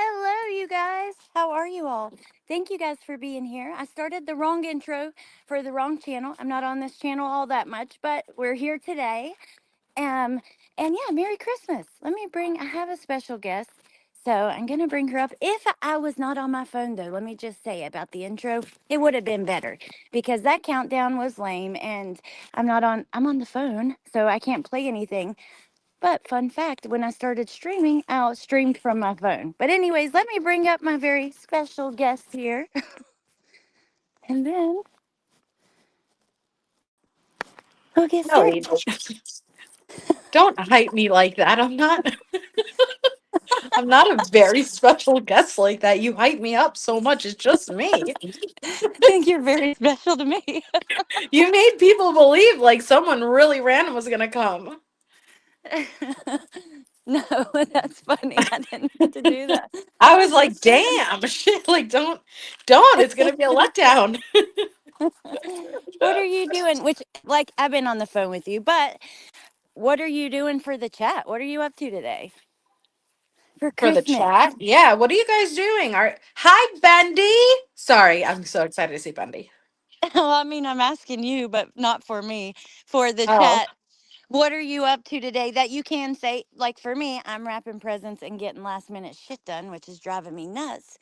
Hello, you guys. How are you all? Thank you guys for being here. I started the wrong intro for the wrong channel. I'm not on this channel all that much, but we're here today. Um, and yeah, Merry Christmas. I have a special guest. So I'm going to bring her up. If I was not on my phone, though, let me just say about the intro, it would have been better because that countdown was lame and I'm on the phone, so I can't play anything. But fun fact, when I started streaming, I streamed from my phone. But anyways, let me bring up my very special guest here. And then we'll get started. Kelly, don't hype me like that. I'm not a very special guest like that. You hype me up so much. It's just me. I think you're very special to me. You made people believe like someone really random was gonna come. No, that's funny. I didn't mean to do that. I I was like, just did. damn, shit, like don't. It's gonna be a letdown. What are you doing? Which, like, I've been on the phone with you, but what are you doing for the chat? What are you up to today for For the Christmas? chat. Yeah, what are you guys doing? Hi Bendy. Sorry, I'm so excited to see Bendy. Well, I mean, I'm asking you, but not for me. For the Oh. chat, what are you up to today that you can say? Like for me, I'm wrapping presents and getting last minute shit done, which is driving me nuts.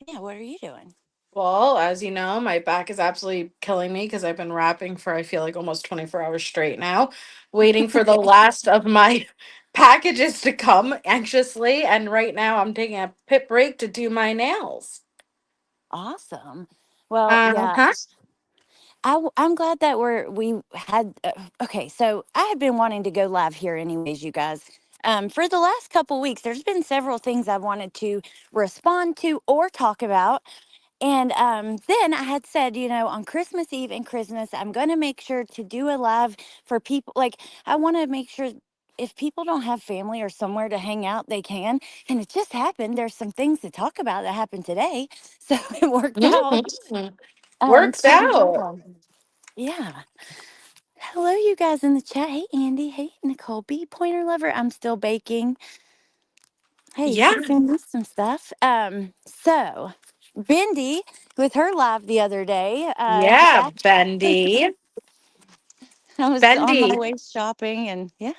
Yeah, what are you doing? Well, as you know, my back is absolutely killing me because I've been rapping for I feel like almost 24 hours straight now, waiting for the last of my packages to come anxiously. And right now I'm taking a pit break to do my nails. Awesome. Well, yeah, Uh-huh. I'm glad that we had. Okay, so I had been wanting to go live here, anyways, you guys. For the last couple weeks, there's been several things I wanted to respond to or talk about. And then I had said, on Christmas Eve and Christmas, I'm going to make sure to do a live for people. Like, I want to make sure if people don't have family or somewhere to hang out, they can. And it just happened. There's some things to talk about that happened today. So it worked out Mhm. Works pretty out. well. Yeah. Hello, you guys in the chat. Hey, Andy. Hey, Nicole B. Pointer Lover. I'm still baking. Hey, you Yeah. should send me some stuff. So Bendy with her live the other day. Yeah, Bendy. I was on my Bendy. way shopping and yeah,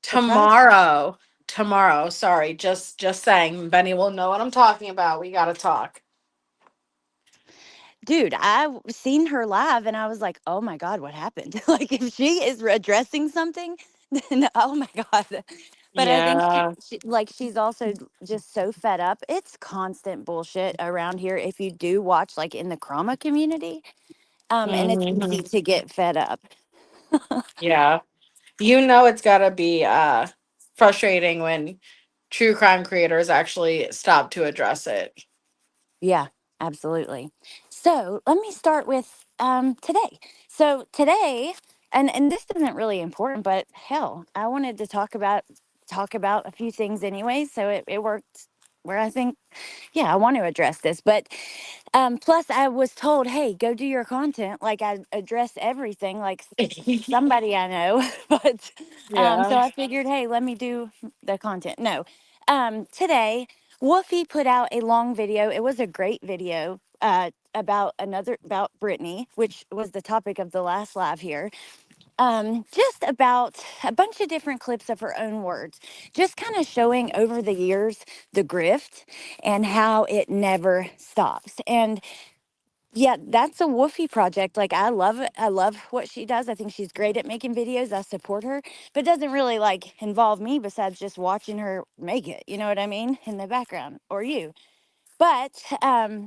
surprise. Tomorrow. Sorry, just saying. Benny will know what I'm talking about. We gotta talk. Dude, seen her live and I was like, oh my God, what happened? Like, if she is addressing something, then oh my God. But I think Yeah. she's also just so fed up. It's constant bullshit around here if you do watch, like, in the Crama community. And it's easy Mhm. to get fed up. Yeah. You know it's gotta be frustrating when true crime creators actually stop to address it. Yeah, absolutely. So let me start with today. So today, and this isn't really important, but hell, I wanted to talk about a few things anyway. So it worked where I think, yeah, I want to address this. But plus, I was told, hey, go do your content. Like, I address everything, like somebody I know. But Yeah. so I figured, hey, let me do the content. No, today, Wolfie put out a long video. It was a great video. About Brittany, which was the topic of the last live here. Just about a bunch of different clips of her own words, just kind of showing over the years the grift and how it never stops. And yeah, that's a Woofy project. Like, I love it. I love what she does. I think she's great at making videos. I support her, but it doesn't really like involve me besides just watching her make it. You know what I mean? In the background, or you. But of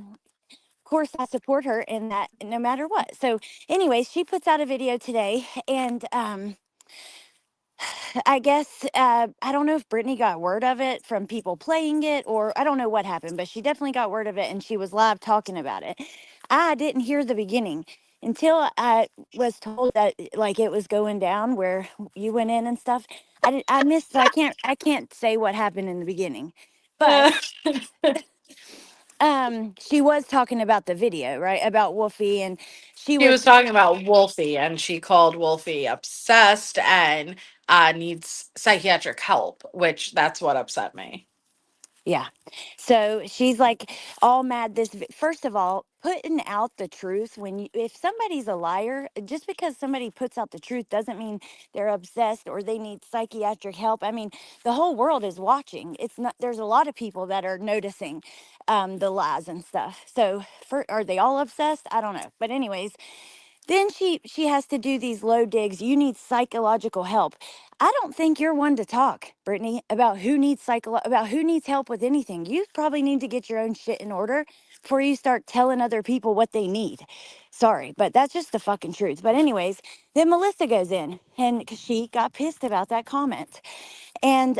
course, I support her in that no matter what. So, anyways, she puts out a video today, and I guess I don't know if Brittany got word of it from people playing it, or I don't know what happened, but she definitely got word of it, and she was live talking about it. I didn't hear the beginning until I was told that like it was going down where you went in and stuff. I missed. I can't say what happened in the beginning, but she was talking about the video, right, about Wolfie, and she She was was. talking about Wolfie and she called Wolfie obsessed and needs psychiatric help, which that's what upset me. Yeah. So she's like all mad. First of all, putting out the truth if somebody's a liar, just because somebody puts out the truth doesn't mean they're obsessed or they need psychiatric help. I mean, the whole world is watching. It's not, there's a lot of people that are noticing the lies and stuff. So are they all obsessed? I don't know. But anyways, then she has to do these low digs. You need psychological help. I don't think you're one to talk, Brittany, about about who needs help with anything. You probably need to get your own shit in order before you start telling other people what they need. Sorry, but that's just the fucking truth. But anyways, then Melissa goes in and 'cause she got pissed about that comment. And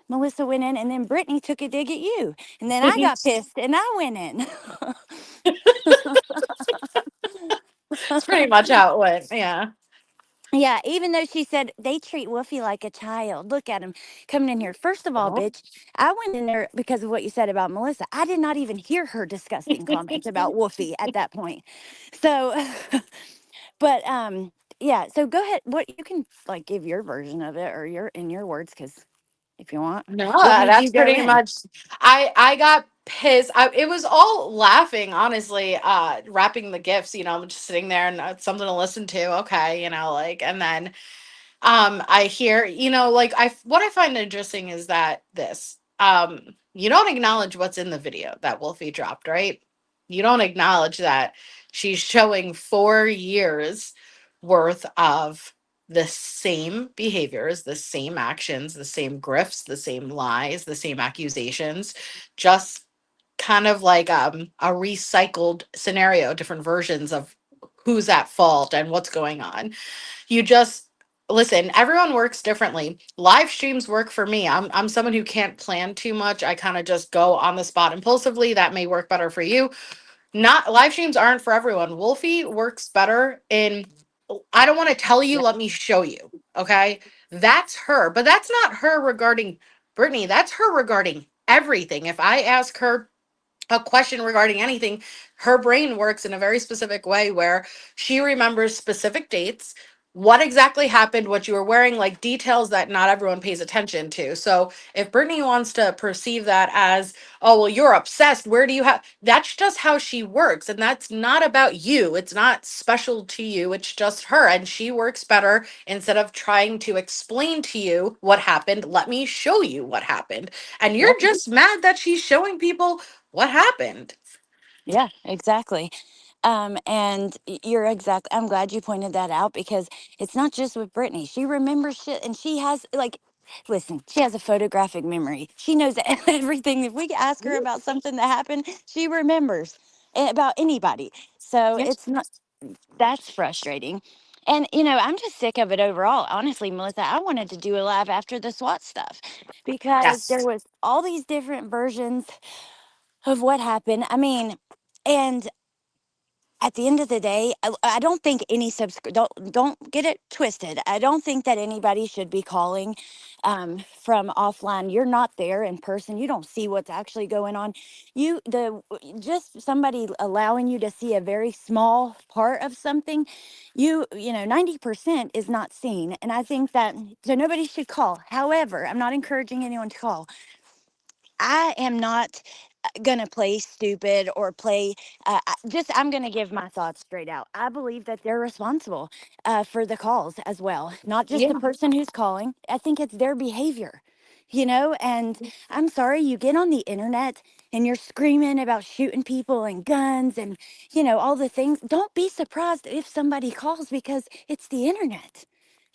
Melissa went in and then Brittany took a dig at you. And then I got It's pissed and I went in. pretty much how it went. Yeah. Yeah, even though she said they treat Woofy like a child. Look at him coming in here. First of all, bitch, I went in there because of what you said about Melissa. I did not even hear her disgusting comments about Woofy at that point. So, but yeah. So go ahead. What you can like give your version of it or your in your words, because if you want, No, what made that's you go pretty in? much. I got pissed. It was all laughing, honestly. Wrapping the gifts, I'm just sitting there and it's something to listen to. Okay, like, and then I hear, like what I find interesting is that you don't acknowledge what's in the video that Wolfie dropped, right? You don't acknowledge that she's showing 4 years worth of the same behaviors, the same actions, the same grifts, the same lies, the same accusations, just kind of like a recycled scenario, different versions of who's at fault and what's going on. You just listen, everyone works differently. Live streams work for me. I'm someone who can't plan too much. I kind of just go on the spot impulsively. That may work better for you. Not live streams aren't for everyone. Wolfie works better in I don't want to tell you, Yeah. let me show you. Okay? That's her. But that's not her regarding Brittany. That's her regarding everything. If I ask her a question regarding anything, her brain works in a very specific way where she remembers specific dates, what exactly happened, what you were wearing, like details that not everyone pays attention to. So if Brittany wants to perceive that as, oh, well, you're obsessed, where do you have that's just how she works. And that's not about you. It's not special to you. It's just her. And she works better instead of trying to explain to you what happened. Let me show you what happened. And Yeah. you're just mad that she's showing people what happened? Yeah, exactly. And you're exact. I'm glad you pointed that out because it's not just with Brittany. She remembers shit, and she has like, listen, she has a photographic memory. She knows everything. If we ask her about something that happened, she remembers about anybody. So Yes. it's not that's frustrating. And I'm just sick of it overall. Honestly, Melissa, I wanted to do a live after the SWAT stuff because there Yes. was all these different versions of what happened. I mean, and at the end of the day, I don't think any don't get it twisted. I don't think that anybody should be calling from offline. You're not there in person. You don't see what's actually going on. Just somebody allowing you to see a very small part of something. 90% is not seen, and I think that so nobody should call. However, I'm not encouraging anyone to call. I am not gonna play stupid or play I'm gonna give my thoughts straight out. I believe that they're responsible for the calls as well, not just the Yeah. person who's calling. I think it's their behavior, and I'm sorry, you get on the internet and you're screaming about shooting people and guns and all the things. Don't be surprised if somebody calls because it's the internet.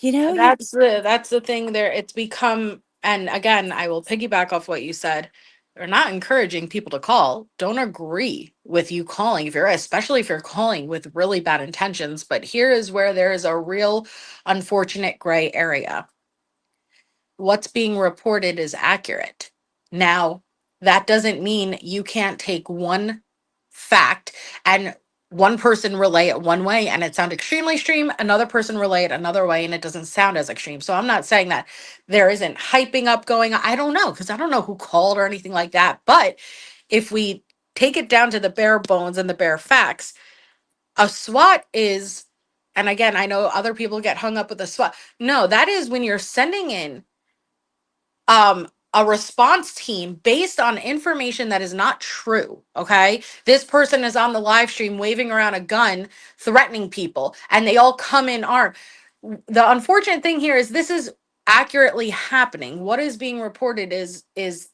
You That's the thing there. It's become, and again, I will piggyback off what you said. We're not encouraging people to call. Don't agree with you calling if you're, especially if you're calling with really bad intentions. But here is where there is a real unfortunate gray area. What's being reported is accurate. Now, that doesn't mean you can't take one fact and one person relay it one way and it sound extremely extreme, another person relay it another way and it doesn't sound as extreme. So I'm not saying that there isn't hyping up going on. I don't know because I don't know who called or anything like that. But if we take it down to the bare bones and the bare facts, a SWAT is, and again, I know other people get hung up with a SWAT. No, that is when you're sending in a response team based on information that is not true. Okay. This person is on the live stream waving around a gun, threatening people, and they all come in armed. The unfortunate thing here is this is accurately happening. What is being reported is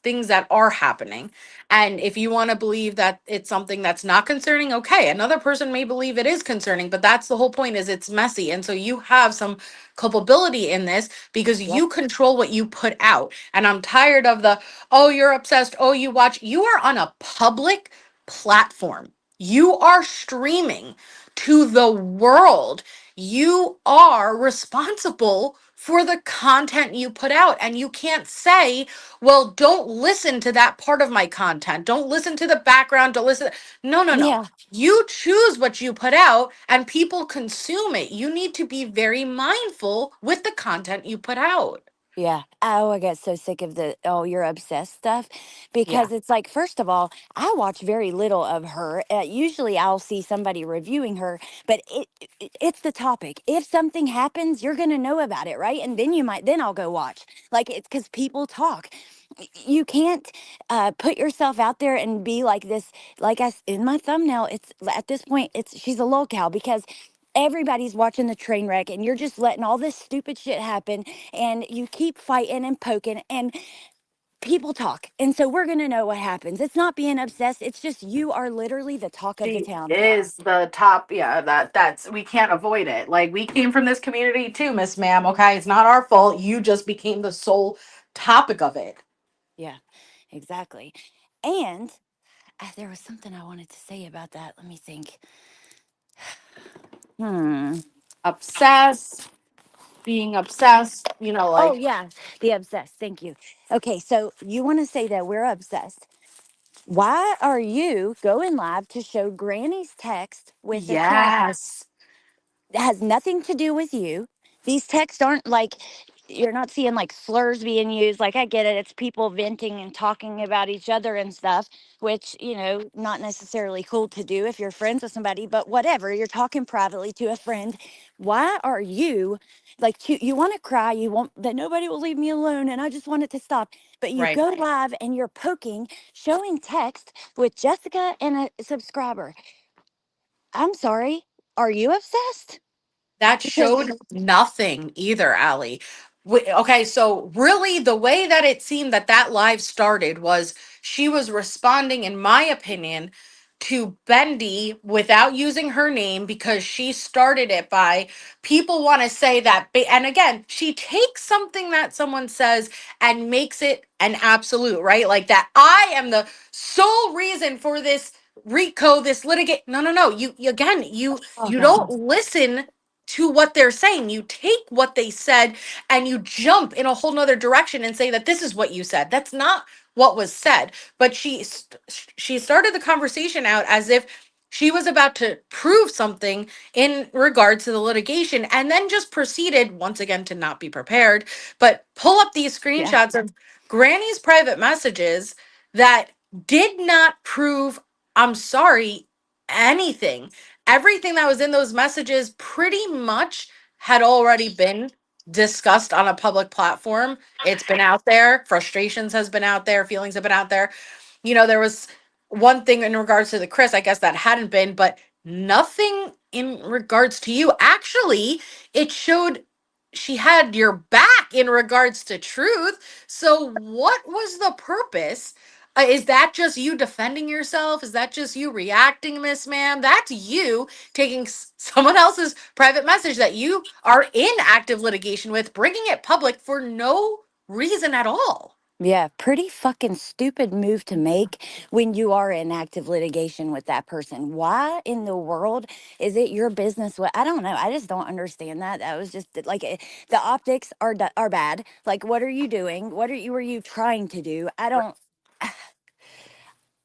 things that are happening. And if you want to believe that it's something that's not concerning, okay, another person may believe it is concerning, but that's the whole point, is it's messy. And so you have some culpability in this because Yep. you control what you put out. And I'm tired of the, oh, you're obsessed, oh, you watch. You are on a public platform. You are streaming to the world. You are responsible for the content you put out. And you can't say, well, don't listen to that part of my content. Don't listen to the background. Don't listen. No, no, no. Yeah. You choose what you put out and people consume it. You need to be very mindful with the content you put out. Yeah. Oh, I get so sick of the, oh, you're obsessed stuff Yeah. because it's like, first of all, I watch very little of her. Usually I'll see somebody reviewing her, but it's the topic. If something happens, you're going to know about it, right? And then then I'll go watch. Like, it's because people talk. You can't put yourself out there and be like this. Like in my thumbnail, it's at this point, she's a lolcow because everybody's watching the train wreck and you're just letting all this stupid shit happen and you keep fighting and poking and people talk. And so we're going to know what happens. It's not being obsessed. It's just you are literally the talk of the She town. is the top. Yeah, that's we can't avoid it. Like, we came from this community too, Miss Ma'am. Okay, it's not our fault. You just became the sole topic of it. Yeah, exactly. And there was something I wanted to say about that. Let me think. Hmm. Obsessed, being obsessed. Oh, Like, yeah, the obsessed. Thank you. Okay, so you want to say that we're obsessed. Why are you going live to show Granny's text with a chat yes, that has nothing to do with you? These texts aren't like, you're not seeing like slurs being used. Like, I get it. It's people venting and talking about each other and stuff, which, not necessarily cool to do if you're friends with somebody, but whatever. You're talking privately to a friend. Why are you like, you want to cry? You want that nobody will leave me alone and I just want it to stop. But you right. go live and you're poking, showing text with Jessica and a subscriber. I'm sorry. Are you obsessed? That Because showed nothing either, Allie. Okay, so really, the way that it seemed that that live started was she was responding, in my opinion, to Bendy without using her name, because she started it by, people want to say that, and again, she takes something that someone says and makes it an absolute, right? Like that I am the sole reason for this Rico, this litigate. No, no, no. Again, oh you god. don't listen to what they're saying. You take what they said and you jump in a whole nother direction and say that this is what you said. That's not what was said. But she started the conversation out as if she was about to prove something in regards to the litigation, and then just proceeded once again to not be prepared, but pull up these Yeah. screenshots of Granny's private messages that did not prove, I'm sorry, anything. Everything that was in those messages pretty much had already been discussed on a public platform. It's been out there. Frustrations has been out there. Feelings have been out there. There was one thing in regards to the Chris, I guess that hadn't been, but nothing in regards to you. Actually, it showed she had your back in regards to truth. So, what was the purpose? Is that just you defending yourself? Is that just you reacting, Miss Ma'am? That's you taking someone else's private message that you are in active litigation with, bringing it public for no reason at all. Yeah, pretty fucking stupid move to make when you are in active litigation with that person. Why in the world is it your business? What, I don't know. I just don't understand that. That was just like the optics are bad. Like, what are you doing? What were you trying to do? I don't.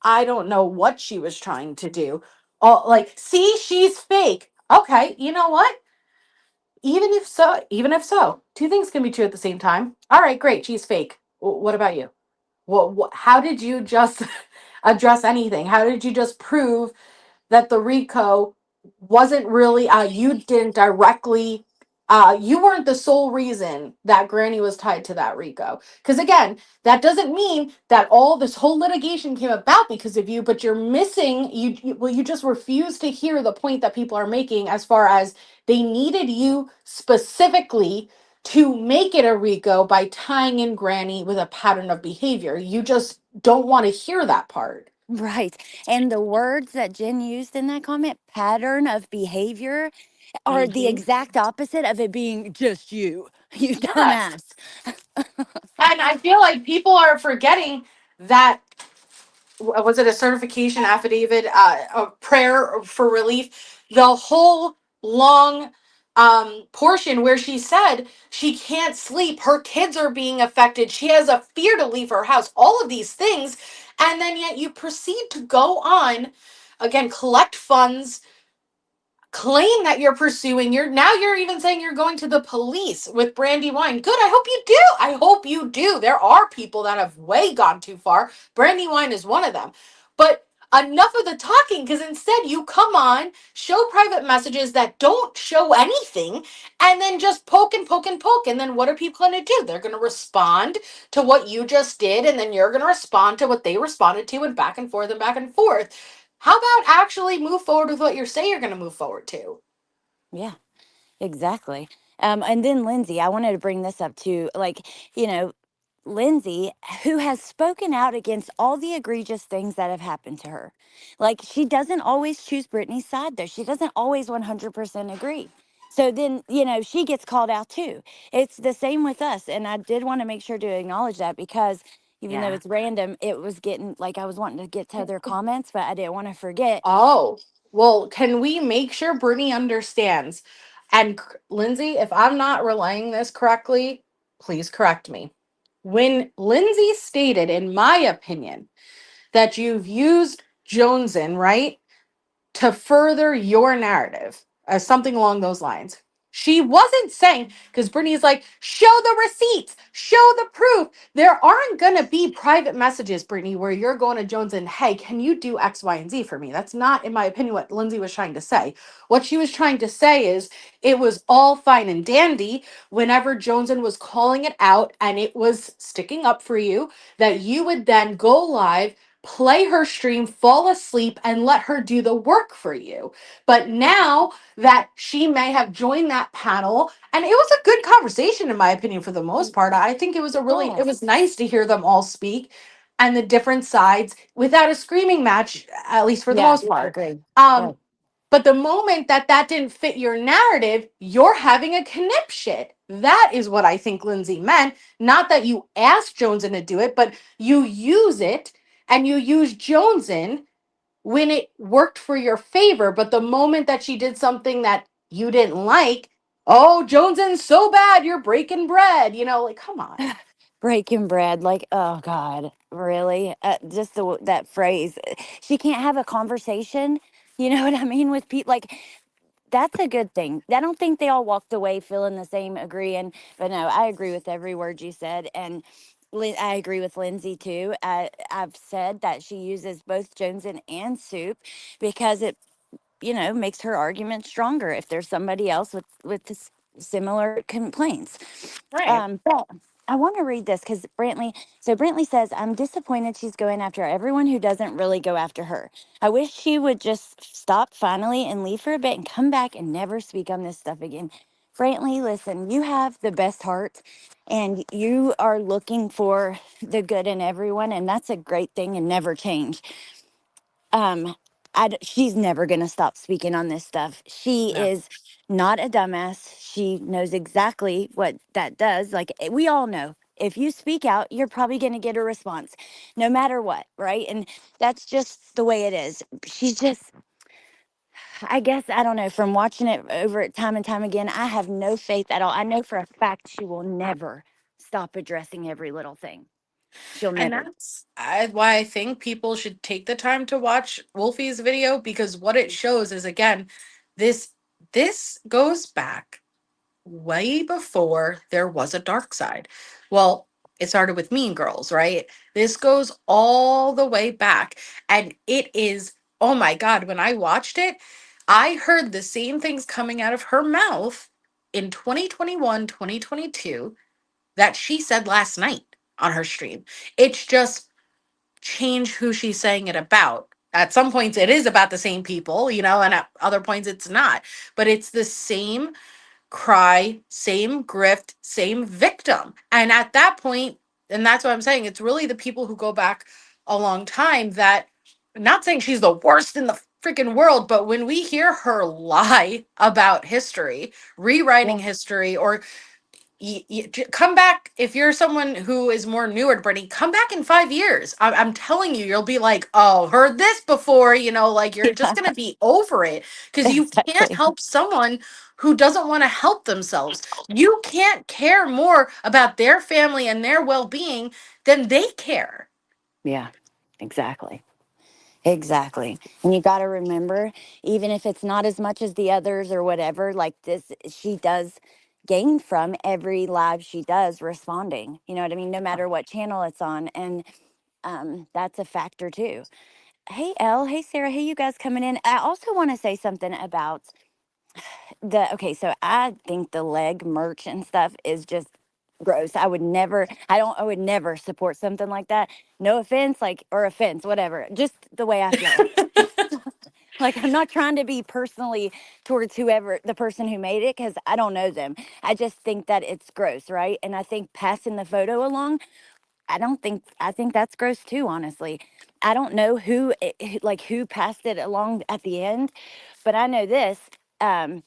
I don't know what she was trying to do. Oh, like, see, she's fake. Okay, you know what? Even if so, two things can be true at the same time. All right, great. She's fake. What about you? How did you just address anything? How did you just prove that the RICO wasn't really, you didn't directly You weren't the sole reason that Granny was tied to that Rico. Because again, that doesn't mean that all this whole litigation came about because of you, but you're missing well, you just refuse to hear the point that people are making as far as they needed you specifically to make it a Rico by tying in Granny with a pattern of behavior. You just don't want to hear that part. Right. And the words that Jen used in that comment, pattern of behavior, are the Mhm. exact opposite of it being just you, you Yes. dumbass. And I feel like people are forgetting that was it a certification affidavit, a prayer for relief, the whole long portion where she said she can't sleep, her kids are being affected, she has a fear to leave her house, all of these things, and then yet you proceed to go on again, collect funds, claim that you're pursuing, you're even saying you're going to the police with Brandy Wine. Good, I hope you do. I hope you do. There are people that have way gone too far. Brandy Wine is one of them. But enough of the talking, because instead you come on, show private messages that don't show anything, and then just poke and poke and poke. And then what are people going to do? They're going to respond to what you just did, and then you're going to respond to what they responded to, and back and forth and back and forth. How about actually move forward with what you say you're going to move forward to? Yeah, exactly. And then Lindsay, I wanted to bring this up too. Like, you know, Lindsay, who has spoken out against all the egregious things that have happened to her. Like, she doesn't always choose Brittany's side, though. She doesn't always 100% agree. So then, she gets called out too. It's the same with us. And I did want to make sure to acknowledge that because even though Yeah. it's random, it was getting like I was wanting to get to other comments, but I didn't want to forget. Oh, well, can we make sure Brittany understands? And Lindsay, if I'm not relaying this correctly, please correct me. When Lindsay stated, in my opinion, that you've used Jonesin, right, to further your narrative, as something along those lines. She wasn't saying, because Brittany's like, show the receipts, show the proof. There aren't going to be private messages, Brittany, where you're going to Jones and, hey, can you do X, Y, and Z for me? That's not, in my opinion, what Lindsay was trying to say. What she was trying to say is it was all fine and dandy whenever Joneson was calling it out and it was sticking up for you, that you would then go live, play her stream, fall asleep, and let her do the work for you. But now that she may have joined that panel, and it was a good conversation, in my opinion, for the most part. I think it was Yes. nice to hear them all speak and the different sides without a screaming match, at least for the Yeah, most part. agree. Um, Right. but the moment that that didn't fit your narrative, you're having a knip shit. That is what I think Lindsay meant. Not that you asked Joneson to do it, but you use it and you use Joneson when it worked for your favor. But the moment that she did something that you didn't like, oh, Joneson's so bad, you're breaking bread. Like, come on. Breaking bread, like, oh God, really? Just that phrase. She can't have a conversation. You know what I mean? With people, like, that's a good thing. I don't think they all walked away feeling the same, agreeing. But no, I agree with every word you said, and I agree with Lindsay too. I've said that she uses both Joneson and Soup because it, makes her argument stronger if there's somebody else with this similar complaints. Right. But I want to read this because Brantley says, I'm disappointed she's going after everyone who doesn't really go after her. I wish she would just stop finally and leave for a bit and come back and never speak on this stuff again. Brantley, listen, you have the best heart and you are looking for the good in everyone, and that's a great thing and never change. um she's never going to stop speaking on this stuff. She No. is not a dumbass. She knows exactly what that does. Like, we all know, if you speak out, you're probably going to get a response no matter what, right? And that's just the way it is. She's just, I guess, I don't know, from watching it over it time and time again, I have no faith at all. I know for a fact she will never stop addressing every little thing. She'll And never. that's why I think people should take the time to watch Wolfie's video, because what it shows is, again, this this goes back way before there was a dark side. Well, it started with Mean Girls, right? This goes all the way back, and it is, oh my god, when I watched it, I heard the same things coming out of her mouth in 2021, 2022 that she said last night on her stream. It's just change who she's saying it about. At some points, it is about the same people, and at other points, it's not. But it's the same cry, same grift, same victim. And at that point, and that's what I'm saying, it's really the people who go back a long time that, not saying she's the worst in the freaking world, but when we hear her lie about history, rewriting Yeah. history, or come back if you're someone who is more newer to Brittany, come back in 5 years. I'm telling you, you'll be like, oh, heard this before, like you're just Yeah. gonna be over it because you can't Exactly. help someone who doesn't want to help themselves. You can't care more about their family and their well-being than they care. Yeah. Exactly. Exactly. And you got to remember, even if it's not as much as the others or whatever, like this, she does gain from every live she does responding. You know what I mean? No matter what channel it's on. And that's a factor too. Hey, Elle. Hey, Sarah. Hey, you guys coming in. I also want to say something about okay. So I think the leg merch and stuff is just gross. I would never support something like that. No offense, like, or offense, whatever. Just the way I feel. Like, I'm not trying to be personally towards whoever the person who made it because I don't know them. I just think that it's gross, right? And I think passing the photo along, I think that's gross too, honestly. I don't know like who passed it along at the end, but I know this. Um,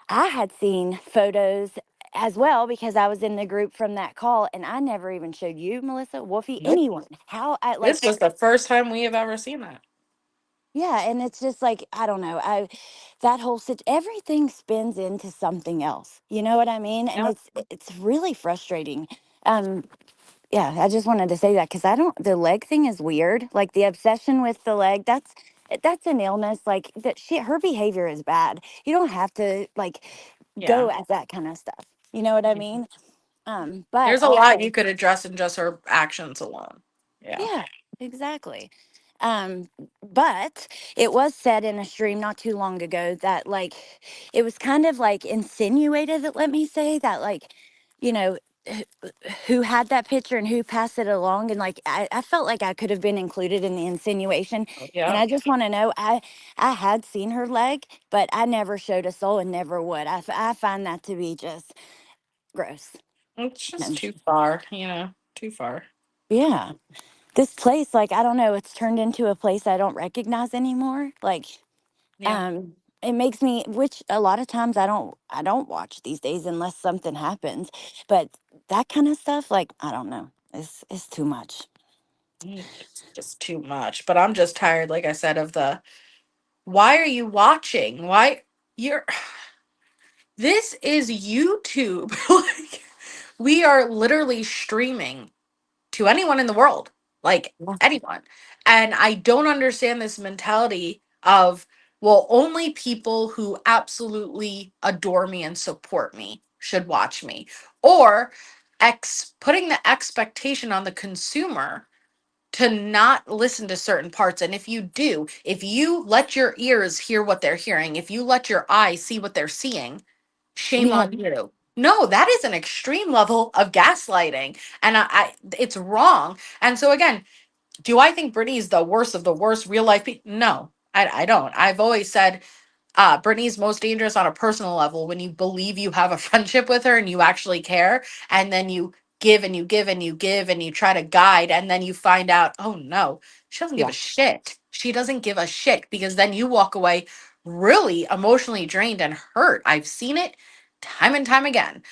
I had seen photos as well because I was in the group from that call, and I never even showed you, Melissa, Wolfie, Nope. anyone. How I This like, was the first time we have ever seen that. yeah, and it's just like I don't know. That whole everything spins into something else. You know what I mean? And Yep. it's really frustrating. Um, yeah, I just wanted to say that because I don't. The leg thing is weird. Like the obsession with the leg. That's an illness. Like that. Her behavior is bad. You don't have to like Yeah. go at that kind of stuff. You know what I mean? But There's a lot you also, could address in just her actions alone. Yeah. yeah, exactly. Um, but it was said in a stream not too long ago that like it was kind of like insinuated that let me say that like, you know, who had that picture and who passed it along and like I felt like I could have been included in the insinuation. And Yeah. I just want to know I had seen her leg, but I never showed a soul and never would. I find that to be just gross. It's just And too far, too far. yeah. This place, like, I don't know, it's turned into a place I don't recognize anymore. Like, Yeah. it makes me, which a lot of times I don't watch these days unless something happens. But that kind of stuff, like, I don't know, it's too much. It's just too much. But I'm just tired, like I said, of the why are you watching? Why you're this is YouTube. Like we are literally streaming to anyone in the world, like Yeah. anyone. And I don't understand this mentality of, well, only people who absolutely adore me and support me should watch me, or putting the expectation on the consumer to not listen to certain parts. And if you do, if you let your ears hear what they're hearing, if you let your eyes see what they're seeing, shame Yeah. on you. No, that is an extreme level of gaslighting. And it's wrong. And so again, do I think Britney is the worst of the worst real life people? No, I don't. I've always said Brittany's most dangerous on a personal level when you believe you have a friendship with her and you actually care, and then you give and you give and you give and you try to guide, and then you find out, oh no, she doesn't give a Yeah. shit. She doesn't give a shit because then you walk away really emotionally drained and hurt. I've seen it time and time again.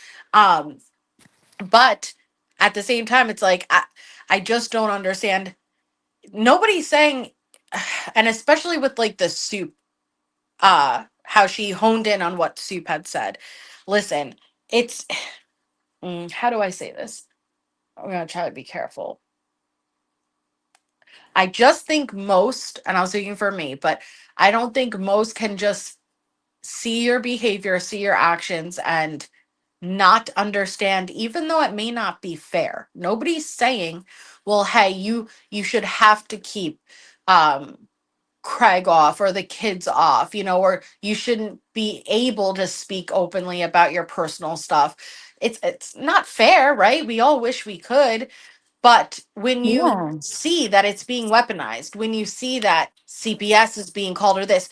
But at the same time, it's like I just don't understand. Nobody's saying, and especially with like the soup how she honed in on what Soup had said. Listen, it's how do I say this? I'm gonna try to be careful. I just think most, and I was speaking for me, but I don't think most can just see your behavior, see your actions, and not understand, even though it may not be fair. Nobody's saying, well, hey, you should have to keep um Craig off or the kids off, or you shouldn't be able to speak openly about your personal stuff. It's not fair, right? We all wish we could, but when you Yeah. see that it's being weaponized, when you see that CPS is being called or this,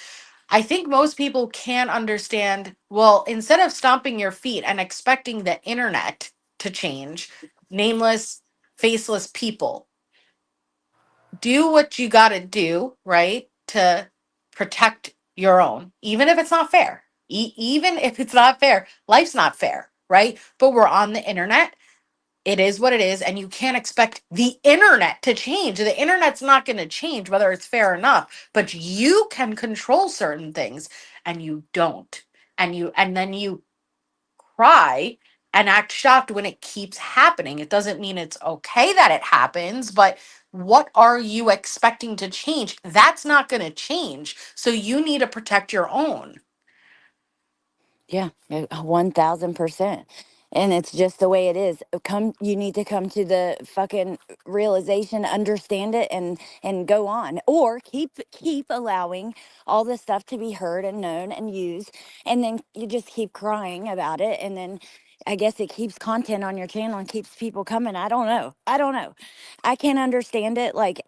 I think most people can understand, well, instead of stomping your feet and expecting the internet to change, nameless, faceless people, do what you got to do, right? To protect your own, even if it's not fair. Even if it's not fair, life's not fair, right? But we're on the internet. It is what it is, and you can't expect the internet to change. The internet's not going to change whether it's fair or not, but you can control certain things and you don't. And then you cry and act shocked when it keeps happening. It doesn't mean it's okay that it happens, but what are you expecting to change? That's not going to change. So you need to protect your own. Yeah, 1000%. And it's just the way it is. You need to come to the fucking realization, understand it, and go on, or keep allowing all this stuff to be heard and known and used, and then you just keep crying about it, and then I guess it keeps content on your channel and keeps people coming. I don't know. I can't understand it. Like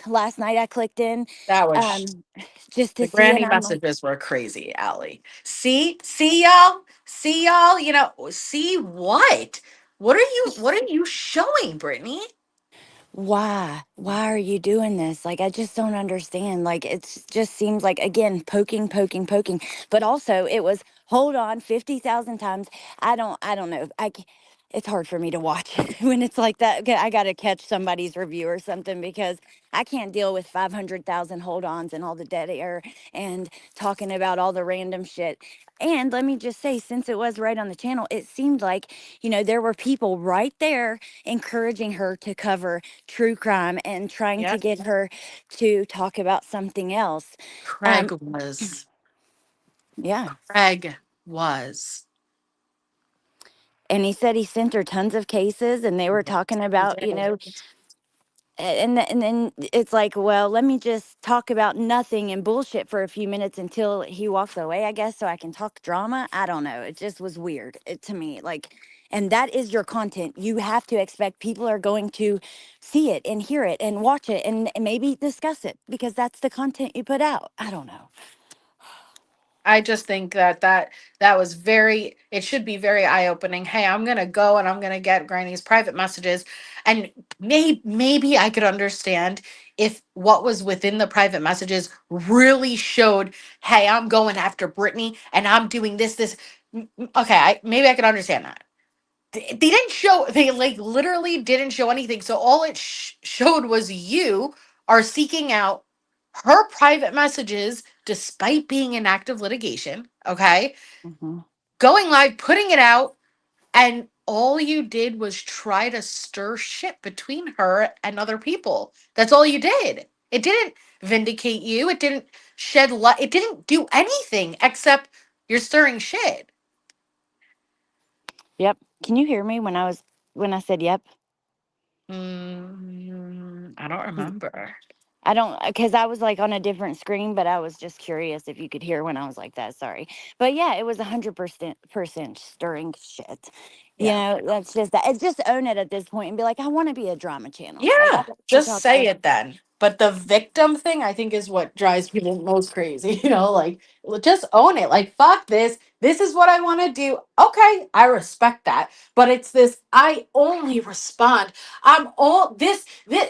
last night, I clicked in, That was um, just to the see, and granny I'm like, messages were crazy, Allie. See y'all, see y'all. See what? What are you showing, Brittany? why are you doing this? Like, I just don't understand. Like, it's just seems like, again, poking, but also it was, hold on, 50,000 times. I don't know. It's hard for me to watch when it's like that. Okay, I gotta catch somebody's review or something, because I can't deal with 500,000 hold ons and all the dead air and talking about all the random shit. And let me just say, since it was right on the channel, it seemed like, there were people right there encouraging her to cover true crime and trying to Yep. get her to talk about something else. Craig Um, was. yeah. Craig was. And he said he sent her tons of cases, and they were talking about, and then it's like, well, let me just talk about nothing and bullshit for a few minutes until he walks away, I guess, so I can talk drama. I don't know. It just was weird to me. Like, and that is your content. You have to expect people are going to see it and hear it and watch it and maybe discuss it, because that's the content you put out. I don't know. I just think that was very. It should be very eye opening. Hey, I'm gonna go and I'm gonna get Granny's private messages, and maybe I could understand if what was within the private messages really showed, hey, I'm going after Brittany and I'm doing this. Okay, maybe I could understand that. They didn't show. They like literally didn't show anything. So all it showed was you are seeking out her private messages despite being in active litigation. Okay, Hmm. going live, putting it out, and all you did was try to stir shit between her and other people. That's all you did. It didn't vindicate you. It didn't shed light. It didn't do anything except you're stirring shit. Yep. Can you hear me when I said yep? I don't remember. I don't, because I was like on a different screen, but I was just curious if you could hear when I was like that. Sorry, but yeah, it was 100% stirring shit. Yeah. That's just that. It's just own it at this point and be like, I want to be a drama channel. Like, I Yeah, like to just talk say stuff. it then. But the victim thing, I think, is what drives people most crazy. Like, just own it. Like, fuck this. This is what I want to do. Okay, I respect that. But it's this, I only respond. I'm all this.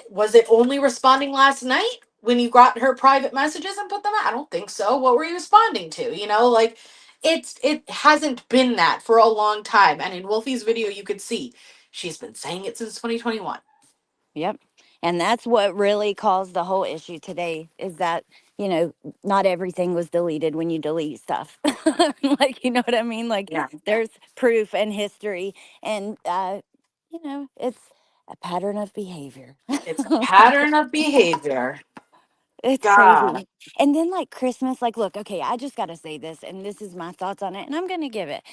Was it only responding last night when you got her private messages and put them out? I don't think so. What were you responding to? Like, it hasn't been that for a long time. And in Wolfie's video, you could see she's been saying it since 2021. Yep. And that's what really caused the whole issue today, is that, you know, not everything was deleted when you delete stuff. Like, you know what I mean? Like, Yeah. there's proof and history, and, it's a pattern of behavior. It's a pattern of behavior. It's God. crazy. And then like Christmas, like, look, okay, I just got to say this, and this is my thoughts on it, and I'm going to give it.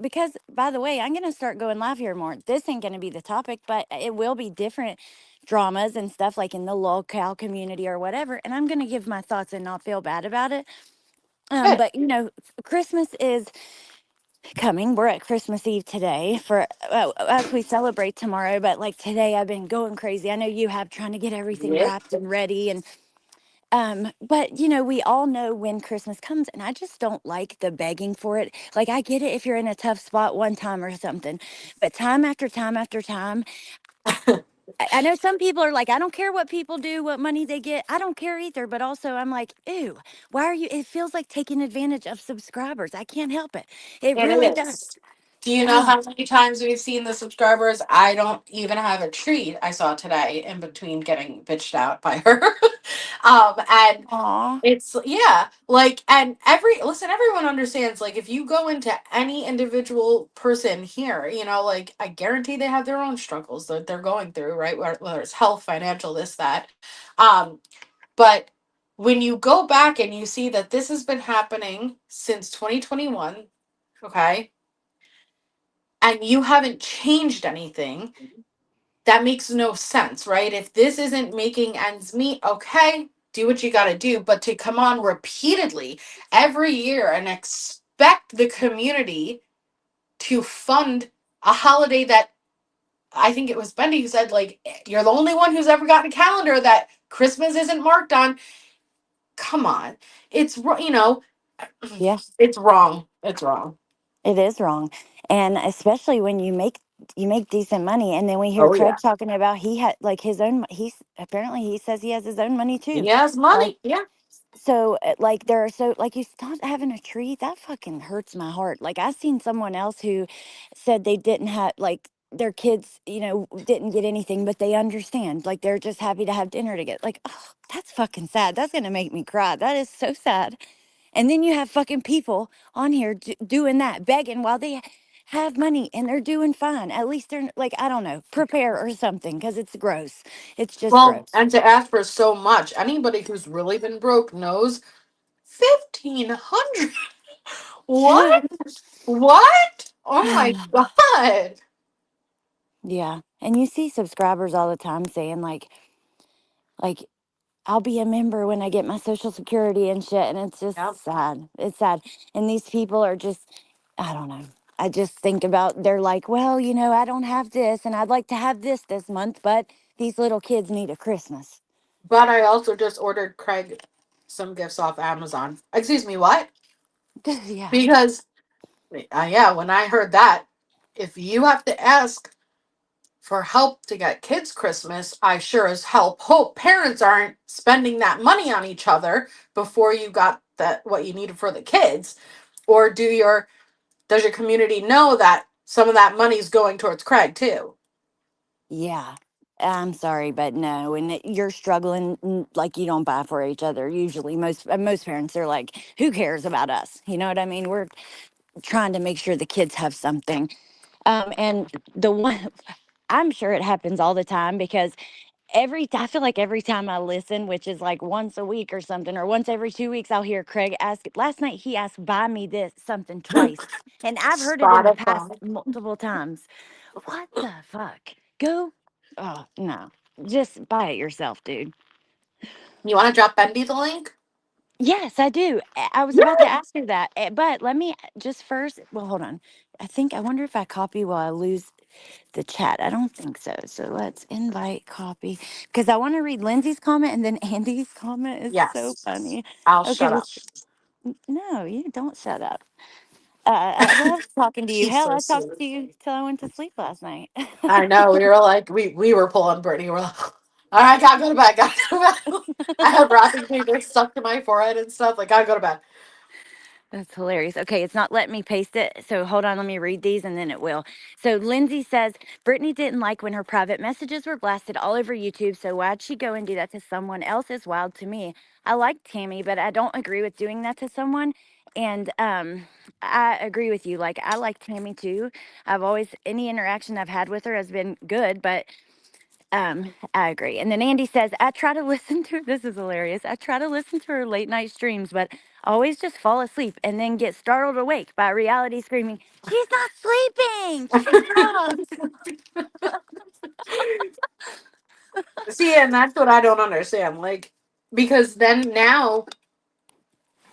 Because by the way, I'm going to start going live here more. This ain't going to be the topic, but it will be different dramas and stuff like in the Lolcow community or whatever, and I'm going to give my thoughts and not feel bad about it. Good. But Christmas is coming. We're at Christmas Eve today for as we celebrate tomorrow. But like today, I've been going crazy. I know you have, trying to get everything Yeah. wrapped and ready, and but we all know when Christmas comes, and I just don't like the begging for it. Like, I get it if you're in a tough spot one time or something, but time after time after time, I know some people are like, I don't care what people do, what money they get. I don't care either. But also, I'm like, ew, why are you? It feels like taking advantage of subscribers. I can't help it. It It really does. is. Do you know Oh, how many times we've seen the subscribers? I don't even have a treat I saw today in between getting bitched out by her. And aw, it's, yeah, like, and everyone understands, like, if you go into any individual person here, like, I guarantee they have their own struggles that they're going through, right? Whether it's health, financial, this, that. Um, but when you go back and you see that this has been happening since 2021, okay, and you haven't changed anything, that makes no sense, right? If this isn't making ends meet, okay, do what you got to do. But to come on repeatedly every year and expect the community to fund a holiday that, I think it was Bendy who said, like, you're the only one who's ever gotten a calendar that Christmas isn't marked on. Come on. yeah, It's wrong. It's wrong. it is wrong, and especially when you make decent money, and then we hear Oh, Craig yeah. talking about he had like his own. He's apparently he says he has his own money too. He has Like, money. Yeah. so, like, there are so, like, you stop having a tree, that fucking hurts my heart. Like, I seen someone else who said they didn't have, like, their kids, didn't get anything, but they understand. Like, they're just happy to have dinner together. Like, oh, that's fucking sad. That's gonna make me cry. That is so sad. And then you have fucking people on here doing that, begging while they have money and they're doing fine. At least they're like, I don't know, prepare or something, because it's gross. It's just Well, gross. and to ask for so much, anybody who's really been broke knows 1,500. What? What? Oh my god. Yeah. And you see subscribers all the time saying like I'll be a member when I get my social security and shit, and it's Yep. just sad. It's sad. And these people are just, I don't know. I just think about, they're like, well, I don't have this and I'd like to have this month, but these little kids need a Christmas. But I also just ordered Craig some gifts off Amazon. Excuse me, what? Yeah. Because, yeah, when I heard that, if you have to ask for help to get kids Christmas, I sure as hell hope parents aren't spending that money on each other before you got that what you needed for the kids. Or does your community know that some of that money's going towards Craig too? Yeah. I'm sorry, but no. And you're struggling, like, you don't buy for each other. Usually, most parents are like, "Who cares about us?" You know what I mean? We're trying to make sure the kids have something. And the one, I'm sure it happens all the time, because I feel like every time I listen, which is like once a week or something, or once every 2 weeks, I'll hear Craig ask. Last night he asked, "Buy me this something," twice, and I've heard it in the past Spotify. multiple times. What the fuck? Go. Oh no, just buy it yourself, dude. You want to drop Bendy the link? Yes, I do. I was about to ask you that, but let me just first. Well, hold on. I wonder if I copy, will I lose the chat? I don't think so. So let's invite copy, because I want to read Lindsay's comment, and then Andy's comment is so Yes. funny. I'll Okay, shut up. no, you don't shut up. I love talking to you. She's Hell, so I talked sweet. to you till I went to sleep last night. I know. We were like, we were pulling Brittany. We're like, all right, gotta go to bed. Gotta go to bed. I had wrapping paper stuck to my forehead and stuff. Like, gotta go to bed. That's hilarious. Okay, it's not letting me paste it. So hold on, let me read these and then it will. So Lindsay says, Brittany didn't like when her private messages were blasted all over YouTube. So why'd she go and do that to someone else is wild to me. I like Tammy, but I don't agree with doing that to someone. And I agree with you. Like, I like Tammy too. Any interaction I've had with her has been good, but I agree. And then Andy says, I try to listen to, this is hilarious. I try to listen to her late night streams, but I always just fall asleep and then get startled awake by reality screaming, "She's not sleeping! She's not!" See, and that's what I don't understand. Like, because then now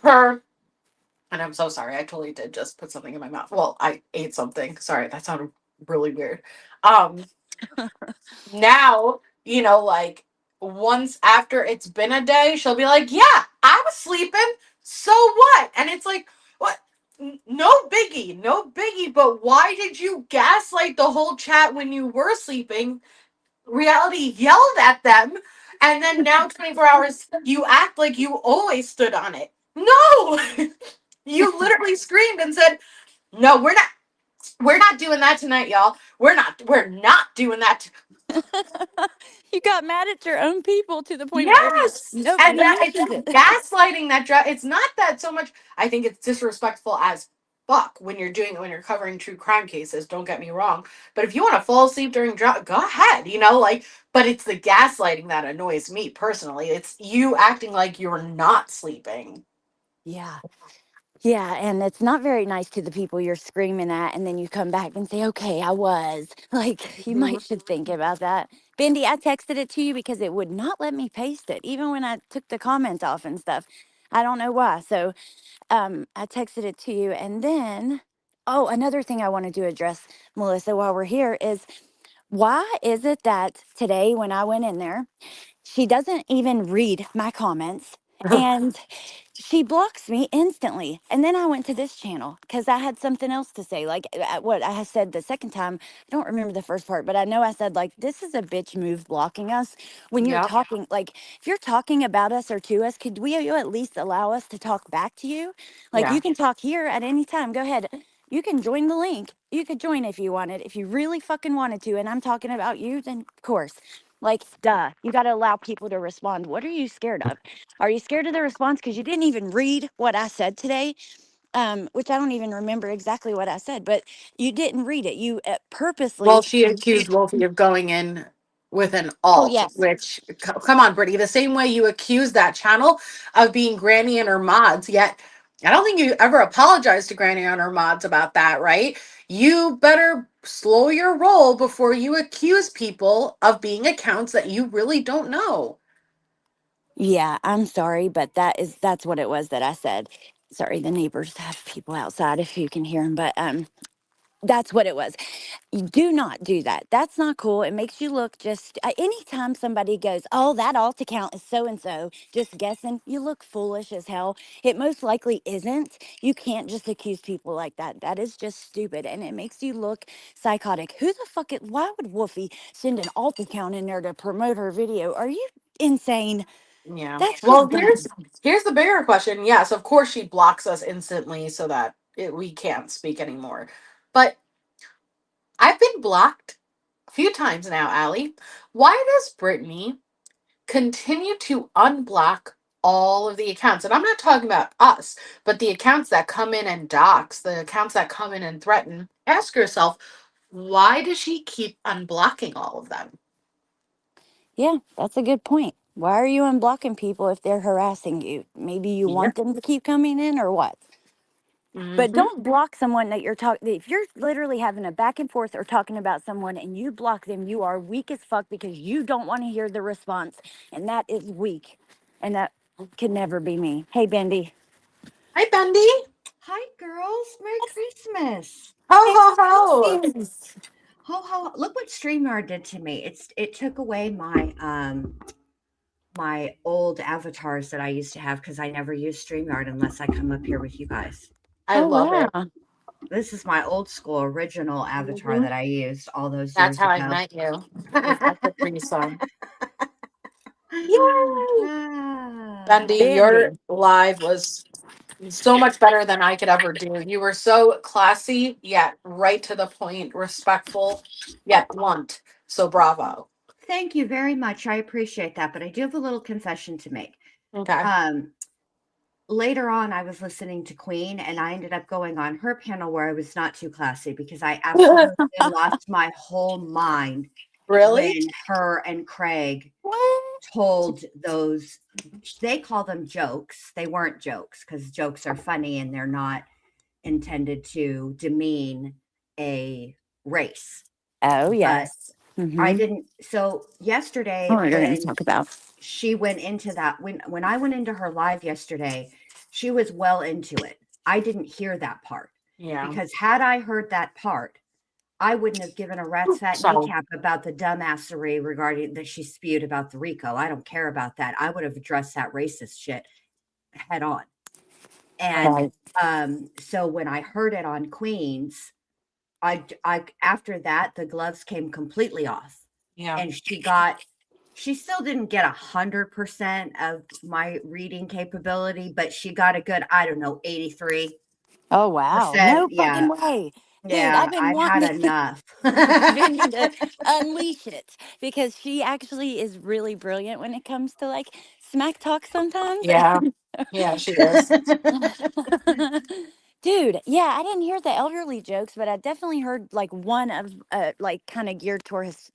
her, and I'm so sorry, I totally did just put something in my mouth. Well, I ate something. Sorry, that sounded really weird. Um, Now, like once after it's been a day, she'll be like, "Yeah, I was sleeping. So what?" And it's like, "What? No biggie, no biggie. But why did you gaslight the whole chat when you were sleeping? Reality yelled at them, and then now 24 hours, you act like you always stood on it. No, you literally screamed and said, "No, we're not doing that tonight, y'all. We're not doing that." You got mad at your own people to the point where Yes, and nobody that it's mentioned it. gaslighting that drive. It's not that so much. I think it's disrespectful as fuck when you're doing it when you're covering true crime cases. Don't get me wrong, but if you want to fall asleep during drive, go ahead. Like, but it's the gaslighting that annoys me personally. It's you acting like you're not sleeping. Yeah. Yeah, and it's not very nice to the people you're screaming at, and then you come back and say, "Okay, I was." Like, you Mhm. might should think about that. Bendy, I texted it to you because it would not let me paste it, even when I took the comments off and stuff. I don't know why. So, I texted it to you, and then, oh, another thing I wanted to address, Melissa, while we're here is why is it that today when I went in there, she doesn't even read my comments, and she blocks me instantly. And then I went to this channel because I had something else to say. Like what I had said the second time, I don't remember the first part, but I know I said, like, this is a bitch move blocking us when you're Yep. talking. Like, if you're talking about us or to us, could we you at least allow us to talk back to you? Like, Yeah. you can talk here at any time. Go ahead. You can join the link. You could join if you wanted, if you really fucking wanted to. And I'm talking about you, then of course. Like, duh, you got to allow people to respond. What are you scared of? Are you scared of the response because you didn't even read what I said today? Which I don't even remember exactly what I said, but you didn't read it. You Well, purposely. she accused Wolfie of going in with an Oh, alt, yes. which, come on, Brittany, the same way you accused that channel of being Granny and her mods, yet I don't think you ever apologized to Granny and her mods about that, right? You better slow your roll before you accuse people of being accounts that you really don't know. Yeah, I'm sorry, but that's what it was that I said. Sorry, the neighbors have people outside if you can hear them, but that's what it was. You do not do that. That's not cool. It makes you look just anytime somebody goes, "Oh, that alt account is so and so," just guessing, you look foolish as hell. It most likely isn't. You can't just accuse people like that. That is just stupid and it makes you look psychotic. Who the fuck it, why would Wolfie send an alt account in there to promote her video? Are you insane? Yeah. That's Well, just here's dumb. here's the bigger question. Yes, of course she blocks us instantly so that we can't speak anymore. But I've been blocked a few times now, Allie. Why does Brittany continue to unblock all of the accounts? And I'm not talking about us, but the accounts that come in and dox, the accounts that come in and threaten. Ask yourself, why does she keep unblocking all of them? Yeah, that's a good point. Why are you unblocking people if they're harassing you? Maybe you Yeah. want them to keep coming in or what? But Hmm. don't block someone that you're talking. If you're literally having a back and forth or talking about someone and you block them, you are weak as fuck because you don't want to hear the response, and that is weak, and that can never be me. Hey, Bendy. Hi, Bendy. Hi, girls. Merry Christmas. Ho, Hey, ho, ho. Christmas. Ho ho. Look what StreamYard did to me. It took away my old avatars that I used to have because I never use StreamYard unless I come up here with you guys. I Oh love it. wow. This is my old school original avatar Hmm. that I used all those That's years how I ago. met you. Was at the threesome. Yay, Bendy, your Bendy. live was so much better than I could ever do. You were so classy, yet right to the point, respectful, yet blunt. So bravo. Thank you very much. I appreciate that, but I do have a little confession to make. Okay. Um, Later on, I was listening to Queen, and I ended up going on her panel where I was not too classy because I absolutely lost my whole mind Really? when her and Craig What? told those, they call them jokes. They weren't jokes because jokes are funny and they're not intended to demean a race. Oh But yes. I Mm-hmm. didn't. So Oh, yesterday, what you're going to when talk about? she went into that, when I went into her live yesterday, she was well into it. I didn't hear that part, Yeah. because had I heard that part, I wouldn't have given a rat's fat So kneecap about the dumbassery regarding that she spewed about the Rico. I don't care about that. I would have addressed that racist shit head on. And Right. so when I heard it on Queens, I after that the gloves came completely off, yeah. and she still didn't get 100% of my reading capability, but she got a good, I don't know, 83%. Oh, wow. No Yeah, fucking way. Dude, yeah, I've been I've had wanting to, enough. I've been need to unleash it because she actually is really brilliant when it comes to like smack talk sometimes. Yeah. Yeah, she is. Dude, yeah, I didn't hear the elderly jokes, but I definitely heard like one of like kind of geared towards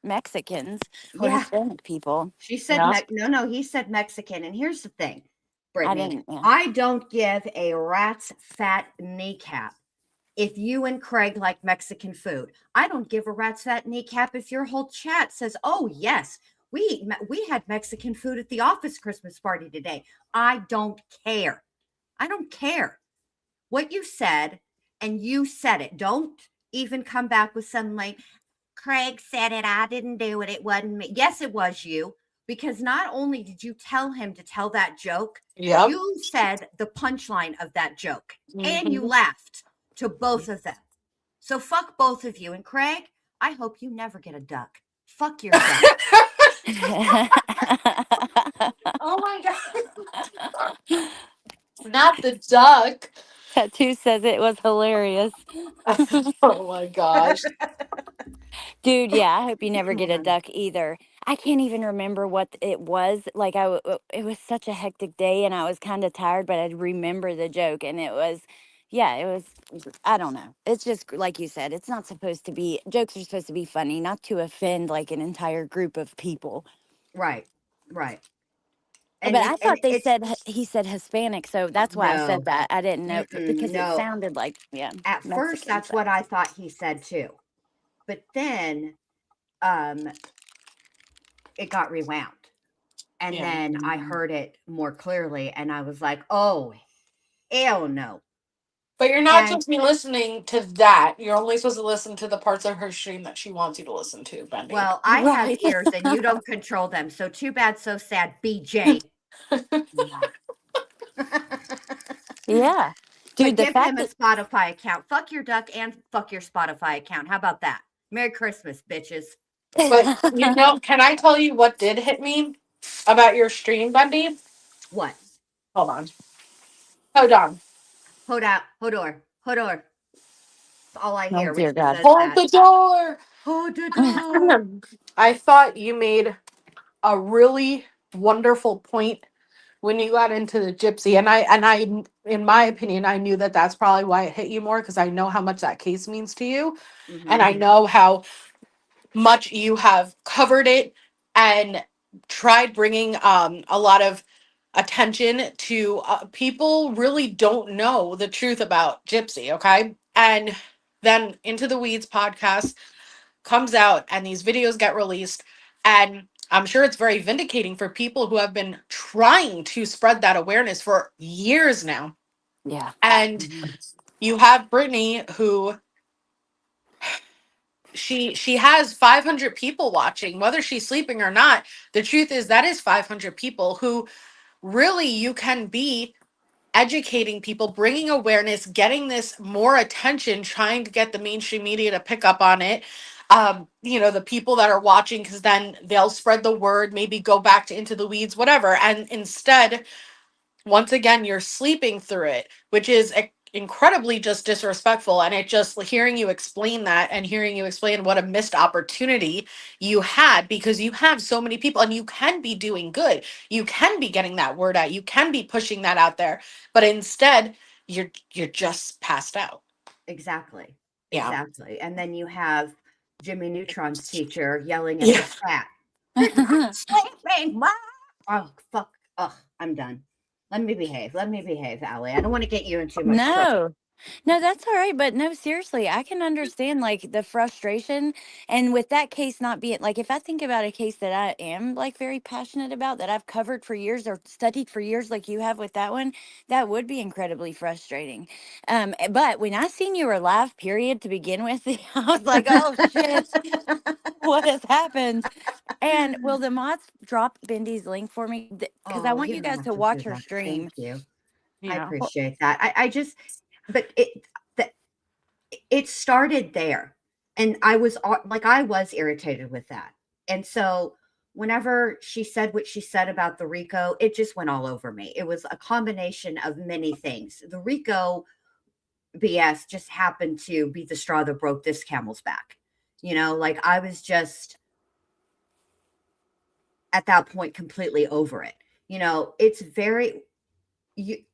Mexicans or Yeah, Hispanic people. she said Yeah. No, no, he said Mexican. And here's the thing, I Brittany, didn't. Yeah. I don't give a rat's fat kneecap if you and Craig like Mexican food. I don't give a rat's fat kneecap if your whole chat says, "Oh yes, we had Mexican food at the office Christmas party today." I don't care. I don't care what you said, and you said it. Don't even come back with some like, Craig said it. I didn't do it. It wasn't me. Yes, it was you. Because not only did you tell him to tell that joke, Yep. you said the punchline of that joke and you Hmm. laughed to both of them. So fuck both of you. And Craig, I hope you never get a duck. Fuck your duck. Oh my god. Not the duck. Tattoo says it was hilarious. Oh my gosh. Dude, yeah, I hope you never Hold get a on. duck either. I can't even remember what it was. Like it was such a hectic day and I was kind of tired, but I remember the joke and it was yeah, it was I don't know. It's just like you said, it's not supposed to be jokes are supposed to be funny, not to offend like an entire group of people. Right. Right. But I And thought they it's said he said Hispanic, so that's why I said no, that. I didn't know because it no. sounded like yeah, At first, Mexican. that's So what I thought he said too. But then um, it got rewound. And Yeah. then I heard it more clearly and I was like, oh, hell no. But you're not And supposed to be listening to that. You're only supposed to listen to the parts of her stream that she wants you to listen to, Bendy. well, I have right. ears and you don't control them. So too bad, so sad, BJ. Yeah. Yeah. Dude, But the give him fact a that Spotify account. Fuck your duck and fuck your Spotify account. How about that? Merry Christmas, bitches. But can I tell you what did hit me about your stream, Bendy? What? Hold on. Hold on. Hold out. Hodor. Hodor. That's all I oh hear when dear she God. says Hold that. the door. Hold the door. I thought you made a really wonderful point when you got into the gypsy, and I in my opinion, I knew that that's probably why it hit you more, because I know how much that case means to you, and Mm-hmm. I know how much you have covered it and tried bringing a lot of attention to people really don't know the truth about gypsy. Okay, and then Into the Weeds podcast comes out and these videos get released, and I'm sure it's very vindicating for people who have been trying to spread that awareness for years now. Yeah. And Mm-hmm. you have Brittany, who she has 500 people watching, whether she's sleeping or not. The truth is that is 500 people who really you can be educating people, bringing awareness, getting this more attention, trying to get the mainstream media to pick up on it. The people that are watching, because then they'll spread the word, maybe go back to Into the Weeds, whatever. And instead, once again, you're sleeping through it, which is incredibly just disrespectful. And it just hearing you explain that and hearing you explain what a missed opportunity you had, because you have so many people and you can be doing good. You can be getting that word out. You can be pushing that out there. But instead, you're just passed out. Exactly. Yeah. Exactly. And then you have Jimmy Neutron's teacher yelling at the Yeah. chat. You're not sleeping. What? Oh, fuck. Ugh, I'm done. Let me behave. Let me behave, Allie. I don't want to get you in too much trouble. no. No, that's all right. But no, seriously, I can understand like the frustration. And with that case not being like, if I think about a case that I am like very passionate about, that I've covered for years or studied for years, like you have with that one, that would be incredibly frustrating. But when I seen you were live, period, to begin with, I was like, oh shit, what has happened? And will the mods drop Bendy's link for me? Because I Oh, want you you don't guys have to to do watch her that. Thank stream. you. I Yeah. appreciate that. I just, but it started there, and I was irritated with that. And so whenever she said what she said about the Rico, it just went all over me. It was a combination of many things. The Rico BS just happened to be the straw that broke this camel's back. Like I was just at that point completely over it. It's very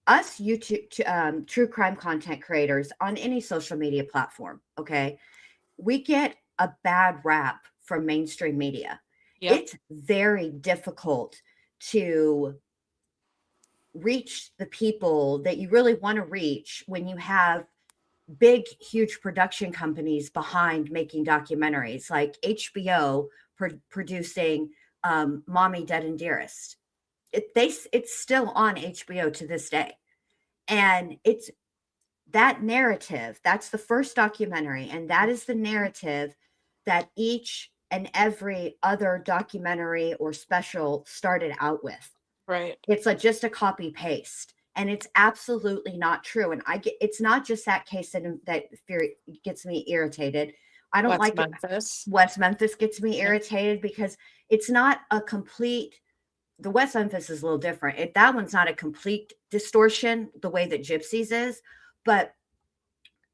us YouTube true crime content creators on any social media platform. Okay, we get a bad rap from mainstream media. Yep. It's very difficult to reach the people that you really want to reach when you have big, huge production companies behind making documentaries like HBO producing Mommy Dead and Dearest. It's still on HBO to this day. And it's that narrative, that's the first documentary, and that is the narrative that each and every other documentary or special started out with. Right. It's just a copy paste, and it's absolutely not true. And it's not just that case that gets me irritated. I don't West like it. Memphis. West Memphis gets me Yeah. irritated because it's not a complete. The West Memphis is a little different. That one's not a complete distortion the way that Gypsies is, but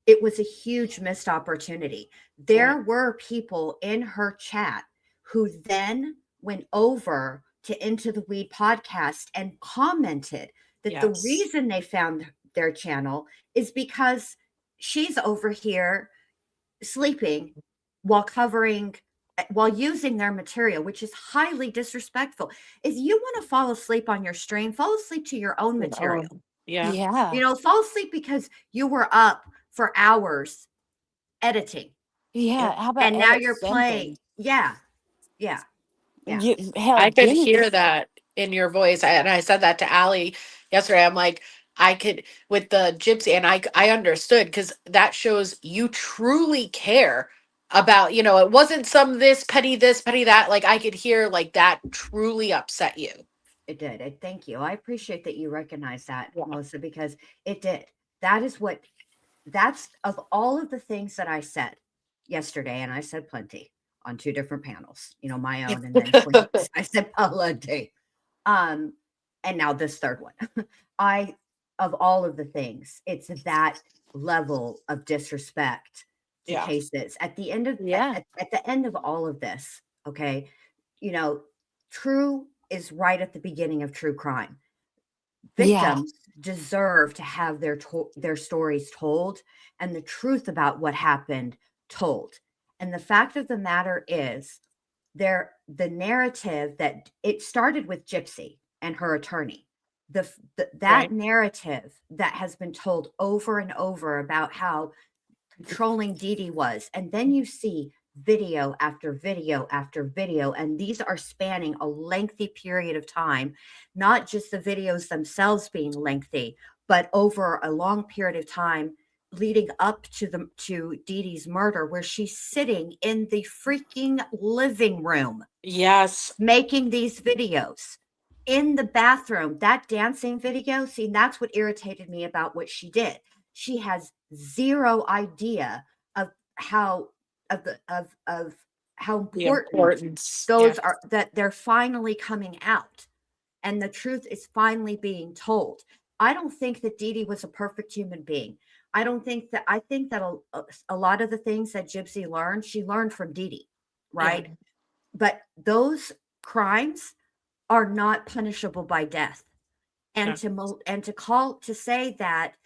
it was a huge missed opportunity. There Right. were people in her chat who then went over to Into the Weed podcast and commented that the Yes. reason they found their channel is because she's over here sleeping while while using their material, which is highly disrespectful. If you want to fall asleep on your stream, fall asleep to your own material. Oh, yeah. Yeah. Fall asleep because you were up for hours editing, Yeah. Yep. How about and now edit you're playing. something? Yeah, yeah, yeah. Hell, I could Denny. hear that in your voice. And I said that to Allie yesterday. I'm like, I could with the gypsy, and I understood because that shows you truly care about, it wasn't some this petty that. Like I could hear like that truly upset you. It did. Thank you. I appreciate that you recognize that, Yeah. Melissa, because it did. That is what. That's of all of the things that I said yesterday, and I said plenty on two different panels. My own, and then Quincy's. I said plenty. Um, and now this third one. I of all of the things, it's that level of disrespect to Yeah. cases. At the end of Yeah. at the end of all of this, okay, you know, true is right at the beginning of true crime. Yeah. Victims deserve to have their stories told and the truth about what happened told. And the fact of the matter is, the narrative that it started with Gypsy and her attorney. That Right. narrative that has been told over and over about how controlling Dee Dee was. And then you see video after video after video, and these are spanning a lengthy period of time, not just the videos themselves being lengthy, but over a long period of time leading up to Dee Dee's murder, where she's sitting in the freaking living room Yes. making these videos in the bathroom. That dancing video, see, that's what irritated me about what she did. She has zero idea of how of how The important importance. Yeah. those are, that they're finally coming out and the truth is finally being told. I don't think that Dee Dee was a perfect human being. I think that a lot of the things that Gypsy learned, she learned from Dee Dee, Yeah. right? But those crimes are not punishable by death. And Yeah. to say that,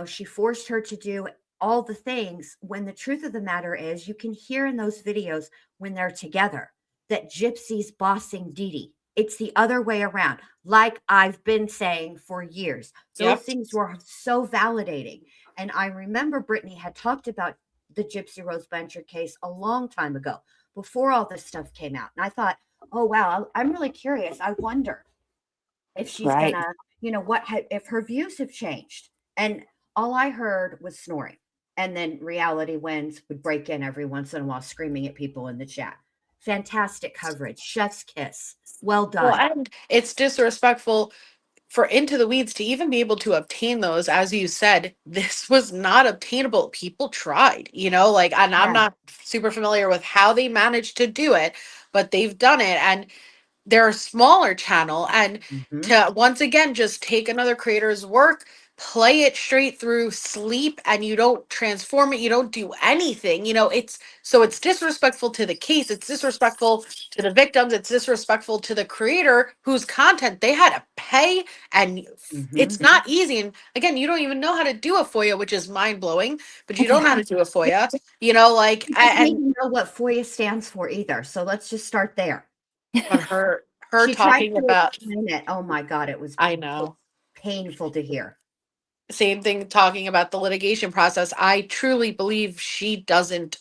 she forced her to do all the things, when the truth of the matter is, you can hear in those videos when they're together that Gypsy's bossing Dee Dee. It's the other way around. Like I've been saying for years, those Yep. things were so validating. And I remember Brittany had talked about the Gypsy Rose Blanchard case a long time ago, before all this stuff came out. And I thought, oh, wow, I'm really curious. I wonder if she's Right. gonna, if her views have changed. And all I heard was snoring. And then Reality Wins would break in every once in a while, screaming at people in the chat. Fantastic coverage. Chef's kiss. Well Well, done. and it's disrespectful for Into the Weeds to even be able to obtain those. As you said, this was not obtainable. People tried, like, and I'm Yeah. not super familiar with how they managed to do it, but they've done it. And they're a smaller channel, and Hmm. to once again just take another creator's work, play it straight through, sleep, and you don't transform it, you don't do anything, it's disrespectful to the case, it's disrespectful to the victims, it's disrespectful to the creator whose content they had to pay. And Hmm. it's not easy, and again, you don't even know how to do a FOIA, which is mind-blowing, but you don't know Yeah. how to do a FOIA, like, She doesn't and even know what FOIA stands for either. So let's just start there. on her She tried talking to about, explain it. Oh my God, it was I know. painful to hear. Same thing talking about the litigation process. I truly believe she doesn't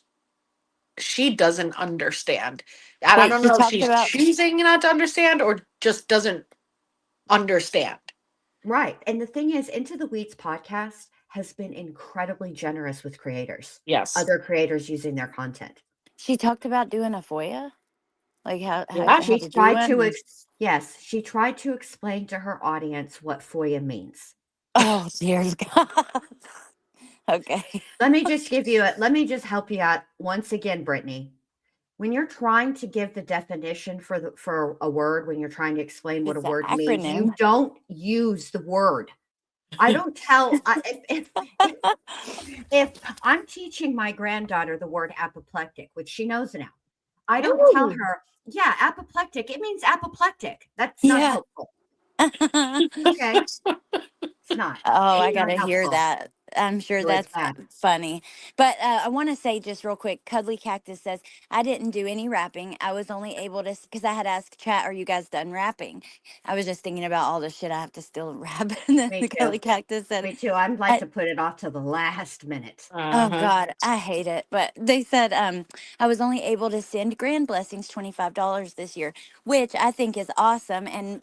understand. And I Wait, don't she know if talked she's about choosing not to understand or just doesn't understand. Right. And the thing is, Into the Weeds podcast has been incredibly generous with creators, Yes. other creators using their content. she talked about doing a FOIA, like Yeah. how She to do tried one. to, And, yes, she tried to explain to her audience what FOIA means. oh, dear God. Okay. Let me just help you out once again, Brittany. When you're trying to give the definition for a word, when you're trying to explain what a It's an word means, you acronym. don't use the word. I don't tell if I'm teaching my granddaughter the word apoplectic, which she knows now. I don't tell Ooh. her, yeah, apoplectic. It means apoplectic. That's not Yeah. helpful. Okay, it's not. Oh, It's I not gotta hear helpful. that. I'm sure It was that's bad. funny. But I want to say just real quick, Cuddly Cactus says, I didn't do any rapping. I was only able to, because I had asked chat, are you guys done rapping? I was just thinking about all the shit I have to still rap. And then Me the too. Cuddly Cactus said, Me too. I'd like to put it off to the last minute. oh Uh-huh. God, I hate it. But they said I was only able to send Grand Blessings $25 this year, which I think is awesome and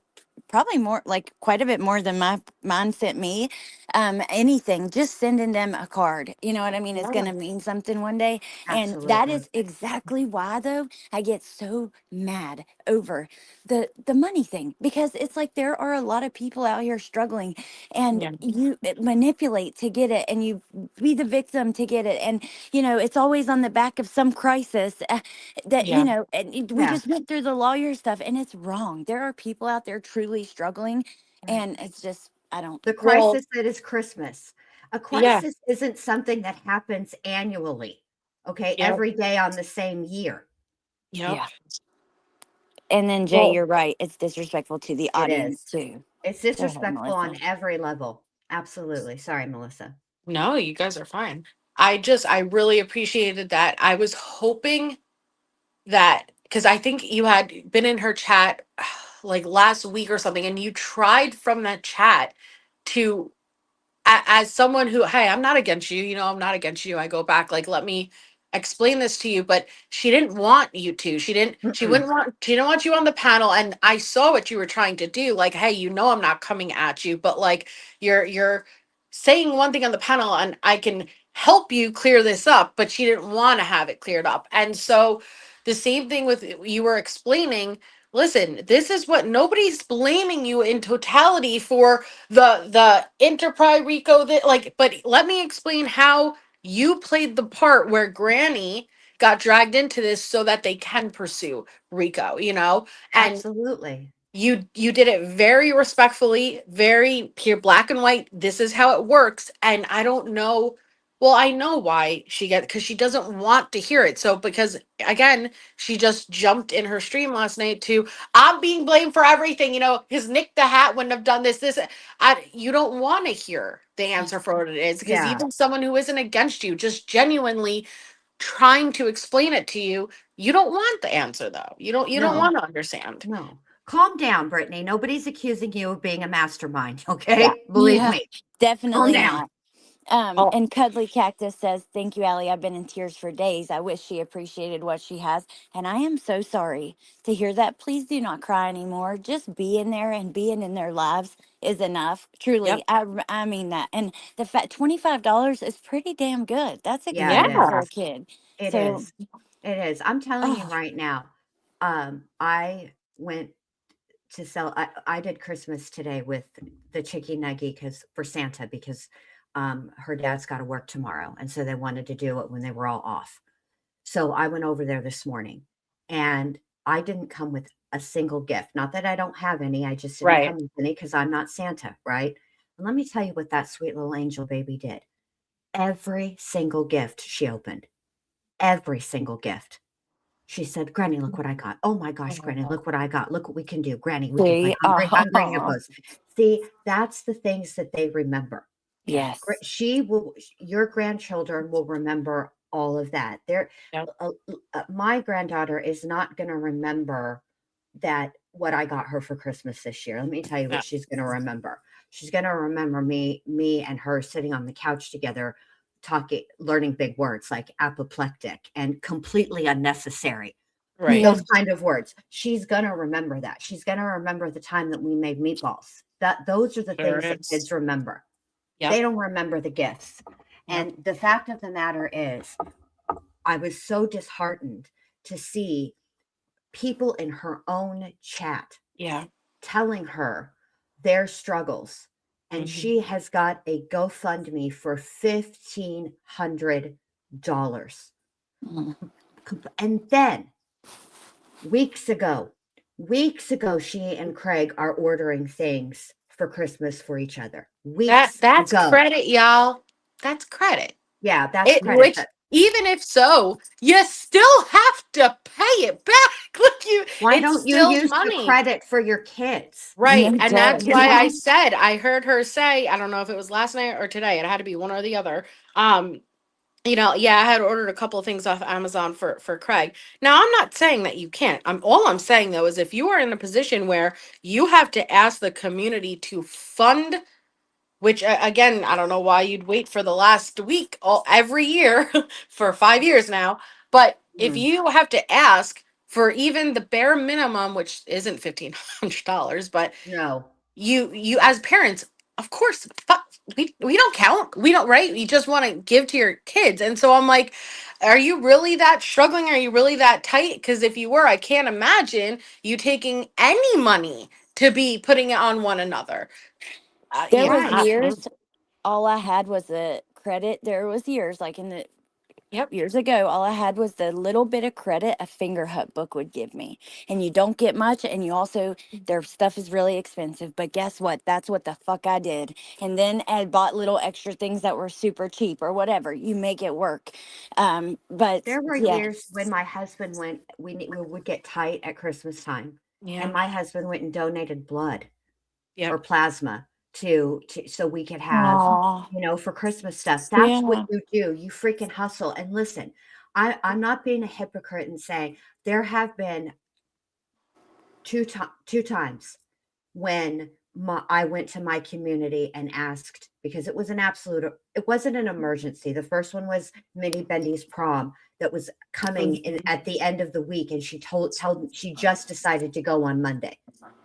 probably more, like quite a bit more than my mine sent me. Anything, just sending them a card, you know what I mean, is Yeah. gonna mean something one day. And that Absolutely. is exactly why though I get so mad over the money thing, because it's like there are a lot of people out here struggling, and Yeah. you manipulate to get it, and you be the victim to get it, and it's always on the back of some crisis, that Yeah. and we Yeah. just went through the lawyer stuff, and it's wrong. There are people out there truly struggling, Right. and it's just I don't. The Well, crisis that is Christmas. A yeah. crisis isn't something that happens annually, okay, Yep. every day on the same year. Yep. Yeah. And then Jay, Well, you're right. It's disrespectful to the It audience is. too. It's Go ahead, disrespectful Melissa. on every level. Absolutely. Sorry, Melissa. no, you guys are fine. I really appreciated that. I was hoping that, because I think you had been in her chat like last week or something, and you tried from that chat to, as someone who, hey, I'm not against you, I'm not against you, I go back, like, let me explain this to you, but she didn't want you to, Mm-mm. she didn't want you on the panel, and I saw what you were trying to do, like, hey, I'm not coming at you, but like, you're saying one thing on the panel and I can help you clear this up, but she didn't want to have it cleared up. And so the same thing with, you were explaining, listen, this is what, nobody's blaming you in totality for the enterprise Rico, that, like, but let me explain how you played the part where Granny got dragged into this so that they can pursue Rico, and Absolutely. you did it very respectfully, very pure, black and white, this is how it works. And I don't know, well, I know why because she doesn't want to hear it. So because, again, she just jumped in her stream last night to, I'm being blamed for everything, his Nick the Hat wouldn't have done this, you don't want to hear the answer for what it is, because Yeah. even someone who isn't against you, just genuinely trying to explain it to you, you don't want the answer though, you don't No, want to understand. no. Calm down, Brittany. Nobody's accusing you of being a mastermind. Yeah. Okay, believe Yeah, me. Calm definitely down. not. Oh, And Cuddly Cactus says, "Thank you, Allie. I've been in tears for days. I wish she appreciated what she has. And I am so sorry to hear that. Please do not cry anymore. Just being there and being in their lives is enough. Truly. yep. I mean that. And the fact $25 is pretty damn good. That's Yeah, it expensive for Yeah. a is. kid. It So, is. It is. I'm telling you oh, right now. I went to sell. I did Christmas today with the Chicky Nuggy because for Santa because her dad's got to work tomorrow, and so they wanted to do it when they were all off. So I went over there this morning, and I didn't come with a single gift. Not that I don't have any. I just didn't Right. come with any because I'm not Santa, right? And let me tell you what that sweet little angel baby did. Every single gift she opened, every single gift. She said, "Granny, look what I got. Oh my gosh, Granny, look what I got. Look what we can do. Granny, we can play see, hungry oh, hippos." See, that's the things that they remember. yes. She will, your grandchildren will remember all of that. Yep. My granddaughter is not going to remember that what I got her for Christmas this year. Let me tell you Yeah. what she's going to remember. She's going to remember me and her sitting on the couch together, talking, learning big words like apoplectic and completely unnecessary. Right. Yeah, Those kind of words. She's going to remember that. She's going to remember the time that we made meatballs. Those are the Sure things that is. kids remember. They Yep. don't remember the gifts. Yep. And the fact of the matter is, I was so disheartened to see people in her own chat Yeah. telling her their struggles. And Hmm. she has got a GoFundMe for $1,500. mm, And then weeks ago, she and Craig are ordering things for Christmas for each other. Weeks That's ago. credit, y'all. That's credit. Yeah, that's It credit. which even if so, you still have to pay it back. Look, Why it's don't you still use the money. credit for your kids? Right. it And that's You does. why I know? said I heard her say, I don't know if it was last night or today, it had to be one or the other. Um, yeah, I had ordered a couple of things off Amazon for Craig. Now, I'm not saying that you can't. I'm saying though is if you are in a position where you have to ask the community to fund, which again, I don't know why you'd wait for the last week all every year for 5 years now, but if Mm, you have to ask for even the bare minimum, which isn't $1,500, but no. you as parents, of course, we don't count, we don't, right, you just want to give to your kids. And so I'm like, are you really that struggling, are you really that tight? Because if you were, I can't imagine you taking any money to be putting it on one another. There Yeah. was Right. years all I had was a credit. There was years like in the Yep. years ago, all I had was the little bit of credit a finger hut book would give me. And you don't get much, and you also, their stuff is really expensive. But guess what? That's what the fuck I did. And then I bought little extra things that were super cheap or whatever. You make it work. But There were yeah. years when my husband went, we would get tight at Christmas time, and Yeah. my husband went and donated blood or Yep. plasma to so we could have, Oh, for Christmas stuff. That's what yeah. you do. You freaking hustle. And listen, I'm not being a hypocrite and saying there have been two times when I went to my community and asked because it wasn't an emergency. The first one was Minnie Bendy's prom that was coming in Mhm. at the end of the week, and she just decided to go on Monday,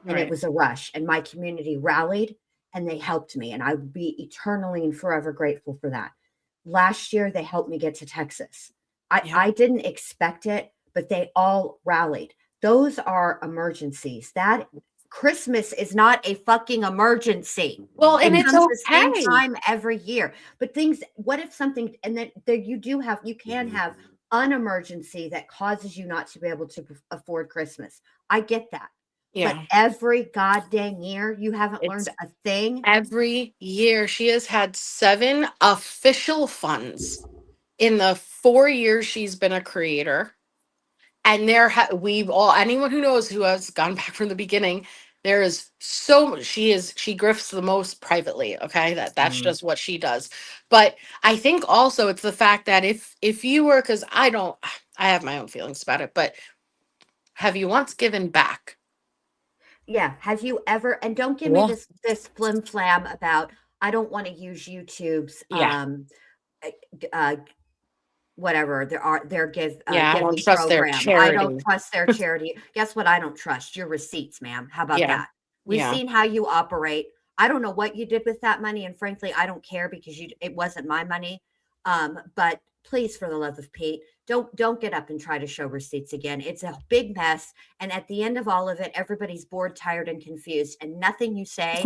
and it Right. was a rush, and my community rallied and they helped me, and I would be eternally and forever grateful for that. Last year, they helped me get to Texas. Yep. I didn't expect it, but they all rallied. Those are emergencies. That Christmas is not a fucking emergency. Well, and It it's comes the same okay. time every year. But things, what if something, and then there you can have an emergency that causes you not to be able to afford Christmas. I get that. But Yeah. every goddamn year, you haven't It's learned a thing. every year she has had 7 official funds in the 4 years she's been a creator. And we've all, anyone who knows, who has gone back from the beginning, there is she grifts the most privately. Okay, that's Mm. just what she does. But I think also it's the fact that if you were, because I have my own feelings about it, but have you once given back? Yeah. Have you ever, and don't give me Yeah. this flim flam about, I don't want to use YouTube's, Yeah. uh, uh, whatever their Yeah. I don't giving trust their program. I don't charity. trust their charity. Guess what? I don't trust your receipts, ma'am. How about Yeah. that? We've Yeah. seen how you operate. I don't know what you did with that money, and frankly, I don't care because it wasn't my money. But please, for the love of Pete, don't get up and try to show receipts again. It's a big mess, and at the end of all of it, everybody's bored, tired, and confused, and nothing you say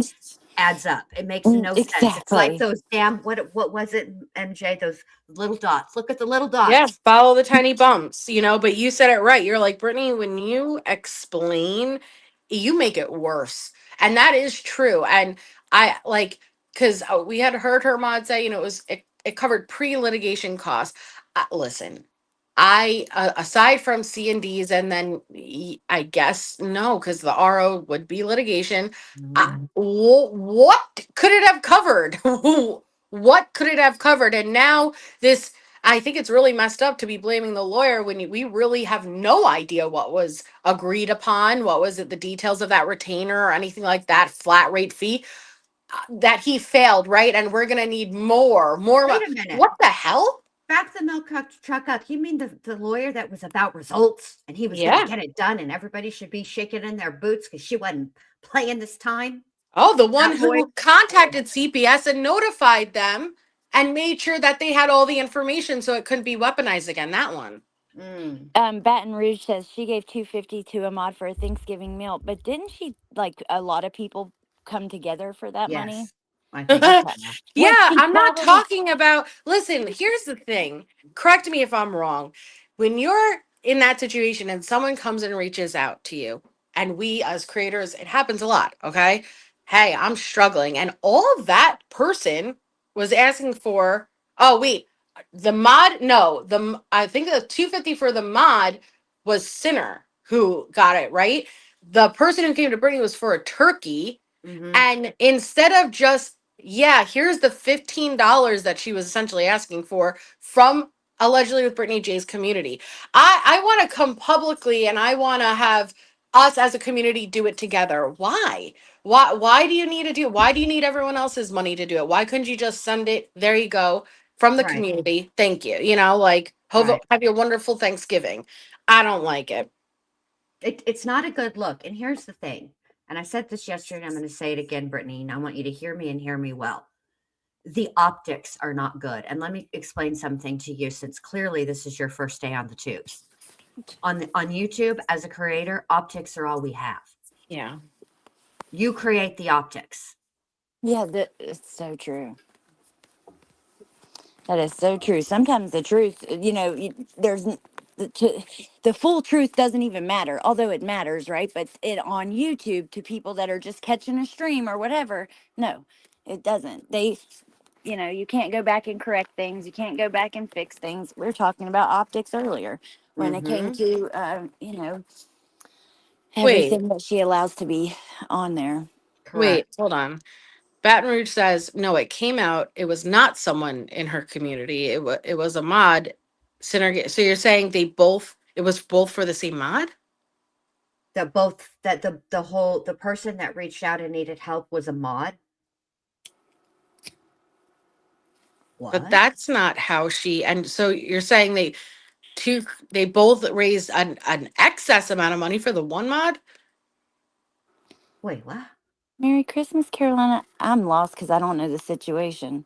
adds up. It makes no sense. It's like Exactly. those damn what was it, MJ? Those little dots. Look at the little Yeah, dots. follow the tiny bumps, but you said it right. You're like, Brittany, when you explain, you make it worse. And that is true. And I like, because we had heard her mod say, it covered pre-litigation costs. Listen, aside from C&Ds and then I guess no, because the RO would be litigation. What could it have covered? What could it have covered? And now this, I think it's really messed up to be blaming the lawyer when we really have no idea what was agreed upon. What was it, the details of that retainer or anything like that, flat rate fee that he failed, right? And we're going to need more. Wait a minute. What the hell? Back the milk truck up. You mean the lawyer that was about results and he was going to Yeah. get it done and everybody should be shaking in their boots because she wasn't playing this time? Oh, the one That lawyer? who contacted CPS and notified them and made sure that they had all the information so it couldn't be weaponized again. That one. Mm, Baton Rouge says she gave 250 to a mod for a Thanksgiving meal, but didn't she like a lot of people come together for that money? yes, I think so. Okay. Yeah. Which Yeah, she I'm not probably talking about. Listen, here's the thing. Correct me if I'm wrong. When you're in that situation and someone comes and reaches out to you, and we as creators, it happens a lot, okay? Hey, I'm struggling. And all that person was asking for, oh, wait, the mod, no, I think the 250 for the mod was Sinner who got it, right? The person who came to Brittany was for a turkey, Mm-hmm. and instead of just, yeah, here's the $15 that she was essentially asking for from allegedly with Brittany J's community. I want to come publicly and I want to have us as a community do it together. Why? Why do you need to do it? Why do you need everyone else's money to do it? Why couldn't you just send it? There you go. From the Right. community. Thank you. Like Right. have your wonderful Thanksgiving. I don't like it. It's not a good look. And here's the thing. And I said this yesterday, and I'm going to say it again, Brittany. And I want you to hear me and hear me well. The optics are not good. And let me explain something to you, since clearly this is your first day on the tubes. On YouTube, as a creator, optics are all we have. Yeah. You create the optics. yeah, it's so true. That is so true. Sometimes the truth, there's the full truth doesn't even matter, although it matters, right? But it on YouTube to people that are just catching a stream or whatever, no, it doesn't. You can't go back and correct things. You can't go back and fix things. We were talking about optics earlier when it came Mm-hmm. to, Wait, everything that she allows to be on there. wait, Correct. hold on. Baton Rouge says no. It came out. It was not someone in her community. It was a mod synergy. So you're saying they both? It was both for the same mod, That the person that reached out and needed help was a mod. but What? that's not how she. And so you're saying they both raised an excess amount of money for the one mod. Wait, what? Merry Christmas, Carolina. I'm lost because I don't know the situation.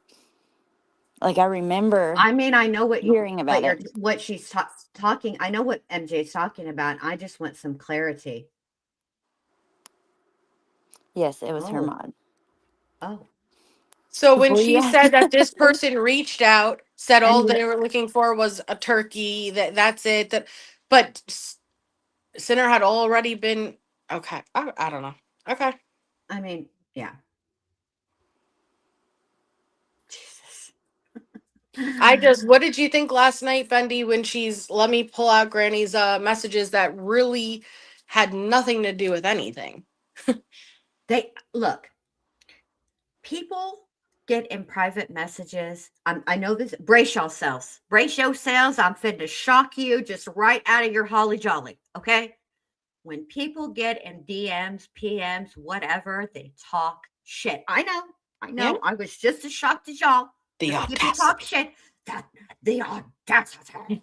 Like, I remember I mean, I know hearing about it. what she's talking. I know what MJ's talking about. I just want some clarity. Yes, it was her Oh, mod. oh, So when Before you she ask. said that this person reached out, said all and they were looking for was a turkey. That's it. But Sinner had already been okay. I don't know. Okay. I mean, yeah. Jesus. What did you think last night, Bendy, when she's let me pull out Granny's messages that really had nothing to do with anything? They look. People get in private messages. I know this. Brace yourselves. Brace yourselves. I'm finna shock you just right out of your holly jolly. Okay. when people get in DMs, PMs, whatever, they talk shit. I know. I Yeah. know. I was just as shocked as y'all. The When people talk audacity. shit. That the audacity.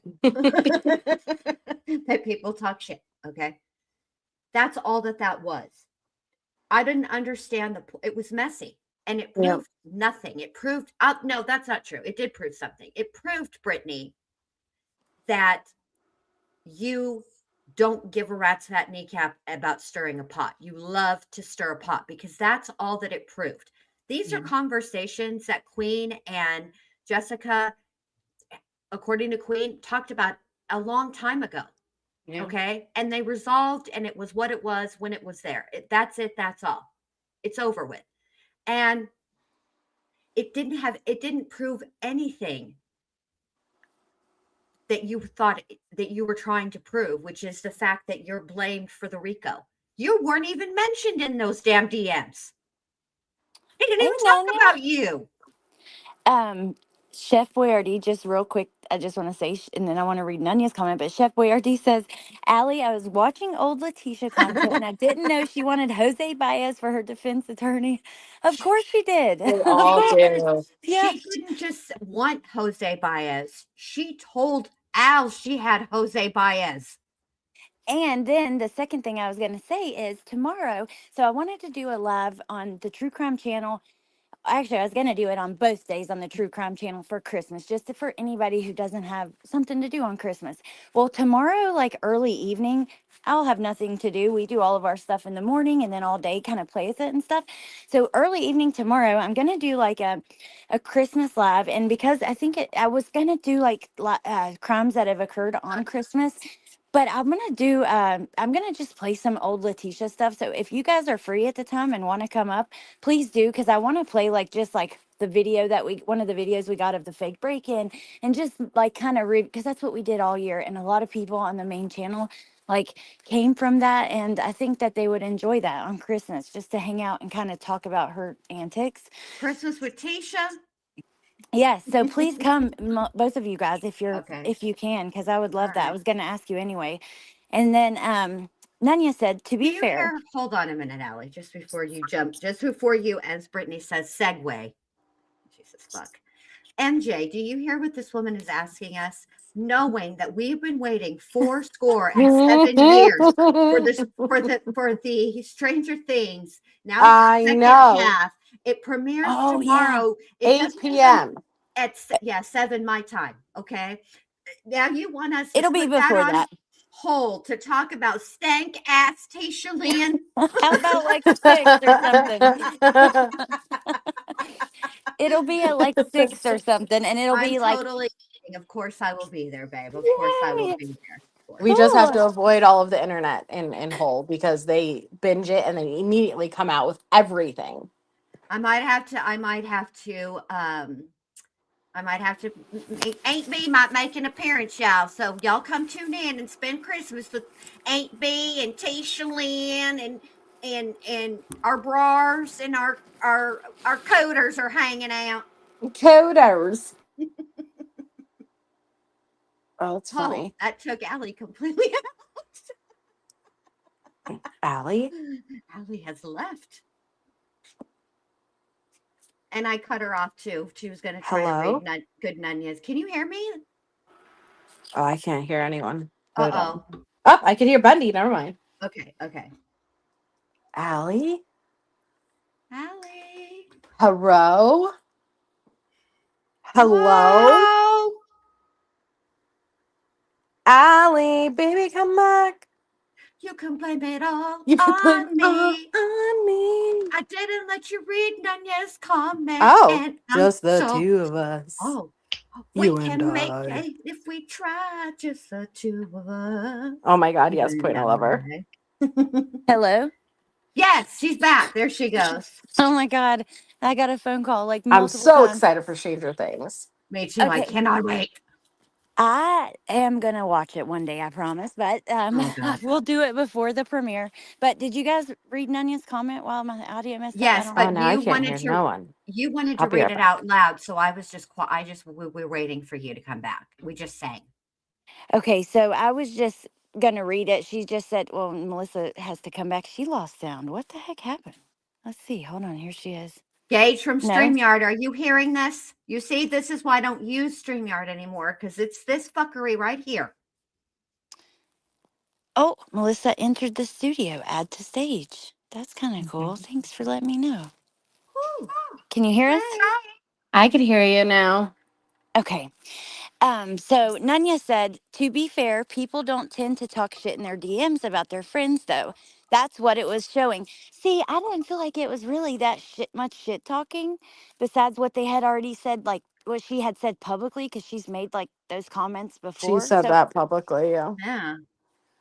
That people talk shit. Okay. That's all that was. I didn't understand it was messy and it Yeah. proved nothing. It proved, no, that's not true. It did prove something. It proved, Brittany, that you don't give a rat's fat kneecap about stirring a pot. You love to stir a pot because that's all that it proved. These are Yeah. conversations that Queen and Jessica, according to Queen, talked about a long time ago. Yeah. Okay. And they resolved, and it was what it was when it was there. That's it. That's all. It's over with. And it didn't prove anything that you thought that you were trying to prove, which is the fact that you're blamed for the RICO. You weren't even mentioned in those damn DMs. They didn't Hey, even talk Nanya. about you. Chef Boyardee, just real quick, I just want to say, and then I want to read Nanya's comment, but Chef Boyardee says, Allie, I was watching old Letitia content and I didn't know she wanted Jose Baez for her defense attorney. Of course she did. We Of all course. do. Yeah. She didn't just want Jose Baez. She told Al she had Jose Baez. And then the second thing I was going to say is tomorrow. So I wanted to do a live on the True Crime Channel. Actually, I was going to do it on both days on the True Crime Channel for Christmas, just for anybody who doesn't have something to do on Christmas. Well, tomorrow, like early evening, I'll have nothing to do. We do all of our stuff in the morning and then all day kind of play with it and stuff. So early evening tomorrow, I'm going to do like a Christmas live. And because I think I was going to do like crimes that have occurred on Christmas. But I'm gonna just play some old Letitia stuff. So if you guys are free at the time and want to come up, please do, because I want to play like just like the video that one of the videos we got of the fake break-in, and just like kind of because that's what we did all year, and a lot of people on the main channel like came from that, and I think that they would enjoy that on Christmas, just to hang out and kind of talk about her antics. Christmas with Tisha. Yes, so please come, both of you guys, Okay. if you can, because I would All love that. I right. was going to ask you anyway. And then Nanya said, to Do be you fair, hear? Hold on a minute, Allie. Just before you jump, just before you, as Brittany says, segue. Jesus fuck. MJ, do you hear what this woman is asking us? Knowing that we've been waiting 4 score and 7 years for the Stranger Things. Now it's I the second know. half. It premieres oh yeah, tomorrow. It 8 doesn't even p.m. at 7 my time. Okay. Now you want us to it'll be put that before on that. hold to talk about stank ass Tasha Lynn? How about like 6 or something? It'll be at like 6 or something, and it'll I'm be like, totally kidding. Of course I will be there, babe. Of course I will yay, be there. Of course. We just have cool. to avoid all of the internet in whole because they binge it and then immediately come out with everything. I might have to. I might have to. Aunt B might make an appearance, y'all. So y'all come tune in and spend Christmas with Aunt B and Tisha Lynn and our bras and our coders are hanging out. Coders. Oh, that's Oh, funny. that took Allie completely Allie? out. Allie has left. And I cut her off too. She was going to try to read Hello? good Nunez. Can you hear me? Oh, I can't hear anyone. Uh Hold on. oh. Oh, I can hear Bundy. Never mind. Okay. Okay. Allie? Allie. Hello? Hello? Hello. Allie, baby, come back. You can blame it all You can put on all me. on me. I didn't let you read Nunez's comment, Oh, and I'm just the so. two of us. Oh, we You and can make I. it if we try, just the two of us. Oh my God, You yes, Point, I and love her. I. Hello. Yes, she's back. There she goes. Oh my God, I got a phone call like I'm multiple so times. excited for Stranger Things. Me too. I Okay, cannot wait. I am gonna watch it one day, I promise. But Oh God. we'll do it before the premiere. But did you guys read Nanya's comment while my audio messed up? I Yes, don't Oh know. but no, I can't hear no one. you wanted I'll to be read right it back. out loud, so I was just we were waiting for you to come back. We just sang. Okay, so I was just gonna read it. She just said, "Well, Melissa has to come back. She lost sound. What the heck happened? Let's see. Hold on. Here she is. Gage from No. StreamYard, are you hearing this? You see, this is why I don't use StreamYard anymore, because it's this fuckery right here. Oh, Melissa entered the studio. Add to stage. That's kind of cool. Thanks for letting me know. Whew. Can you hear us? Hey. I could hear you now. Okay. So Nunya said, to be fair, people don't tend to talk shit in their DMs about their friends, though. That's what it was showing. See, I didn't feel like it was really that much shit talking, besides what they had already said, like what she had said publicly, because she's made like those comments She before. said So that publicly, yeah. Yeah.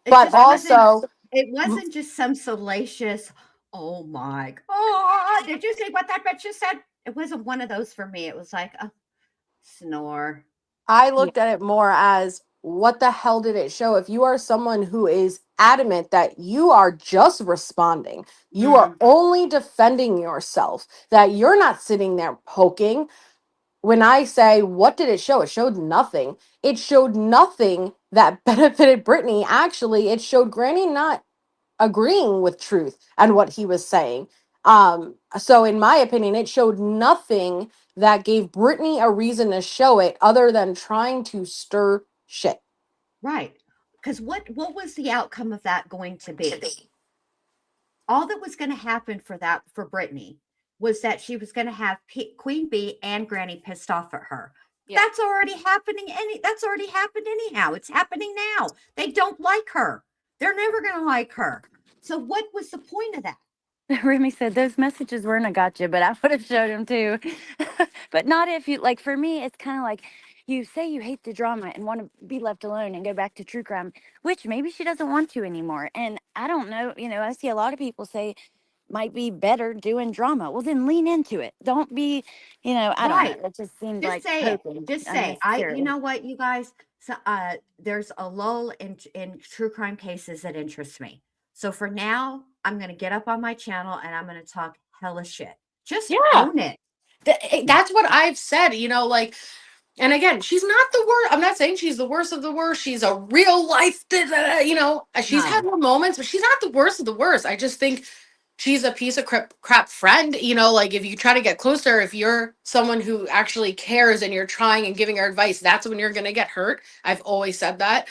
It But just wasn't, also, it wasn't just some salacious, oh my God, did you see what that bitch just said? It wasn't one of those for me. It was like, a snore. I yeah, looked at it more as what the hell did it show? If you are someone who is adamant that you are just responding, you are Mm, only defending yourself, that you're not sitting there poking. When I say, what did it show? It showed nothing. It showed nothing that benefited Brittany. Actually, it showed Granny not agreeing with truth and what he was saying. So in my opinion, it showed nothing that gave Brittany a reason to show it other than trying to stir shit. right. Because what was the outcome of that going to be? All that was going to happen for Brittany was that she was going to have Queen Bee and Granny pissed off at her. Yeah. That's already happening. That's already happened anyhow. It's happening now. They don't like her. They're never going to like her. So what was the point of that? Remy said those messages weren't a gotcha, but I would have showed them too. But not if you like. For me, it's kind of like you say you hate the drama and want to be left alone and go back to true crime, which maybe she doesn't want to anymore. And I don't know. I see a lot of people say might be better doing drama. Well, then lean into it. Don't be, I don't know. Right. It just seemed Just like say it. poking Just say, you unnecessarily. know what, you guys, so, there's a lull in true crime cases that interests me. So for now, I'm going to get up on my channel and I'm going to talk hella shit. Just Yeah. own it. That's what I've said, like, and again, she's not the worst. I'm not saying she's the worst of the worst. She's a real life, she's had No. her moments, but she's not the worst of the worst. I just think she's a piece of crap friend. Like if you try to get closer, if you're someone who actually cares and you're trying and giving her advice, that's when you're going to get hurt. I've always said that.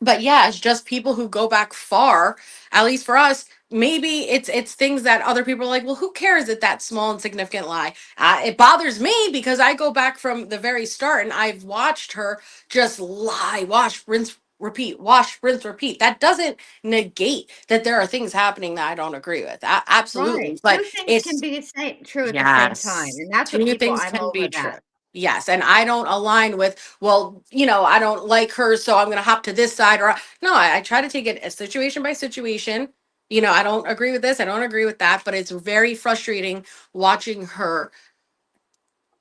But yeah, it's just people who go back far, at least for us. Maybe it's things that other people are like, well, who cares at that small and significant lie? It bothers me because I go back from the very start and I've watched her just lie, wash, rinse, repeat, wash, rinse, repeat. That doesn't negate that there are things happening that I don't agree with. Right. Absolutely, but Two things can it's be true at the same time. yes, And that's what two people, things I'm can be over true. that. Yes, and I don't align with, well, I don't like her, so I'm going to hop to this side. Or no, I try to take it a situation by situation. I don't agree with this, I don't agree with that, but it's very frustrating watching her.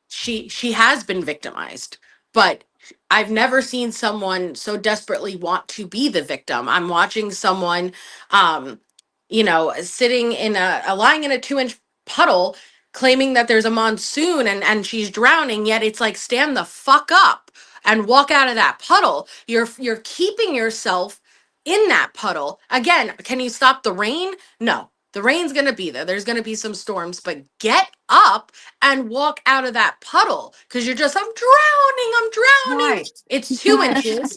She has been victimized, but I've never seen someone so desperately want to be the victim. I'm watching someone sitting in a lying in a 2-inch puddle claiming that there's a monsoon and she's drowning, yet it's like, stand the fuck up and walk out of that puddle. You're keeping yourself in that puddle. Again, can you stop the rain? No. The rain's going to be there. There's going to be some storms, but get up and walk out of that puddle because you're just, I'm drowning, I'm drowning. Right. It's 2 inches.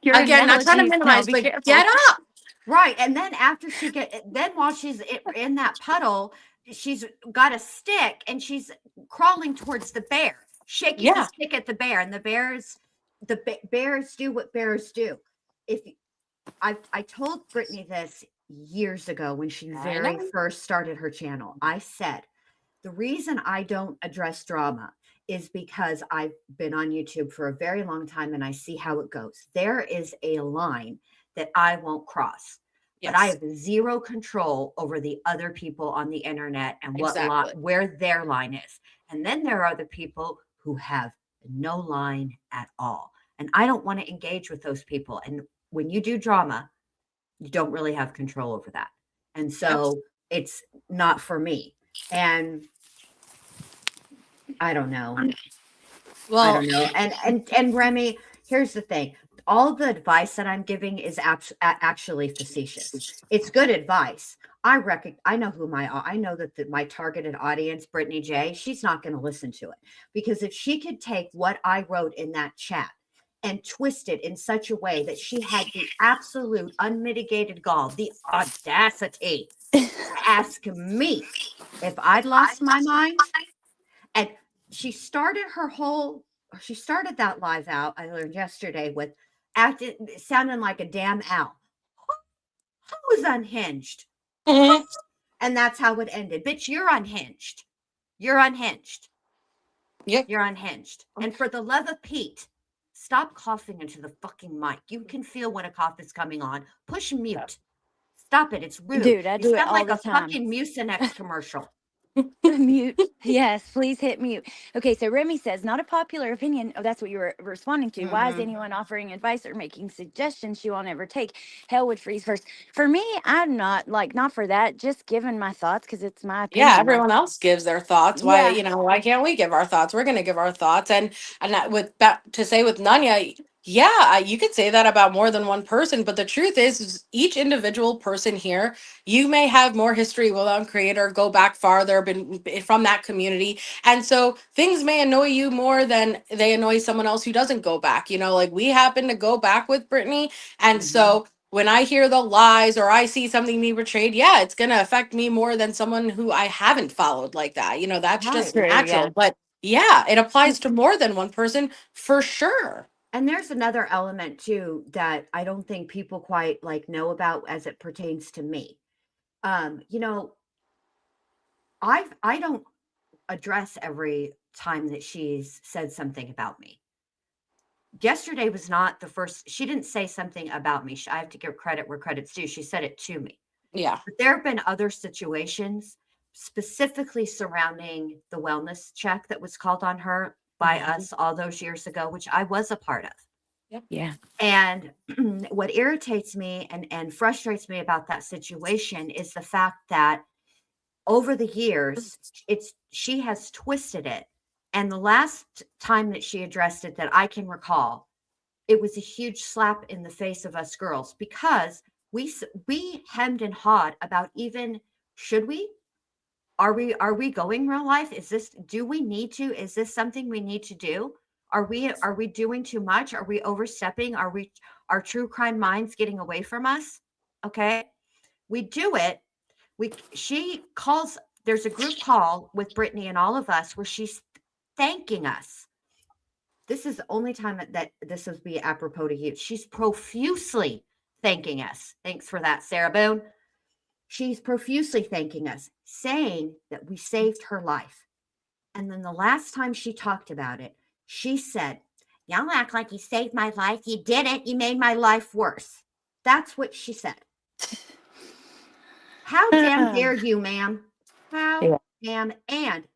Your Again, not trying to analogies now. minimize, Be but careful. get up. Right. And then then while she's in that puddle, she's got a stick and she's crawling towards the bear, shaking the Yeah. stick at the bear. And bears do what bears do. If I told Brittany this years ago when she I very know. first started her channel, I said, the reason I don't address drama is because I've been on YouTube for a very long time and I see how it goes. There is a line that I won't cross, but I Yes, have zero control over the other people on the internet and exactly. where their line is. And then there are other people who have no line at all. And I don't want to engage with those people. And when you do drama, you don't really have control over that. And Yep. so it's not for me. And I don't know. I Well, don't know. And Remy, here's the thing. all the advice that I'm giving is actually facetious. It's good advice. I know who I know that my targeted audience, Brittany J, she's not going to listen to it, because if she could take what I wrote in that chat and twist it in such a way that she had the absolute unmitigated gall, the audacity to ask me if I'd lost my mind. And she started her whole, she started that live out, I learned yesterday, with acting, sounding like a damn owl. Who was unhinged? Mhm. And that's how it ended. Bitch, you're unhinged. You're unhinged. Yep. You're unhinged. And for the love of Pete, stop coughing into the fucking mic. You can feel when a cough is coming on. Push mute. Stop it. It's rude. Dude, I You do it sound all like the a time. fucking Mucinex commercial. Mute. Yes, please hit mute. Okay, so Remy says, not a popular opinion. Oh, that's what you were responding to. Why is Mm-hmm. anyone offering advice or making suggestions she won't ever take? Hell would freeze first. For me, I'm not like, not for that, just giving my thoughts because it's my Yeah, opinion. Like, everyone else gives their thoughts. Why, yeah, why can't we give our thoughts? We're going to give our thoughts. And that, to say with Nanya, yeah, you could say that about more than one person, but the truth is each individual person here, you may have more history with on creator, go back farther, been from that community. And so things may annoy you more than they annoy someone else who doesn't go back. Like we happen to go back with Brittany. And Mm-hmm. so when I hear the lies or I see something being portrayed, yeah, it's going to affect me more than someone who I haven't followed like that. That's Right. just true. Yeah. natural. But yeah, it applies to more than one person for sure. And there's another element too that I don't think people quite like know about as it pertains to me. You know, I don't address every time that she's said something about me. Yesterday was not the first. She didn't say something about me. I have to give credit where credit's due. She said it to me. Yeah. But there have been other situations specifically surrounding the wellness check that was called on her by Mhm. us all those years ago, which I was a part of. Yep. Yeah. And what irritates me and frustrates me about that situation is the fact that over the years, she has twisted it. And the last time that she addressed it that I can recall, it was a huge slap in the face of us girls, because we hemmed and hawed about, even should we, are we going real life? Do we need to, is this something we need to do? Are we doing too much? Are we overstepping? Are true crime minds getting away from us? Okay. We do it. She calls, there's a group call with Brittany and all of us where she's thanking us. This is the only time that this would be apropos to you. She's profusely thanking us. Thanks for that, Sarah Boone. She's profusely thanking us, saying that we saved her life. And then the last time she talked about it, she said, "Y'all act like you saved my life. You didn't. You made my life worse." That's what she said. How damn dare you, ma'am? How Yeah. damn, and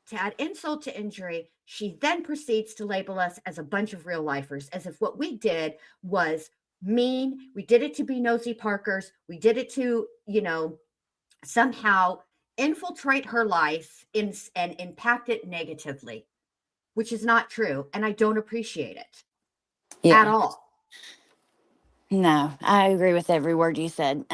to add insult to injury, she then proceeds to label us as a bunch of real lifers, as if what we did was mean. We did it to be nosy Parkers. We did it to, somehow infiltrate her life and impact it negatively, which is not true. And I don't appreciate it at Yeah. all. No, I agree with every word you said.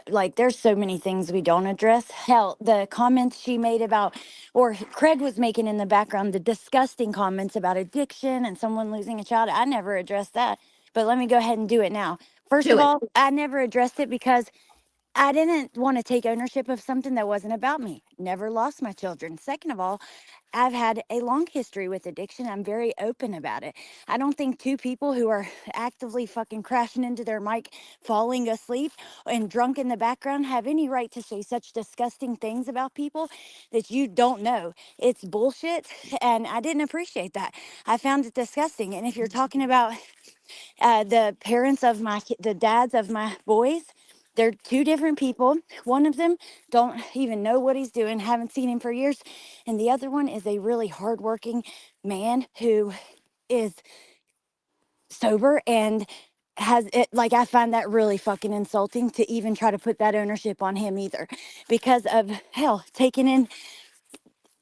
Like there's so many things we don't address. Hell, the comments she made about, or Craig was making in the background, the disgusting comments about addiction and someone losing a child. I never addressed that, but let me go ahead and do it now. First Do of it. all, I never addressed it because I didn't want to take ownership of something that wasn't about me. Never lost my children. Second of all, I've had a long history with addiction. I'm very open about it. I don't think two people who are actively fucking crashing into their mic, falling asleep, and drunk in the background have any right to say such disgusting things about people that you don't know. It's bullshit. And I didn't appreciate that. I found it disgusting. And if you're talking about the parents of the dads of my boys, they're two different people. One of them don't even know what he's doing, haven't seen him for years, and the other one is a really hardworking man who is sober and has it. Like, I find that really fucking insulting to even try to put that ownership on him either, because of hell taking in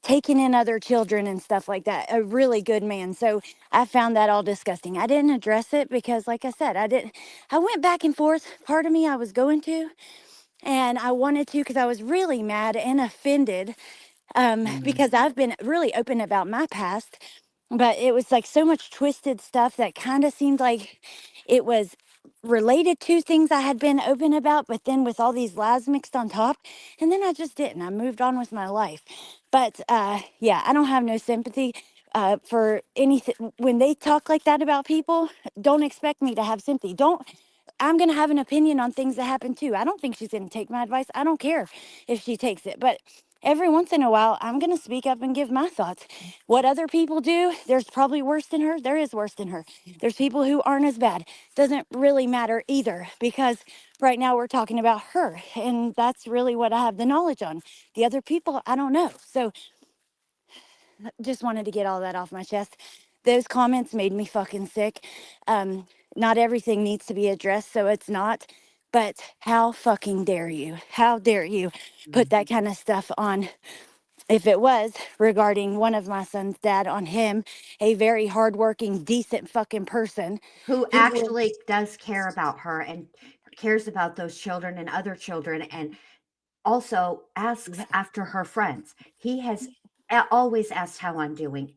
taking in other children and stuff like that. A really good man. So I found that all disgusting. I didn't address it because, like I said, I went back and forth. Part of me I was going to, and I wanted to because I was really mad and offended, Mm. because I've been really open about my past, but it was like so much twisted stuff that kind of seemed like it was related to things I had been open about, but then with all these lies mixed on top. And then I just didn't. I moved on with my life. But yeah, I don't have no sympathy for anything. When they talk like that about people, don't expect me to have sympathy. Don't. I'm going to have an opinion on things that happen too. I don't think she's going to take my advice. I don't care if she takes it. But every once in a while, I'm going to speak up and give my thoughts. What other people do, there's probably worse than her. There is worse than her. There's people who aren't as bad. Doesn't really matter either, because right now we're talking about her. And that's really what I have the knowledge on. The other people, I don't know. So just wanted to get all that off my chest. Those comments made me fucking sick. Um, Not everything needs to be addressed, so it's not. But how fucking dare you? How dare you put that kind of stuff on? If it was regarding one of my son's dad, on him, a very hardworking, decent fucking person Who who was, actually does care about her and cares about those children and other children, and also asks yeah, after her friends. He has always asked how I'm doing,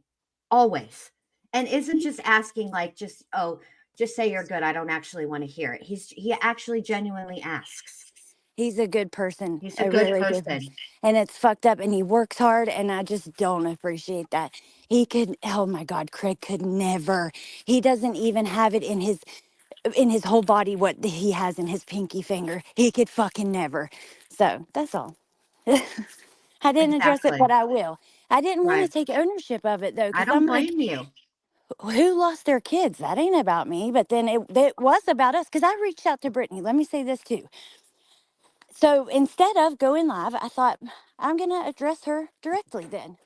always. And isn't just asking like just, oh, just say you're good. I don't actually want to hear it. He actually genuinely asks. he's a good person, He's a a good really good person. person. And it's fucked up, and he works hard, and I just don't appreciate that. He could, oh my God, Craig could never. He doesn't even have it in his whole body what he has in his pinky finger. He could fucking never. So that's all. I didn't address it, but Exactly. I will. I didn't want to Right. take ownership of it though, I because don't I'm like, blame you. who lost their kids? That ain't about me. But then it was about us, because I reached out to Brittany. Let me say this too. So instead of going live, I thought I'm going to address her directly then.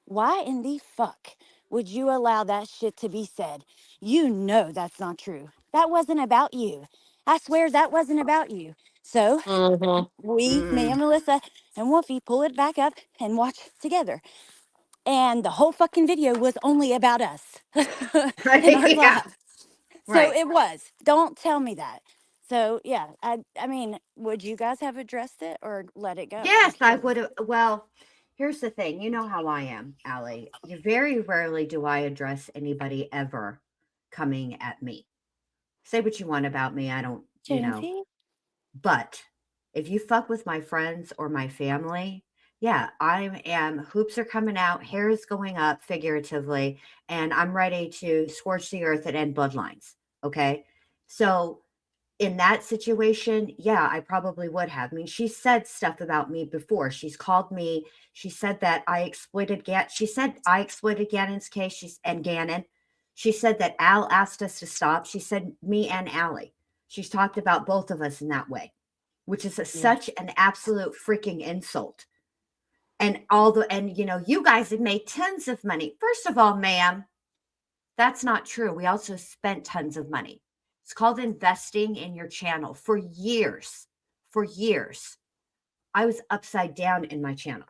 Why in the fuck would you allow that shit to be said? You know that's not true. That wasn't about you. I swear that wasn't about you. So Mm-hmm. me Mm. and Melissa and Wolfie pull it back up and watch together. And the whole fucking video was only about us in our Yeah. live. So Right. it was. Don't tell me that. So yeah, I mean, would you guys have addressed it or let it go? I'm Yes, I curious. would have. Well, here's the thing. You know how I am, Allie. You very rarely do I address anybody ever coming at me. Say what you want about me. I don't, Jonesy? but if you fuck with my friends or my family, yeah, I am. Hoops are coming out, hair is going up figuratively, and I'm ready to scorch the earth and end bloodlines. Okay. So in that situation, yeah, I probably would have. I mean, she said stuff about me before. She's called me. She said that I exploited She said I exploited Gannon's case. And Gannon. She said that Al asked us to stop. She said me and Allie. She's talked about both of us in that way, which is Yeah. such an absolute freaking insult. And you guys have made tons of money. First of all, ma'am, that's not true. We also spent tons of money. It's called investing in your channel for years. For years, I was upside down in my channel.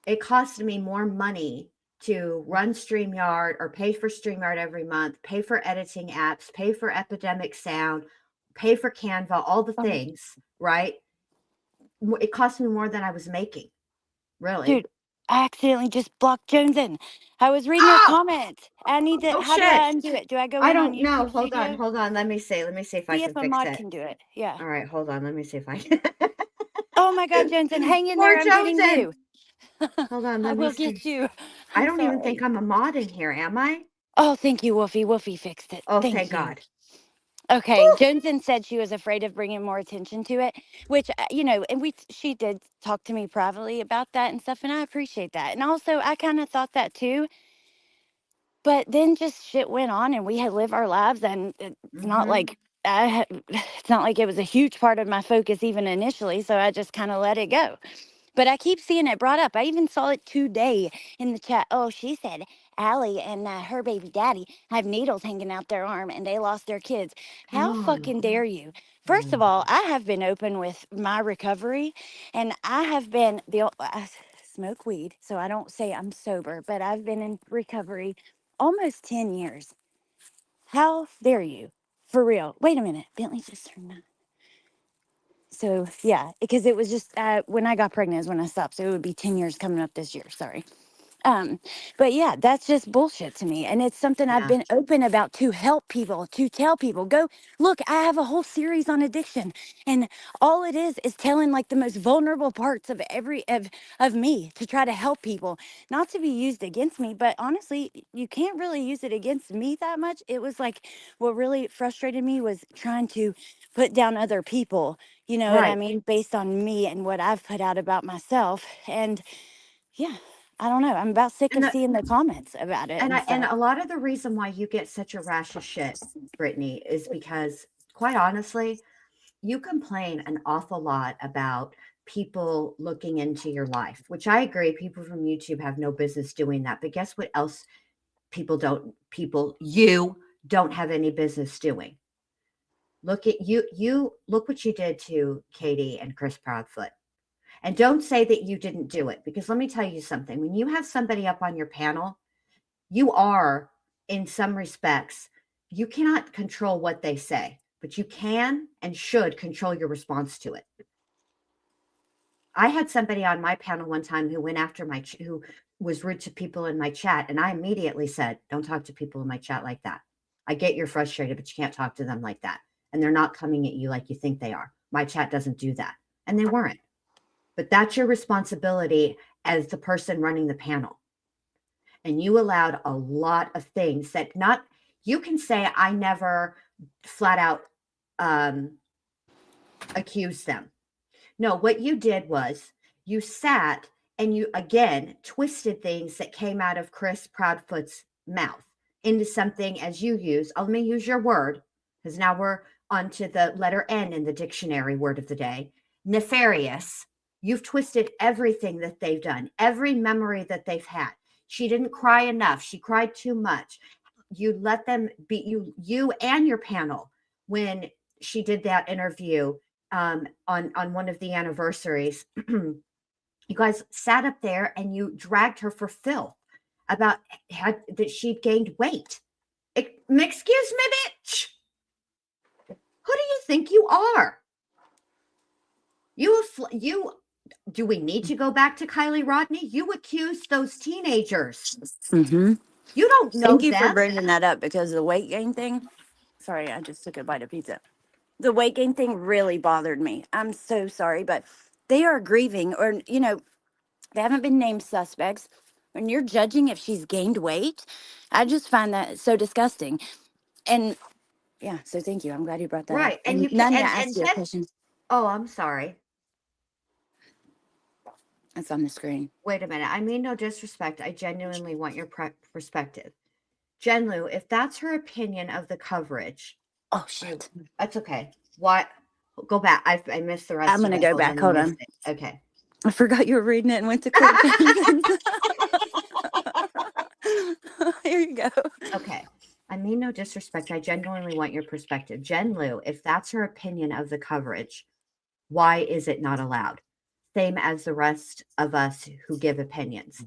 It cost me more money to run StreamYard or pay for StreamYard every month, pay for editing apps, pay for Epidemic Sound, pay for Canva, all the Um, things, right? It cost me more than I was making, Dude, really. I accidentally just blocked Jones in. I was reading her Oh, comment. I need to, oh how do shit. I undo it? Do I go I in on don't know. YouTube Hold on, Studio? hold on. Let me see. Let me see if I See if can a fix mod it. can do it. Yeah. All right, hold on. Let me see if I can. Oh my God, Jensen, hang in Poor there. I'm getting Joneson. you. Hold on, I let me will get see. you. I I'm don't even think sorry. I'm a mod in here, am I? Oh, thank you, Wolfie. Wolfie fixed it. Oh, thank Thank you. God. Okay, Whew. Jensen said she was afraid of bringing more attention to it, which and she did talk to me privately about that and stuff, and I appreciate that. And also, I kind of thought that too, but then just shit went on, and we had live our lives, and it's not Mm-hmm. like it's not like it was a huge part of my focus even initially, so I just kind of let it go. But I keep seeing it brought up. I even saw it today in the chat. Oh, she said Allie and her baby daddy have needles hanging out their arm and they lost their kids. How Oh, fucking dare you? First of mm, all, I have been open with my recovery, and I have been smoke weed, so I don't say I'm sober, but I've been in recovery almost 10 years. How dare you? For real. Wait a minute. Bentley just turned 9. So, yeah, because it was just when I got pregnant is when I stopped. So it would be 10 years coming up this year. Sorry. Um, but yeah, that's just bullshit to me. And it's something I've Yeah. been open about to help people, to tell people, go look, I have a whole series on addiction. And all it is telling like the most vulnerable parts of of me to try to help people, not to be used against me. But honestly, you can't really use it against me that much. It was like what really frustrated me was trying to put down other people, you know what I Right. mean, based on me and what I've put out about myself. And yeah, I don't know. I'm about sick And of the, seeing the comments about it and and stuff. a lot of the reason why you get such a rash of shit, Brittany, is because quite honestly, you complain an awful lot about people looking into your life, which I agree. People from YouTube have no business doing that. But guess what else you don't have any business doing? Look at look what you did to Katie and Chris Proudfoot. And don't say that you didn't do it, because let me tell you something. When you have somebody up on your panel, you are, in some respects, you cannot control what they say, but you can and should control your response to it. I had somebody on my panel one time who went after who was rude to people in my chat, and I immediately said, "Don't talk to people in my chat like that. I get you're frustrated, but you can't talk to them like that. And they're not coming at you like you think they are. My chat doesn't do that." And they weren't. But that's your responsibility as the person running the panel. And you allowed a lot of things that not, you can say, I never flat out accused them. No, what you did was you sat and you again twisted things that came out of Chris Proudfoot's mouth into something, as you use. Let me use your word, because now we're on to the letter N in the dictionary word of the day. Nefarious. You've twisted everything that they've done, every memory that they've had. She didn't cry enough. She cried too much. You let them be, you and your panel, when she did that interview on one of the anniversaries. You guys sat up there and you dragged her for filth about that she'd gained weight. Excuse me, bitch. Who do you think you are? Do we need to go back to Kylie Rodney? You accused those teenagers. Mm-hmm. You don't know Thank you for them. bringing that up because the weight gain thing. Sorry, I just took a bite of pizza. The weight gain thing really bothered me. I'm so sorry, but they are grieving, or, you know, they haven't been named suspects. When you're judging if she's gained weight, I just find that so disgusting. And yeah, so thank you. I'm glad you brought that up. Right. And And you can Nanya asked you a Ted, question. oh, I'm sorry. That's on the screen. Wait a minute. I mean no disrespect. I genuinely want your perspective. Jen Lou, if that's her opinion of the coverage, Oh, shit. that's okay. What? Go back. I missed the rest I'm of going to it. go Hold back. on. I Hold missed on. it. Okay. I forgot you were reading it and went to click things. Here you go. Okay. I mean no disrespect. I genuinely want your perspective. Jen Lou, if that's her opinion of the coverage, why is it not allowed? Same as the rest of us who give opinions.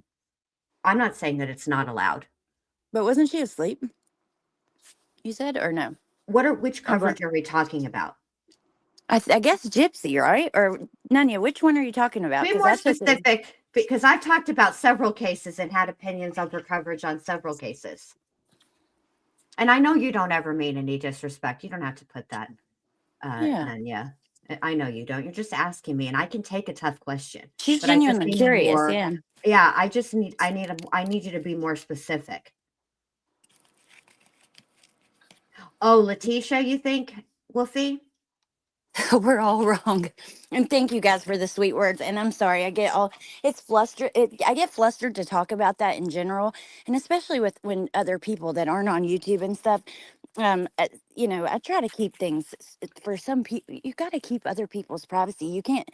I'm not saying that it's not allowed. But wasn't she asleep? You said, or no? Which Or what? coverage are we talking about? I guess Gypsy, right? Or Nanya, which one are you talking about? Be Because more I took it. specific, because I've talked about several cases and had opinions of her coverage on several cases. And I know you don't ever mean any disrespect. You don't have to put that, Yeah. Nanya. I know you don't. You're just asking me, and I can take a tough question, She's but I just genuinely need curious. more. Yeah. Yeah, I need you to be more specific. Oh, Letitia, you think, Wolfie? We're all wrong. And thank you guys for the sweet words. And I'm sorry, I get all it's flustered. I get flustered to talk about that in general, and especially with when other people that aren't on YouTube and stuff. You know, I try to keep things for some people. You got to keep other people's privacy. You can't.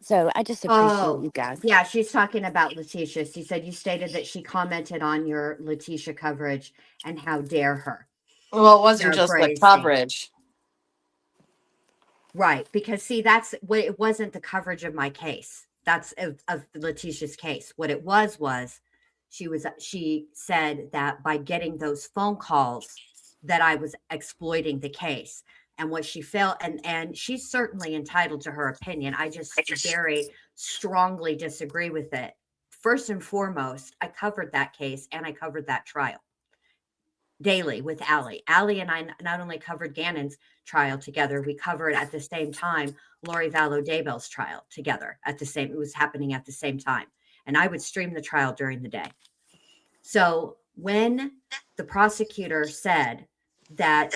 So I just appreciate Oh, you guys. yeah, she's talking about Letitia. She said you stated that she commented on your Letitia coverage, and how dare her. Well, it wasn't just the Paraphrasing. coverage. Right, because see, it wasn't the coverage of my case. That's of Letitia's case. What it was she said that by getting those phone calls that I was exploiting the case. And what she felt, and she's certainly entitled to her opinion. I just very strongly disagree with it. First and foremost, I covered that case and I covered that trial daily with Allie. Allie and I not only covered Gannon's trial together, we covered at the same time Lori Vallow Daybell's trial together at the same, it was happening at the same time. And I would stream the trial during the day. So when the prosecutor said that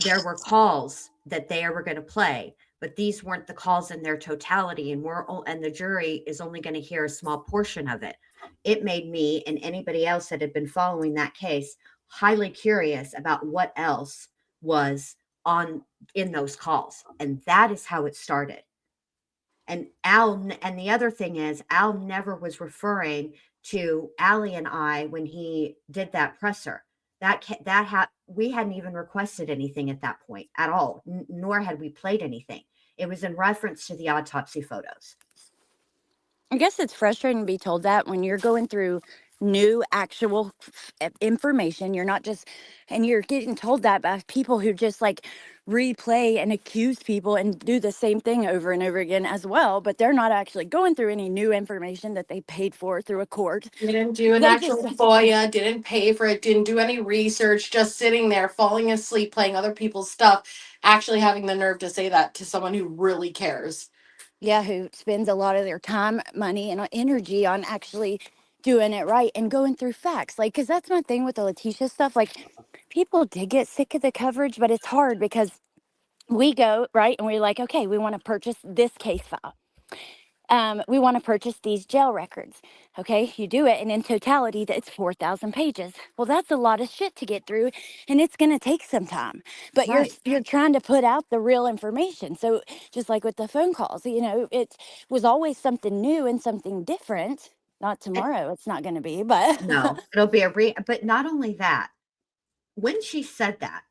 there were calls that they were going to play, but these weren't the calls in their totality, and the jury is only going to hear a small portion of it. It made me and anybody else that had been following that case highly curious about what else was on in those calls, and that is how it started. And the other thing is, Al never was referring to Allie and I when he did that presser. We hadn't even requested anything at that point at all, nor had we played anything. It was in reference to the autopsy photos. I guess it's frustrating to be told that when you're going through new actual information. You're not just, and you're getting told that by people who just like replay and accuse people and do the same thing over and over again as well, but they're not actually going through any new information that they paid for through a court. Didn't do an They just, actual FOIA, didn't pay for it, didn't do any research, just sitting there, falling asleep, playing other people's stuff, actually having the nerve to say that to someone who really cares. yeah, who spends a lot of their time, money, and energy on actually doing it right and going through facts. Like, because that's my thing with the Letitia stuff. Like, people did get sick of the coverage, but it's hard because we go, right, and we're like, okay, we want to purchase this case file. We want to purchase these jail records. Okay, you do it, and in totality, it's 4,000 pages. Well, that's a lot of shit to get through, and it's going to take some time. But Right. you're trying to put out the real information. So just like with the phone calls, it was always something new and something different. Not tomorrow, it's not going to be, but No, it'll be but not only that, when she said that,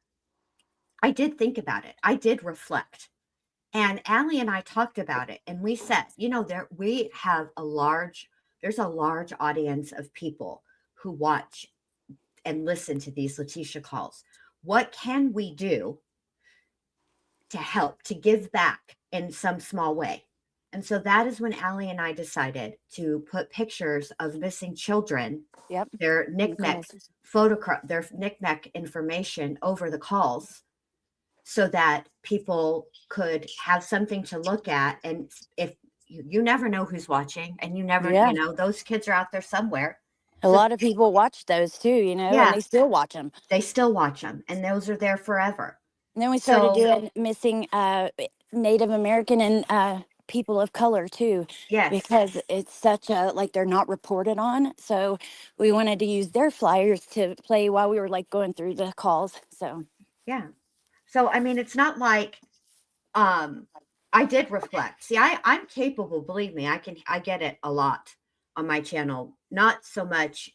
I did think about it. I did reflect. And Allie and I talked about it, and we said, there's a large audience of people who watch and listen to these Letitia calls. What can we do to help, to give back in some small way? And so that is when Allie and I decided to put pictures of missing children, yep, their the knickknack calls. photograph, their knickknack information over the calls, so that people could have something to look at. And if you never know who's watching, and Yeah, those kids are out there somewhere. a So lot of people watch those too, and yeah, they still watch them. they still watch them, and those are there forever. And then we started So doing missing Native American and people of color too, yes, because it's such a, like, they're not reported on. So we wanted to use their flyers to play while we were like going through the calls. So yeah. So I mean, it's not like um I did reflect. See, I'm capable, believe me. I get it a lot on my channel. Not so much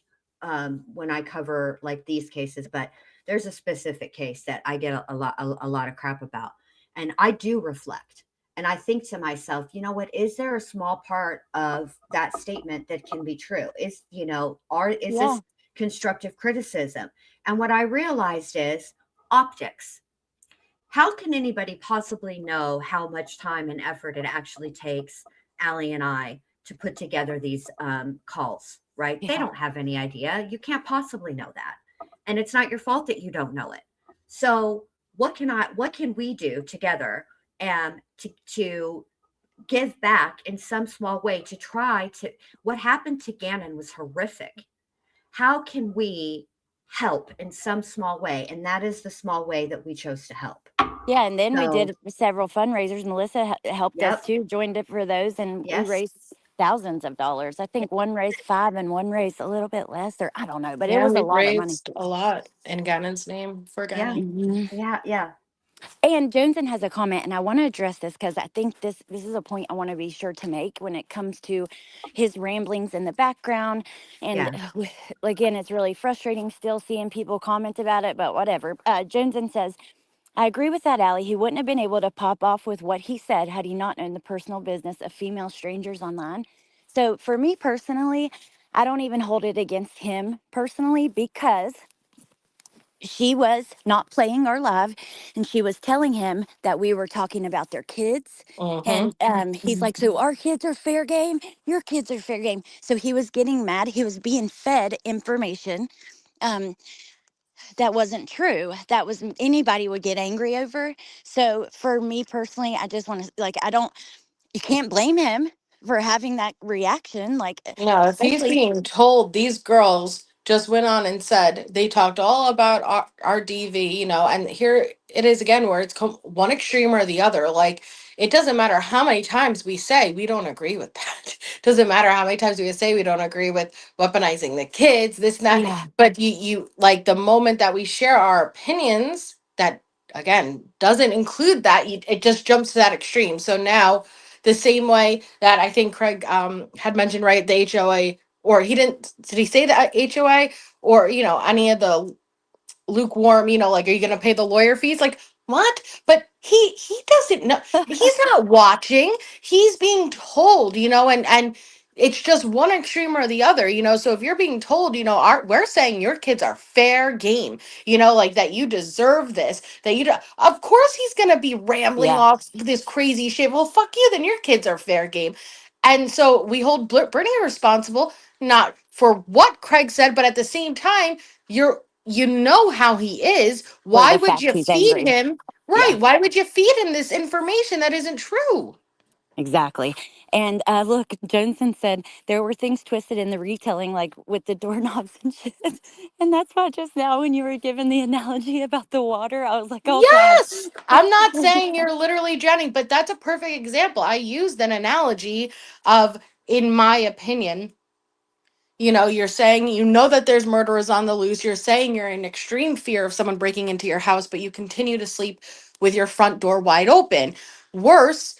when I cover like these cases, but there's a specific case that I get a lot of crap about. And I do reflect. And I think to myself, you know what, is there a small part of that statement that can be true? Is yeah, this constructive criticism? And what I realized is optics. How can anybody possibly know how much time and effort it actually takes Allie and I to put together these calls, right? They yeah, don't have any idea. You can't possibly know that. And it's not your fault that you don't know it. So what can we do together and to give back in some small way, to try to, what happened to Gannon was horrific. How can we help in some small way? And that is the small way that we chose to help. yeah. And then we So, did several fundraisers. Melissa helped us yep, too, joined it for those, and we yes, raised thousands of dollars. I think one raised 5 and one raised a little bit less, or I don't know, but it Yeah, was a we've lot of money. raised a lot in Gannon's name for yeah, Gannon. Mhm. yeah. And Joneson has a comment, and I want to address this because I think this is a point I want to be sure to make when it comes to his ramblings in the background. And Yeah. again, it's really frustrating still seeing people comment about it, but whatever. Joneson says, I agree with that, Allie. He wouldn't have been able to pop off with what he said had he not known the personal business of female strangers online. So, for me personally, I don't even hold it against him personally because she was not playing our live and she was telling him that we were talking about their kids. Mm-hmm. And he's like, so our kids are fair game? Your kids are fair game. So he was getting mad. He was being fed information um, that wasn't true. That was anybody would get angry over. So for me personally, I just want to like I don't you can't blame him for having that reaction. Like No, if he's especially being told these girls just went on and said they talked all about our DV, and here it is again where it's one extreme or the other. Like, it doesn't matter how many times we say we don't agree with that. Doesn't matter how many times we say we don't agree with weaponizing the kids, this and that. yeah, But you like the moment that we share our opinions, that again doesn't include that, it just jumps to that extreme. So now the same way that I think Craig had mentioned, right? The HOA, or he didn't, did he say the HOA or, any of the lukewarm, like, are you going to pay the lawyer fees? Like, what? But he doesn't know. He's not watching. He's being told, and it's just one extreme or the other, so if you're being told, we're saying your kids are fair game, like that you deserve this, that you do, of course he's going to be rambling yeah, off this crazy shit. Well, fuck you, then your kids are fair game. And so we hold Brittany responsible, not for what Craig said, but at the same time, you know how he is. for Why the would fact you he's feed angry. him? Yeah. Right. Why would you feed him this information that isn't true? Exactly. And look, Johnson said there were things twisted in the retelling, like with the doorknobs and shit. And that's why just now, when you were given the analogy about the water, I was like, oh, God. Yes. I'm not saying you're literally drowning, but that's a perfect example. I used an analogy of, in my opinion, you're saying that there's murderers on the loose. You're saying you're in extreme fear of someone breaking into your house, but you continue to sleep with your front door wide open. Worse,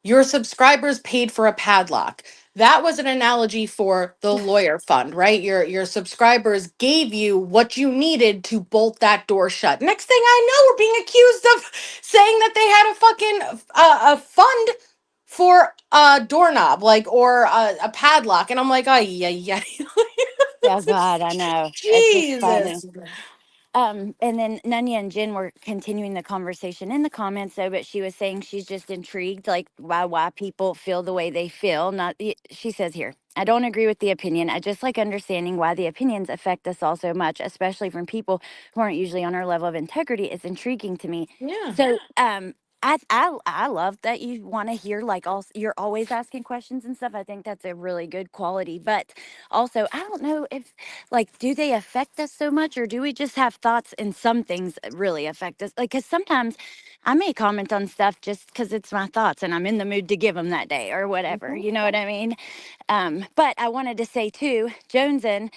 your subscribers paid for a padlock. That was an analogy for the lawyer fund, right? Your subscribers gave you what you needed to bolt that door shut. Next thing I know, we're being accused of saying that they had a fucking a fund for a doorknob, like, or a padlock, and I'm like, oh yeah, yeah. Oh, God, I know. It's just funny. Jesus. And then Nunya and Jen were continuing the conversation in the comments, though, but she was saying she's just intrigued, like why people feel the way they feel. Not, she says here, I don't agree with the opinion. I just like understanding why the opinions affect us all so much, especially from people who aren't usually on our level of integrity. It's intriguing to me. Yeah. So, I love that you want to hear like all you're always asking questions and stuff. I think that's a really good quality. But also, I don't know if like, do they affect us so much, or do we just have thoughts and some things really affect us? Like, because sometimes I may comment on stuff just because it's my thoughts and I'm in the mood to give them that day or whatever. Mhm. You know what I mean? But I wanted to say too, Joneson,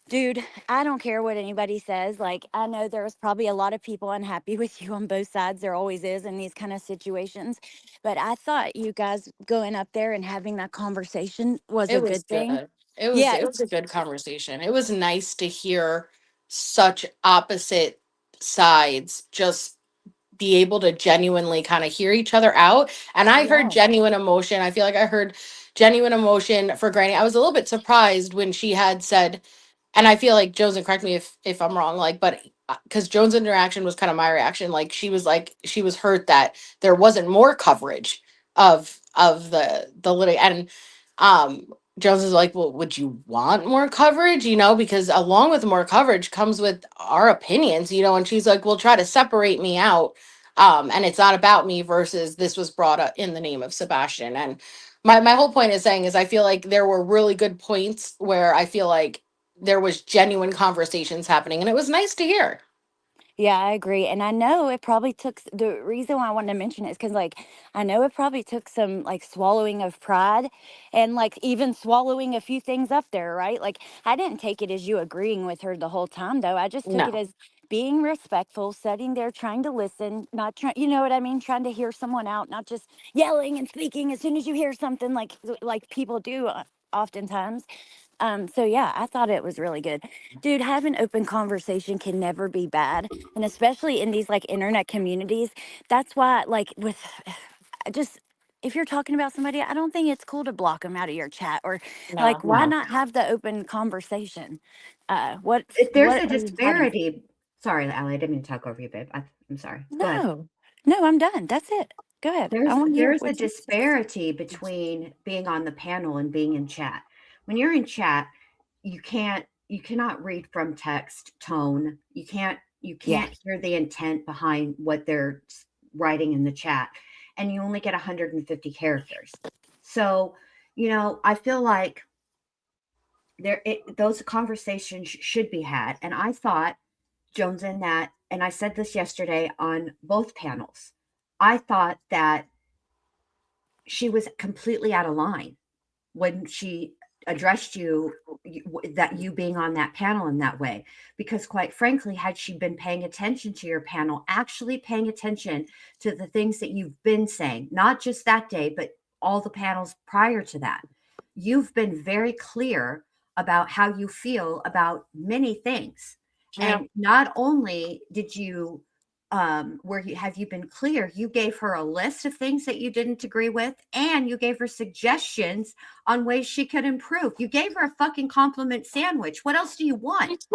dude, I don't care what anybody says. Like, I know there's probably a lot of people unhappy with you on both sides. There always is in these kind of situations. But I thought you guys going up there and having that conversation was a It was good thing. good. It was Yeah, it was a good conversation. It was nice to hear such opposite sides just be able to genuinely kind of hear each other out. And I heard yeah. genuine emotion. I feel like I heard genuine emotion for Granny. I was a little bit surprised when she had said, and I feel like Jones, and correct me if I'm wrong, like, but because Jones' interaction was kind of my reaction, like she was hurt that there wasn't more coverage of the little, and um Jones is like, well, would you want more coverage? Because along with more coverage comes with our opinions, and she's like, well, try to separate me out. And it's not about me versus this was brought up in the name of Sebastian. And my whole point is saying is I feel like there were really good points where I feel like there was genuine conversations happening and it was nice to hear. Yeah, I agree. And I know it probably took the reason why I wanted to mention it is because, like, I know it probably took some like swallowing of pride and like even swallowing a few things up there, right? Like, I didn't take it as you agreeing with her the whole time, though. I just took it No. as being respectful, sitting there trying to listen, not trying, you know what I mean? Trying to hear someone out, not just yelling and speaking as soon as you hear something like people do oftentimes. So yeah, I thought it was really good. Dude, having open conversation can never be bad. And especially in these like internet communities. That's why like with just if you're talking about somebody, I don't think it's cool to block them out of your chat or like No. why No. not have the open conversation? There's What a are you hiding? disparity. Sorry, Allie, I didn't mean to talk over you, babe. I'm sorry. Go ahead. No. No, I'm done. That's it. Go ahead. I want to hear There's a what you disparity between being on the panel and being in chat. When you're in chat, you cannot read from text tone. You Yeah. can't hear the intent behind what they're writing in the chat, and you only get 150 characters. So, I feel like those conversations should be had. And I thought, Jones, in that, and I said this yesterday on both panels, I thought that she was completely out of line when she addressed that you being on that panel in that way, because quite frankly, had she been paying attention to your panel, actually paying attention to the things that you've been saying, not just that day but all the panels prior to that, you've been very clear about how you feel about many things. Yeah. And not only did you where you have you been clear, you gave her a list of things that you didn't agree with, and you gave her suggestions on ways she could improve. You gave her a fucking compliment sandwich. What else do you want?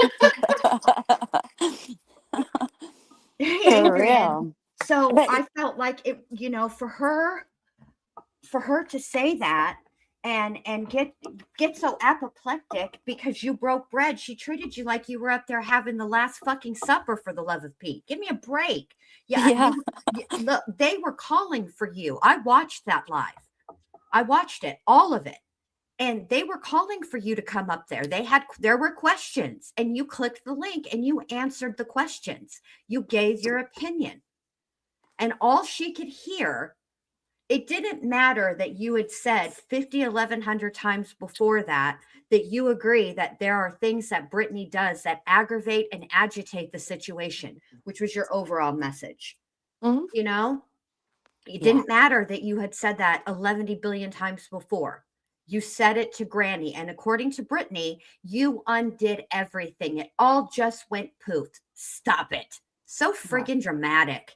For And real. so But I felt like it, for her to say that and get so apoplectic because you broke bread. She treated you like you were up there having the last fucking supper, for the love of Pete. Give me a break. Yeah, yeah. look, they were calling for you. I watched that live. I watched it, all of it. And they were calling for you to come up there. There were questions, and you clicked the link and you answered the questions. You gave your opinion. And all she could hear, it didn't matter that you had said 50, 1100 times before that you agree that there are things that Brittany does that aggravate and agitate the situation, which was your overall message. Mhm. You know, it Yeah. didn't matter that you had said that 11 billion times before. You said it to Granny. And according to Brittany, you undid everything. It all just went poof. Stop it. So Yeah. friggin' dramatic.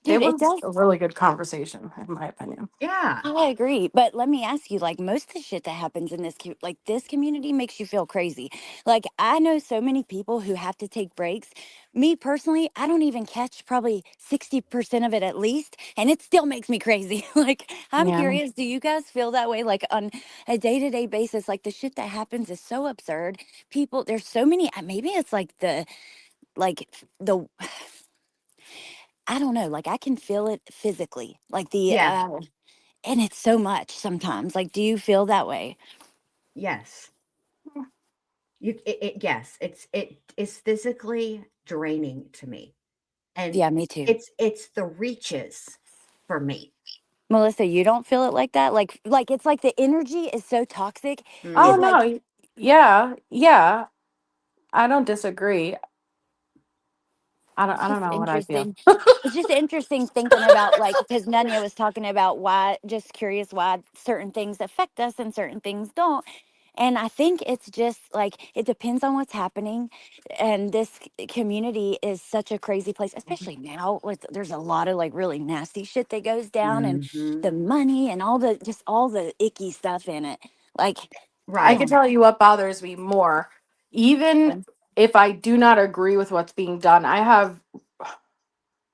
It Dude, it was does. a really good conversation, in my opinion. Yeah. I agree, but let me ask you, like most of the shit that happens in like this community makes you feel crazy. Like I know so many people who have to take breaks. Me personally, I don't even catch probably 60% of it at least, and it still makes me crazy. Like I'm Yeah. curious, do you guys feel that way like on a day-to-day basis? Like the shit that happens is so absurd. People, there's so many maybe it's like the I don't know, like I can feel it physically. Like the Yeah. and it's so much sometimes. Like, do you feel that way? Yes. Yes, it is physically draining to me. And Yeah, me too. it's the reaches for me. Melissa, you don't feel it like that? Like it's like the energy is so toxic. Oh It Mm, like no. Yeah. Yeah. I don't disagree. it's I don't just know what I feel. interesting. It's just interesting thinking about like because Nunya was talking about why just curious why certain things affect us and certain things don't. And I think it's just like it depends on what's happening. And this community is such a crazy place, especially now with there's a lot of like really nasty shit that goes down and mhm. the money and all the just all the icky stuff in it. Like I I Right. can don't tell you what bothers me more. Even know. if I do not agree with what's being done, I have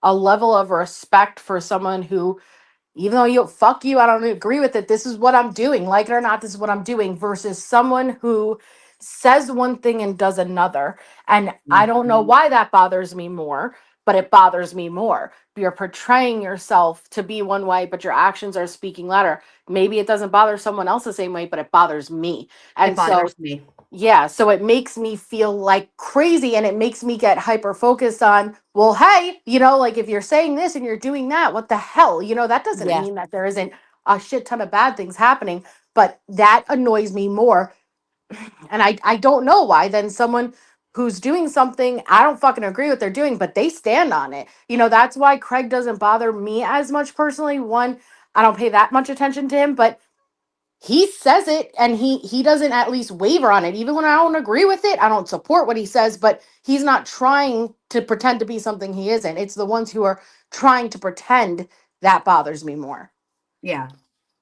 a level of respect for someone who, even though you fuck you, I don't agree with it. This is what I'm doing. Like it or not, this is what I'm doing versus someone who says one thing and does another. And I don't know Mhm. why that bothers me more, but it bothers me more. You're portraying yourself to be one way, but your actions are speaking louder. Maybe it doesn't bother someone else the same way, but it bothers me. It And so bothers me. yeah, so it makes me feel like crazy and it makes me get hyper focused on, well, hey, like if you're saying this and you're doing that, what the hell? That doesn't Yeah. mean that there isn't a shit ton of bad things happening, but that annoys me more. And I don't know why than someone who's doing something I don't fucking agree with they're doing, but they stand on it. That's why Craig doesn't bother me as much personally. One, I don't pay that much attention to him, but he says it, and he doesn't at least waver on it, even when I don't agree with it. I don't support what he says, but he's not trying to pretend to be something he isn't. It's the ones who are trying to pretend that bothers me more. Yeah.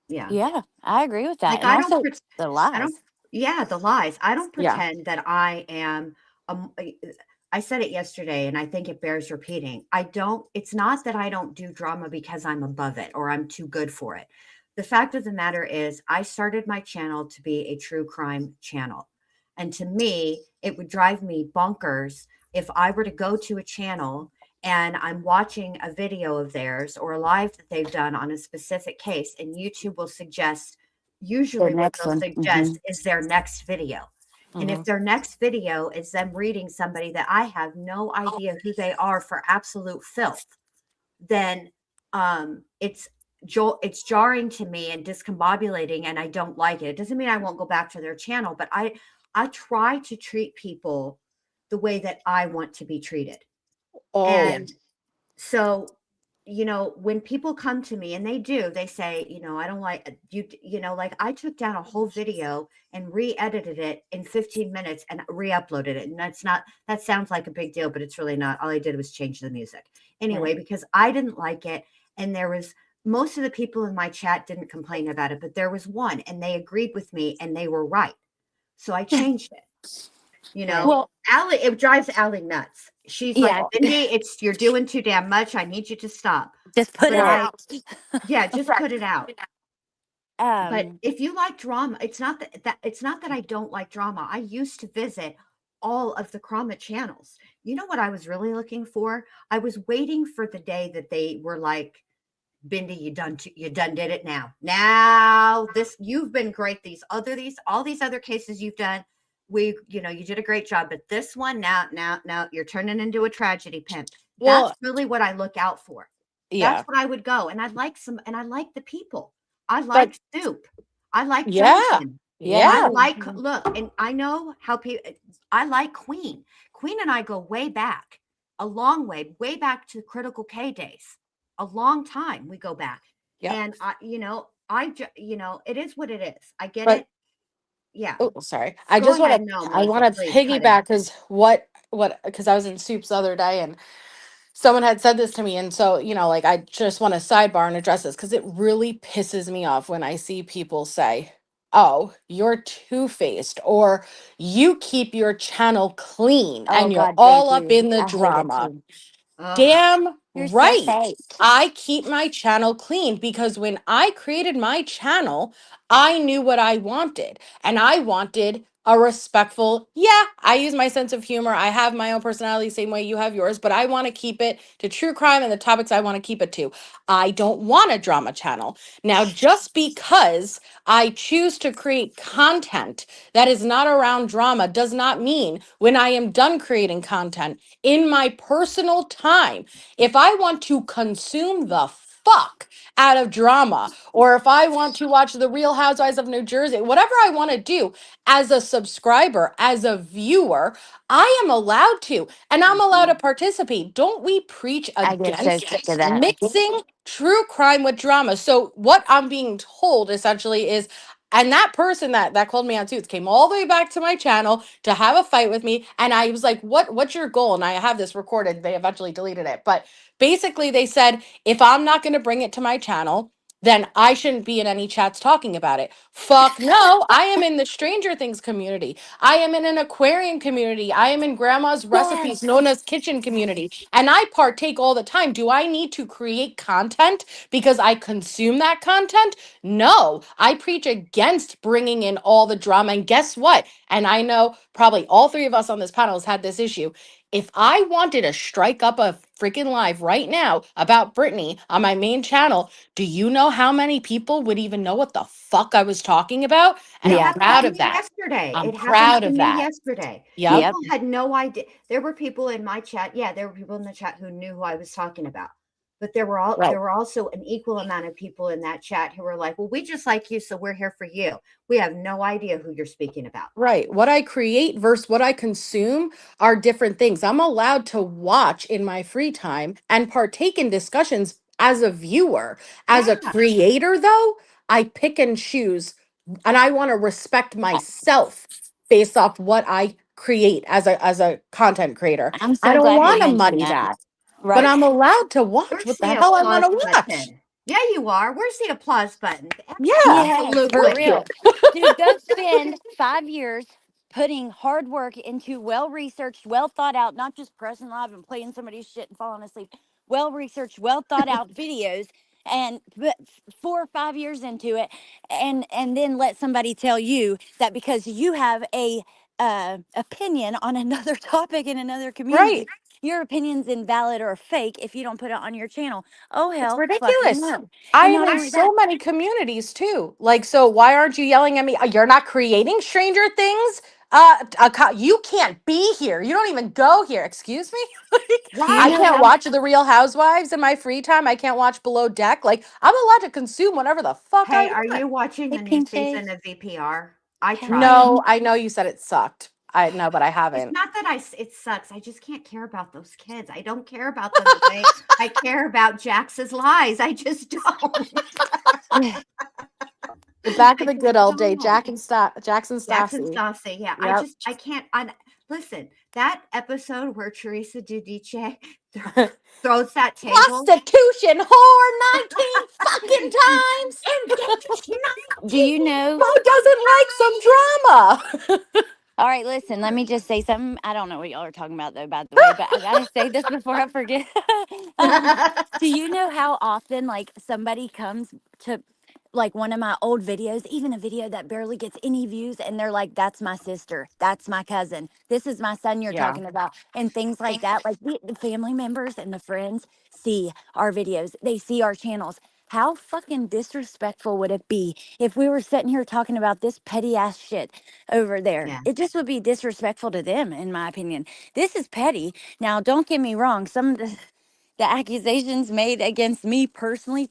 Yeah. Yeah, I agree with that. Like And also the I don't lies. yeah, the lies. I don't Yeah. pretend that I am I said it yesterday and I think it bears repeating. I don't It's not that I don't do drama because I'm above it or I'm too good for it. The fact of the matter is I started my channel to be a true crime channel. And to me, it would drive me bonkers if I were to go to a channel and I'm watching a video of theirs or a live that they've done on a specific case and YouTube will suggest, The usually what next they'll one. suggest is their next video. And if Hmm. their next video is them reading somebody that I have no idea who they are for absolute filth, then it's it's jarring to me and discombobulating, and I don't like it. It doesn't mean I won't go back to their channel, but I try to treat people the way that I want to be treated. Oh, And so, when people come to me and they say, I don't like you, like I took down a whole video and re-edited it in 15 minutes and re-uploaded it. And that sounds like a big deal, but it's really not. All I did was change the music anyway, right. because I didn't like it. And most of the people in my chat didn't complain about it, but there was one and they agreed with me and they were right. So I changed it. Right. Well, Allie, it drives Allie nuts. She's like, Yeah, Cindy, you're doing too damn much. I need you to stop. just put But it well, out. yeah, just put it out. But Um, if you like drama, it's not that I don't like drama. I used to visit all of the Crama channels. You know what I was really looking for? I was waiting for the day that they were like, Bindi, you done did it now. Now this you've been great. All these other cases you've done, you did a great job. But this one now you're turning into a tragedy pimp. That's well, really what I look out for. That's yeah, what I would go. And I like the people. I but like Soup. I like yeah, Jonathan. yeah, me I yeah, too. like look, and I know how people. I like Queen. Queen and I go way back, a long way back to Critical K days. A long time we go back, yep. and it is what it is. I get But it. Yeah, oh, sorry. I go just want ahead. to No, I Melissa, want to please cut in. piggyback because what because I was in soups the other day and someone had said this to me, and so like I just want to sidebar and address this because it really pisses me off when I see people say, "Oh, you're two-faced," or "You keep your channel clean Oh and you're God, thank all up you. in the I hate it drama." too. Ugh. Damn You're so right. fake. I keep my channel clean because when I created my channel, I knew what I wanted. And I wanted a respectful, yeah, I use my sense of humor. I have my own personality, same way you have yours, but I want to keep it to true crime and the topics I want to keep it to. I don't want a drama channel. Now, just because I choose to create content that is not around drama does not mean when I am done creating content in my personal time, if I want to consume the fuck out of drama, or if I want to watch The Real Housewives of New Jersey, whatever I want to do as a subscriber, as a viewer, I am allowed to, and I'm allowed to Mhm. participate. Don't we preach I get so against sick of that. mixing true crime with drama? So what I'm being told essentially is, and that person that called me out too came all the way back to my channel to have a fight with me, and I was like, what's your goal? And I have this recorded. They eventually deleted it, but basically they said, if I'm not going to bring it to my channel, then I shouldn't be in any chats talking about it. Fuck no. I am in the Stranger Things community. I am in an aquarium community. I am in grandma's recipes Yes. known as kitchen community. And I partake all the time. Do I need to create content because I consume that content? No. I preach against bringing in all the drama. And guess what? And I know probably all three of us on this panel has had this issue. If I wanted to strike up a freaking live right now about Brittany on my main channel, do you know how many people would even know what the fuck I was talking about? And It I'm Yeah. happened proud to of me that. yesterday. I'm It happened proud to of me that. yesterday. Yep. Yep. People had no idea. There were people in my chat. Yeah, there were people in the chat who knew who I was talking about. But Right. there were also an equal amount of people in that chat who were like, "Well, we just like you, so we're here for you. We have no idea who you're speaking about." Right. What I create versus what I consume are different things. I'm allowed to watch in my free time and partake in discussions as a viewer. As a Yeah. creator, though, I pick and choose and I want to respect myself based off what I create as a content creator. I'm I so don't glad you want to mentioned muddy that. that, but Right. I'm allowed to watch Where's what the the hell I want applause to watch. button? Yeah, you are. Where's the applause button? Yeah. Yes, for Thank Absolutely. you. real. Dude, go spend 5 years putting hard work into well researched, well thought out, not just pressing live and playing somebody's shit and falling asleep. Well researched, well thought out videos and put 4 or 5 years into it and then let somebody tell you that because you have a opinion on another topic in another Right. community, your opinion's invalid or fake if you don't put it on your channel. Oh It's hell fucking ridiculous. no. I And am not in only that, so many communities too. Like, so why aren't you yelling at me? You're not creating Stranger Things. You can't be here. You don't even go here. Excuse me. Like, do you I Right. know can't how watch The Real Housewives in my free time. I can't watch Below Deck. Like, I'm allowed to consume whatever the fuck I Hey, are want. you watching hey the new pink face? season of VPR? I Hey tried. No, pink. I know you said it sucked. I know, but I It's haven't. not that it sucks. I just can't care about those kids. I don't care about them the way I care about Jax's lies. I just don't. We're back in I the just good old day. don't. Jackson Jackson Stassi. Stassi. Yeah, Yep. I can't. Listen, that episode where Teresa Giudice throws that table Prostitution whore 19 fucking times. engaged Do you 19. know? Who doesn't like some drama? All right, listen, let me just say something. I don't know what y'all are talking about, though, by the way, but I got to say this before I forget. um, do you know how often, like, somebody comes to, like, one of my old videos, even a video that barely gets any views, and they're like, that's my sister, that's my cousin, this is my son you're Yeah. talking about, and things like that. Like, the family members and the friends see our videos, they see our channels. How fucking disrespectful would it be if we were sitting here talking about this petty ass shit over there? Yeah, It just would be disrespectful to them, in my opinion. This is petty. Now, don't get me wrong. Some of the accusations made against me personally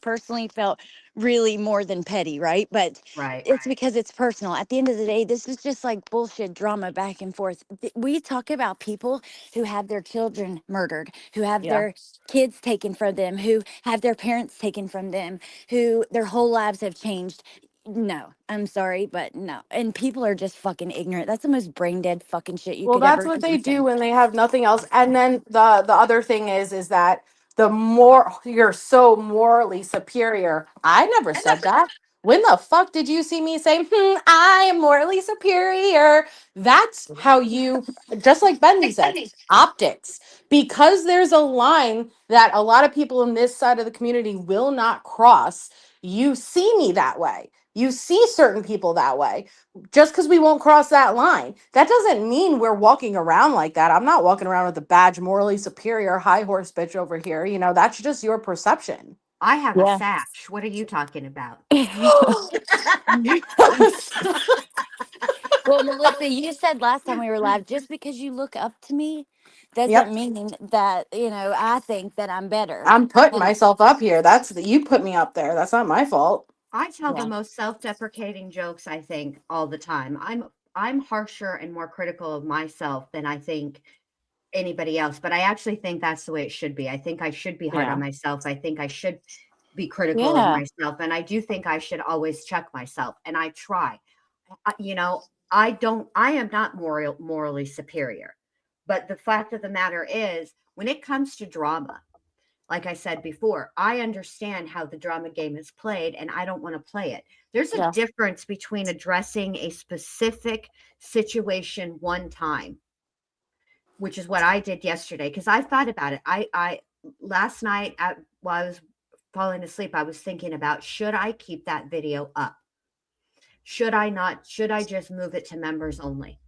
felt really more than petty, right? But right. it's because it's personal. At the end of the day, this is just like bullshit drama back and forth. We talk about people who have their children murdered, who have Yeah. their kids taken from them, who have their parents taken from them, who their whole lives have changed. No, I'm sorry, but no. And people are just fucking ignorant. That's the most brain dead fucking shit you Well, could that's ever what they even do say. when they have nothing else. And then the other thing is that the more you're so morally superior. I never said that. When the fuck did you see me say, I am morally superior? That's how you, just like Bendy said, optics. Because there's a line that a lot of people in this side of the community will not cross. You see me that way. You see certain people that way. Just because we won't cross that line, that doesn't mean we're walking around like that. I'm not walking around with a badge, morally superior, high horse bitch over here. You know, that's just your perception. I have a Yeah. sash. What are you talking about? Well, Melissa, you said last time we were live, just because you look up to me Yep. doesn't mean that, I think that I'm better. I'm putting And myself up here. You put me up there. That's not my fault. I tell the yeah, most self-deprecating jokes, I think, all the time. I'm harsher and more critical of myself than I think anybody else, but I actually think that's the way it should be. I think I should be hard on Yeah. myself. I think I should be critical of yeah, myself, and I do think I should always check myself, and I try. I am not morally superior. But the fact of the matter is, when it comes to drama, like I said before, I understand how the drama game is played and I don't want to play it. There's a Yeah. difference between addressing a specific situation one time, which is what I did yesterday because I thought about it. I last night while I was falling asleep, I was thinking about, should I keep that video up? Should I not? Should I just move it to members only?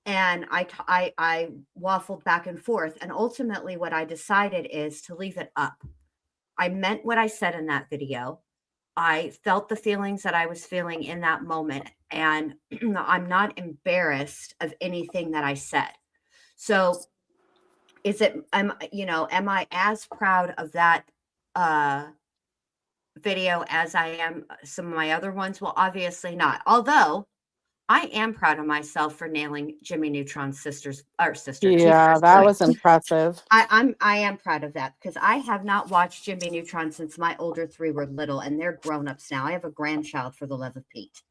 And I waffled back and forth, and ultimately what I decided is to leave it up. I meant what I said in that video. I felt the feelings that I was feeling in that moment, and I'm not embarrassed of anything that I said. So, am I as proud of that uh video as I am some of my other ones? Well, obviously not. Although I am proud of myself for nailing Jimmy Neutron's Yeah, teacher's that voice. was impressive. I am proud of that because I have not watched Jimmy Neutron since my older three were little, and they're grown ups now. I have a grandchild, for the love of Pete.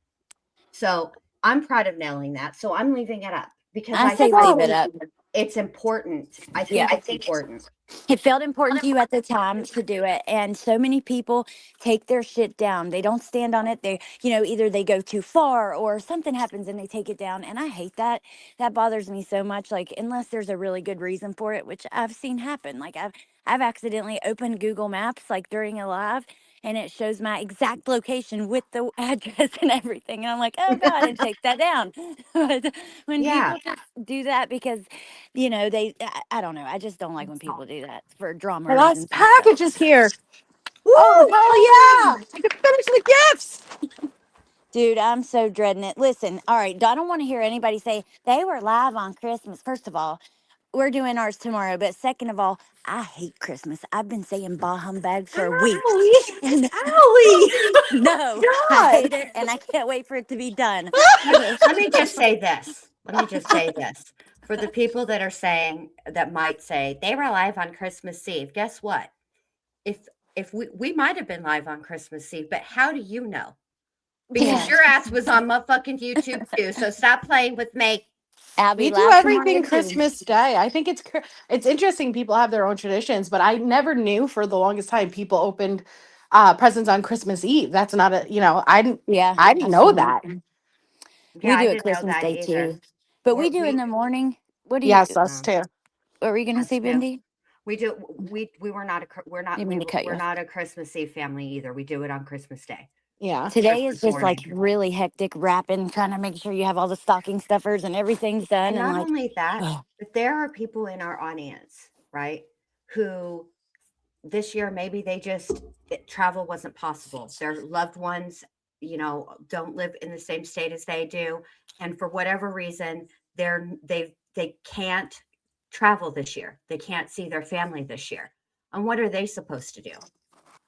So I'm proud of nailing that. So I'm leaving it up because I say I leave it think up. it's important. I Yeah. think it's important. It felt important to you at the time to do it. And so many people take their shit down. They don't stand on it. They, either they go too far or something happens and they take it down. And I hate that. That bothers me so much. Like, unless there's a really good reason for it, which I've seen happen. Like, I've accidentally opened Google Maps like during a live, and it shows my exact location with the address and everything. And I'm like, oh God, and take that down. But when Yeah. people just do that because I don't know. I just don't like when people do that for drama My last reasons and stuff. package is here. Woo! Oh, hell yeah. I can finish the gifts. Dude, I'm so dreading it. Listen, all right, I don't want to hear anybody say they were live on Christmas. First of all, we're doing ours tomorrow. But second of all, I hate Christmas. I've been saying bah humbug for weeks. Allie. And Allie. no, I God. hate it and I can't wait for it to be done. Let me just say this. Let me just say this. For the people that are saying that might say they were live on Christmas Eve, guess what? If we might have been live on Christmas Eve, but how do you know? Because Yeah, your ass was on motherfucking YouTube too. So stop playing with me. I'll be We do live tomorrow everything too. Christmas Day. I think it's interesting. People have their own traditions, but I never knew for the longest time people opened presents on Christmas Eve. That's not a Yeah, I didn't know that. Yeah, we I do it didn't know Christmas that Day either. too. But we Or do in we the morning. Yes, us um, too. What were you going to us say, too. Bindi? We do we were not Didn't mean to cut you we're off. not a Christmas Eve family either. We do it on Christmas Day. Yeah. Today is Christmas just like morning. really hectic wrapping, trying to make sure you have all the stocking stuffers and everything's done. And And not like, only that, oh, but there are people in our audience, right, who this year maybe travel wasn't possible. Their loved ones, don't live in the same state as they do, and for whatever reason, they can't travel this year. They can't see their family this year. And what are they supposed to do?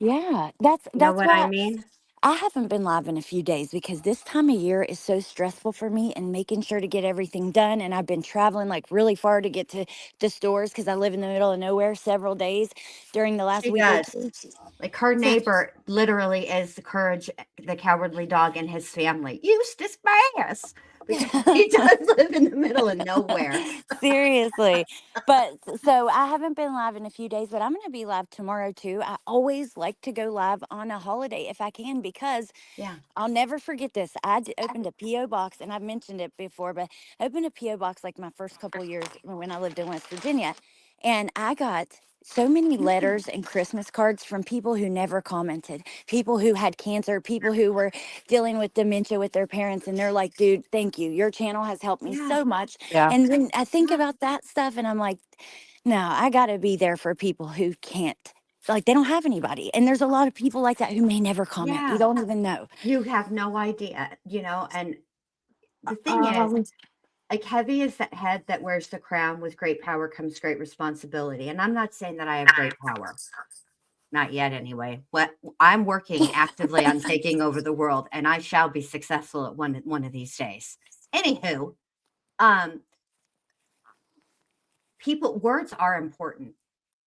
yeah, You know that's what I why mean? I haven't been live in a few days because this time of year is so stressful for me and making sure to get everything done. And I've been traveling like really far to get to the stores because I live in the middle of nowhere several days during the last She week or does. two. Like her So, neighbor literally is the cowardly dog in his family. Eustace Bass, because he does live in the middle of nowhere. seriously. But so I haven't been live in a few days, but I'm going to be live tomorrow too. I always like to go live on a holiday if I can because Yeah. I'll never forget this. Opened a P.O. box, and I've mentioned it before, but I opened a P.O. box like my first couple years when I lived in West Virginia. And I got so many letters and Christmas cards from people who never commented, people who had cancer, people who were dealing with dementia with their parents. And they're like, dude, thank you. Your channel has helped me Yeah. so much. Yeah. And then I think about that stuff, and I'm like, no, I got to be there for people who can't. Like they don't have anybody. And there's a lot of people like that who may never comment. You Yeah. don't even know. You have no idea, and the thing is, Um, like heavy is that head that wears the crown. With great power comes great responsibility. And I'm not saying that I have great power. Not yet, anyway. What I'm working actively on taking over the world, and I shall be successful at one of these days. Anywho, um, words are important,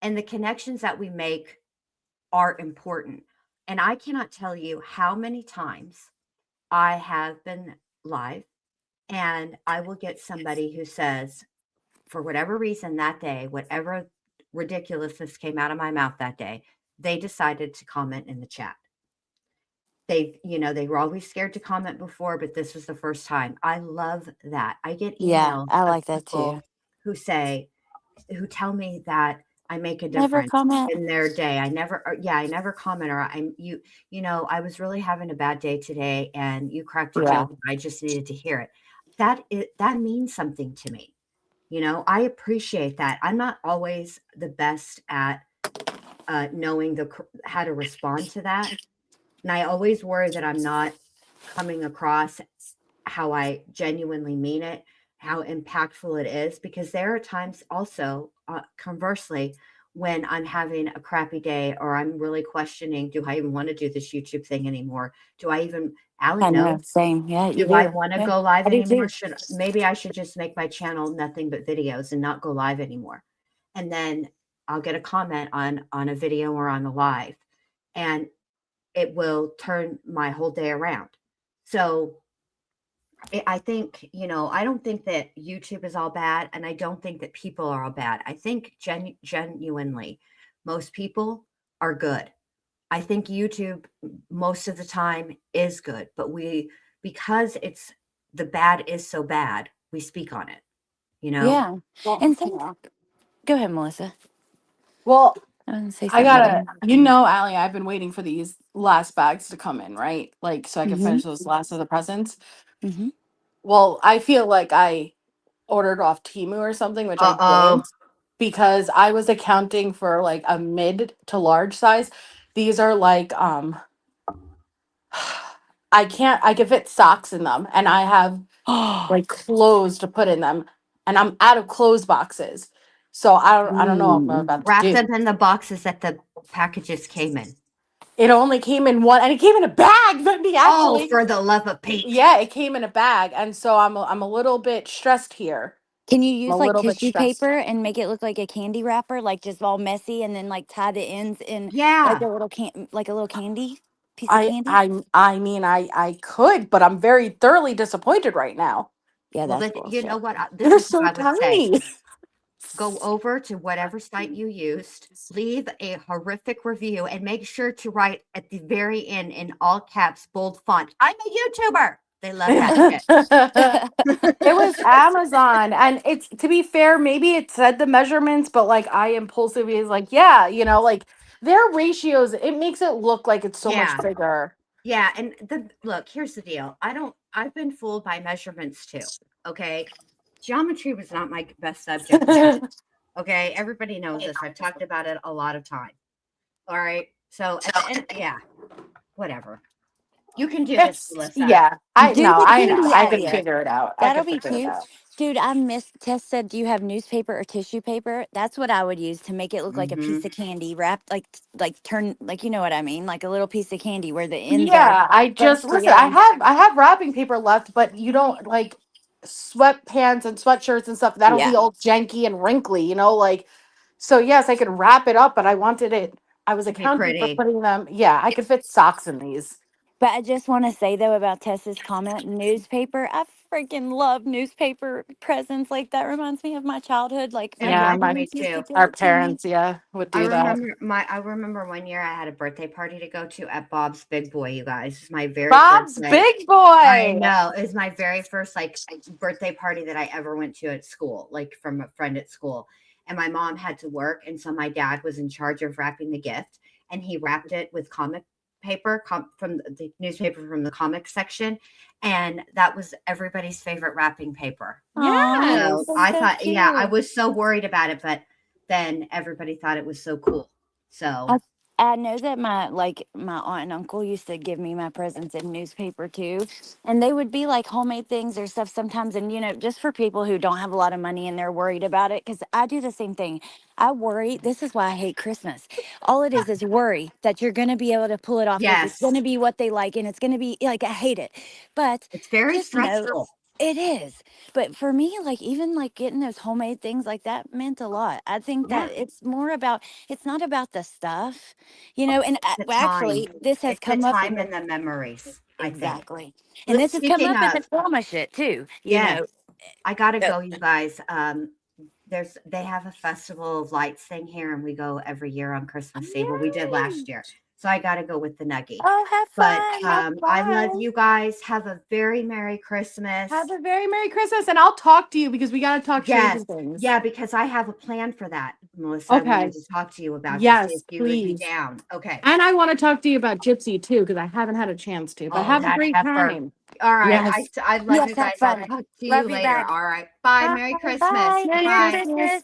and the connections that we make are important. And I cannot tell you how many times I have been live, and I will get somebody who says, for whatever reason that day, whatever ridiculousness came out of my mouth that day, they decided to comment in the chat. They were always scared to comment before, but this was the first time. I love that. I get Yeah, emails I of like that too. people who say, who tell me that I make a Never difference comment. in their day. I never comment, or I was really having a bad day today and you cracked a Yeah. joke. I just needed to hear it. That means something to me. I appreciate that. I'm not always the best at knowing how to respond to that. And I always worry that I'm not coming across how I genuinely mean it, how impactful it is, because there are times also, conversely, when I'm having a crappy day or I'm really questioning, do I even want to do this YouTube thing anymore? Do I even, Allie I know. knows, Same. Yeah, you do I do. want to Yeah, go live I do anymore? too. Maybe I should just make my channel nothing but videos and not go live anymore. And then I'll get a comment on a video or on a live, and it will turn my whole day around. So I think, I don't think that YouTube is all bad, and I don't think that people are all bad. I think genuinely, most people are good. I think YouTube most of the time is good, but because the bad is so bad, we speak on it, you know? Yeah. Well, And some, yeah. go ahead, Melissa. Well, I want to say I something, but gotta, I'm. Allie, I've been waiting for these last bags to come in, right? Like, so I can Mm-hmm. finish those last of the presents. Mm-hmm. Well, I feel like I ordered off Timu or something, which I Uh-oh. didn't, because I was accounting for like a mid to large size. These are like, I can fit socks in them, and I have Oh, like clothes to put in them, and I'm out of clothes boxes. So I don't know what I'm ooh. about to Wrap do. them in the boxes that the packages came in. It only came in one, and it came in a bag, Mindy, Oh, actually. for the love of Pete. Yeah, it came in a bag, and so I'm a little bit stressed here. Can you I'm a use like little bit tissue stressed. paper and make it look like a candy wrapper, like just all messy, and then like tie the ends in like Yeah. a little like a little candy piece of candy? I mean I could, but I'm very thoroughly disappointed right now. Yeah, Well, that's then, you know bullshit. what? This They're is what so I would say. tiny. Go over to whatever site you used, leave a horrific review, and make sure to write at the very end in all caps, bold font, I'm a YouTuber. They love that shit. It was Amazon, and it's, to be fair, maybe it said the measurements, but like I impulsively is like, yeah, like their ratios, it makes it look like it's so much Yeah. bigger. Yeah. And look, here's the deal. I've been fooled by measurements too. Okay. Geometry was not my best subject in school. Okay. Everybody knows this. I've talked about it a lot of time. All right. So at the end, yeah, whatever. You can do this, It's, Melissa. yeah, Do the I know. candy I could idea. figure it out. I That'll could be figure it cute. out. Dude, I missed Tess said, do you have newspaper or tissue paper? That's what I would use to make it look like a piece Hmm. of candy wrapped like turn like you know what I mean? Like a little piece of candy where the ends are Yeah, I just, bunched listen, together. I have wrapping paper left, but you don't like sweatpants and sweatshirts and stuff. That'll Yeah. be all janky and wrinkly, like, so yes, I could wrap it up, but I was To be accounting for pretty. putting them, yeah, I could fit socks in these. But I just want to say though about Tessa's comment, newspaper. I freaking love newspaper presents. Like that reminds me of my childhood. Like my It Yeah, reminds my, me grandparents used to too. give our it to me. parents, yeah, would I do that. remember I remember one year I had a birthday party to go to at Bob's Big Boy, you guys. It's my very first Bob's Big I Boy. know. It was my very first birthday party that I ever went to at school, like from a friend at school. And my mom had to work, and so my dad was in charge of wrapping the gift, and he wrapped it with comic paper from the newspaper from the comic section, and that was everybody's favorite wrapping paper. Aw, Yes. So that's I so thought, yeah, I cute. was so worried about it, but then everybody thought it was so cool. So I I know that my aunt and uncle used to give me my presents in newspaper too, and they would be like homemade things or stuff sometimes. And just for people who don't have a lot of money and they're worried about it, because I do the same thing. I worry. This is why I hate Christmas. All it is worry that you're gonna be able to pull it off, that it's yes, gonna be what they like, and it's gonna be like I hate it. But it's very just know stressful. it is. But for me, like even like getting those homemade things like that meant a lot. I think Yeah, that it's more about it's not about the stuff and the well, time. actually, this has It's the come up in time the and the memories, I think. exactly, and this has come Speaking up in of, the trauma shit too. yes, I gotta Uh, go, you guys. They have a festival of lights thing here, and we go every year on Christmas Eve. Well, we did Yay! last year, so I gotta go with the Nuggie. Oh, have But fun, have I love fun. you guys. Have a very Merry Have Christmas. a very Merry Christmas, and I'll talk to you because we got to talk Yes, Stranger Things. yeah, because I have a plan for that, Melissa. I Okay. wanted to talk to you about to see if Yes, you would be please. down. Okay. And I want to talk to you about Gypsy too, because I haven't had a chance to. But Oh, have a that great heifer. time. All right. Yes. I love Yes, you have guys. I'll fun. talk to you Love you later. back. All right. Bye. Bye. Merry Christmas. Bye. Merry Merry Bye. Christmas. Christmas.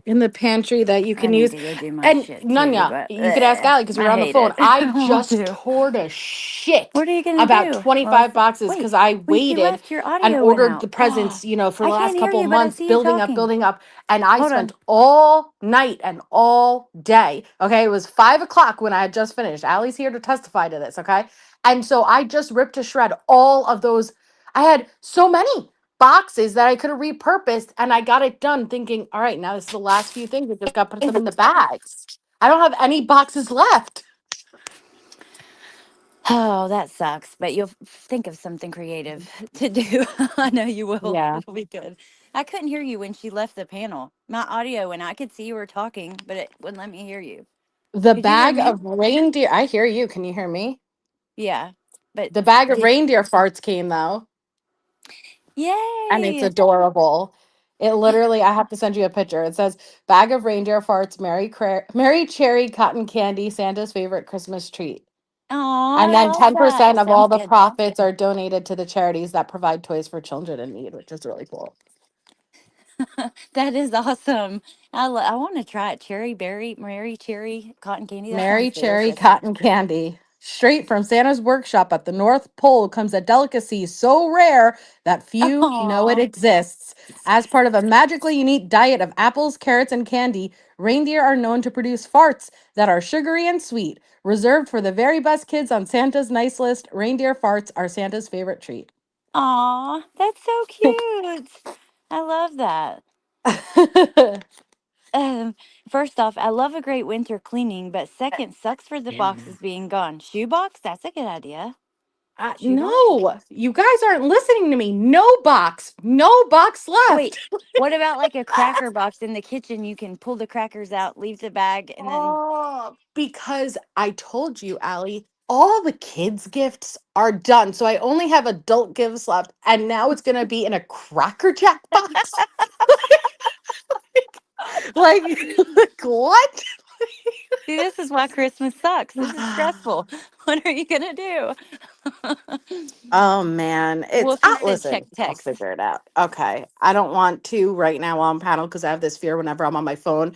In the pantry that you I can need use. to go do my And shit too, Nanya, but you could ask Allie because we I were on the hate phone. it. I I don't want just to. tore to shit What are you gonna about do? Well, 25 boxes wait, because I wait. You waited left. Your and audio went ordered out. the presents, for the I can't last hear couple of you, but I months, see you building up, talking. building up. And I Hold spent on. all night and all day. Okay. It was 5 o'clock when I had just finished. Allie's here to testify to this. Okay. And so I just ripped to shred all of those. I had so many boxes that I could have repurposed, and I got it done thinking, all right, now this is the last few things. I just got to put them in the bags. I don't have any boxes left. Oh, that sucks. But you'll think of something creative to do. I know you will. Yeah. It'll be good. I couldn't hear you when she left the panel. My audio, and I could see you were talking, but it wouldn't let me hear you. The Could you hear bag me? of reindeer. I hear you. Can you hear me? Yeah. But The bag of did reindeer farts came though, and it's yay. adorable. It literally, I have to send you a picture. It says, "Bag of reindeer farts, Mary cherry cotton candy, Santa's favorite Christmas treat." Oh, And I then love that. 10% It of all sounds the good. profits are donated to the charities that provide toys for children in need, which is really cool. That is awesome. I want to try it. Cherry berry, Mary cherry cotton candy. That Mary sounds cherry delicious. cotton candy. Straight from Santa's workshop at the North Pole comes a delicacy so rare that few know it Oh, exists. As part of a magically unique diet of apples, carrots, and candy, reindeer are known to produce farts that are sugary and sweet. Reserved for the very best kids on Santa's nice list, reindeer farts are Santa's favorite treat. aw, that's so cute. I love that. Um, First off, I love a great winter cleaning, but second, sucks for the boxes being gone. Shoebox? That's a good idea. Shoebox? No, you guys aren't listening to me. No box Wait, left. what about like a cracker box in the kitchen? You can pull the crackers out, leave the bag, and then. Oh, because I told you, Allie, all the kids' gifts are done. So I only have adult gifts left. And now it's going to be in a Cracker Jack box. Like, like what? See, this is why Christmas sucks. This is stressful. What are you gonna do? Oh man, it's Wolfie said check listen, I'll text. figure it out. Okay. I don't want to right now on panel because I have this fear whenever I'm on my phone.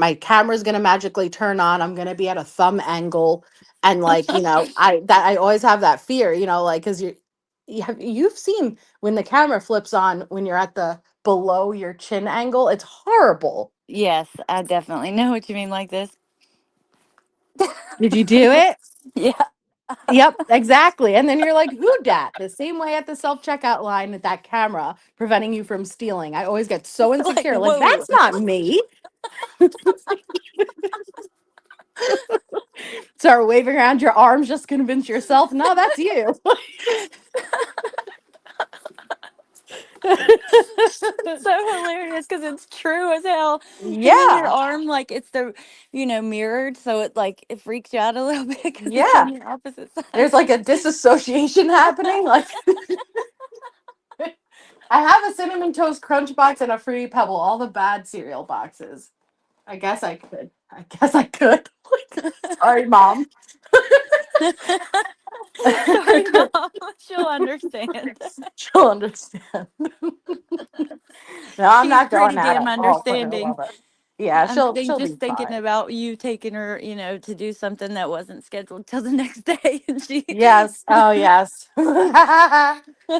My camera's gonna magically turn on. I'm gonna be at a thumb angle. And like, I always have that fear, like because you've seen when the camera flips on when you're at the below your chin angle, it's horrible. Yes, I definitely know what you mean like this. Did you do it? Yeah. Yep, exactly. And then you're like, who dat? The same way at the self checkout line with that camera preventing you from stealing. I always get so Like, insecure. Like, whoa. that's not me. Start waving around your arms just to convince yourself. No, that's you. It's so hilarious because it's true as hell. And then your Yeah. arm, like it's mirrored, so it like it freaks you out a little bit because it's Yeah. on your opposite There's side. like a disassociation happening. Like, I have a cinnamon toast crunch box and a fruity pebble, all the bad cereal boxes. I guess I could. I guess I could. Sorry, mom. Sorry, mom. She'll understand. She'll understand. No, I'm She's not going pretty at damn it. Oh, for her understanding. love it. Yeah, she'll Just be thinking fine. about you taking her, to do something that wasn't scheduled till the next day, and she, Yes. Oh, yes.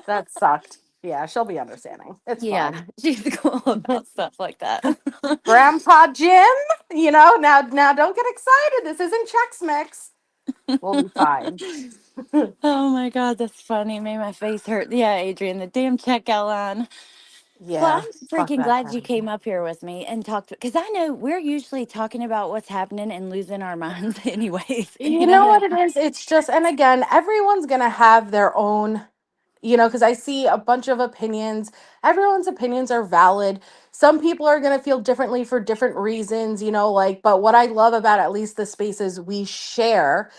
That sucked. Yeah, she'll be understanding. It's fine. yeah, she's cool about stuff like that. Grandpa Jim, now don't get excited. This isn't Chex Mix. We'll be fine. Oh my god, that's funny. Made my face hurt. Yeah, Adrian, the damn checkout line. Well, Yeah, I'm fuck freaking that glad you kind. came up here with me and talked because I know we're usually talking about what's happening and losing our minds, anyways. You know what it is? It's just, and again, everyone's gonna have their own, because I see a bunch of opinions. Everyone's opinions are valid. Some people are gonna feel differently for different reasons, like, but what I love about at least the spaces we share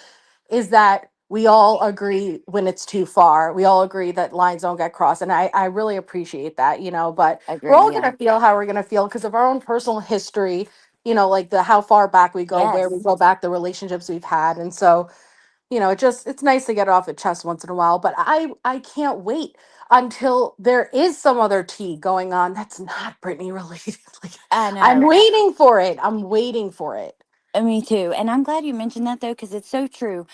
is that we all agree when it's too far. We all agree that lines don't get crossed. And I really appreciate that, but we're Agree. all Yeah. gonna feel how we're gonna feel because of our own personal history, like the how far back we go, where we Yes. go back, the relationships we've had. And so, it's nice to get it off the chest once in a while. But I can't wait until there is some other tea going on that's not Brittany related. Like I I'm know. waiting for it. I'm waiting for it. Me too. And I'm glad you mentioned that though, because it's so true.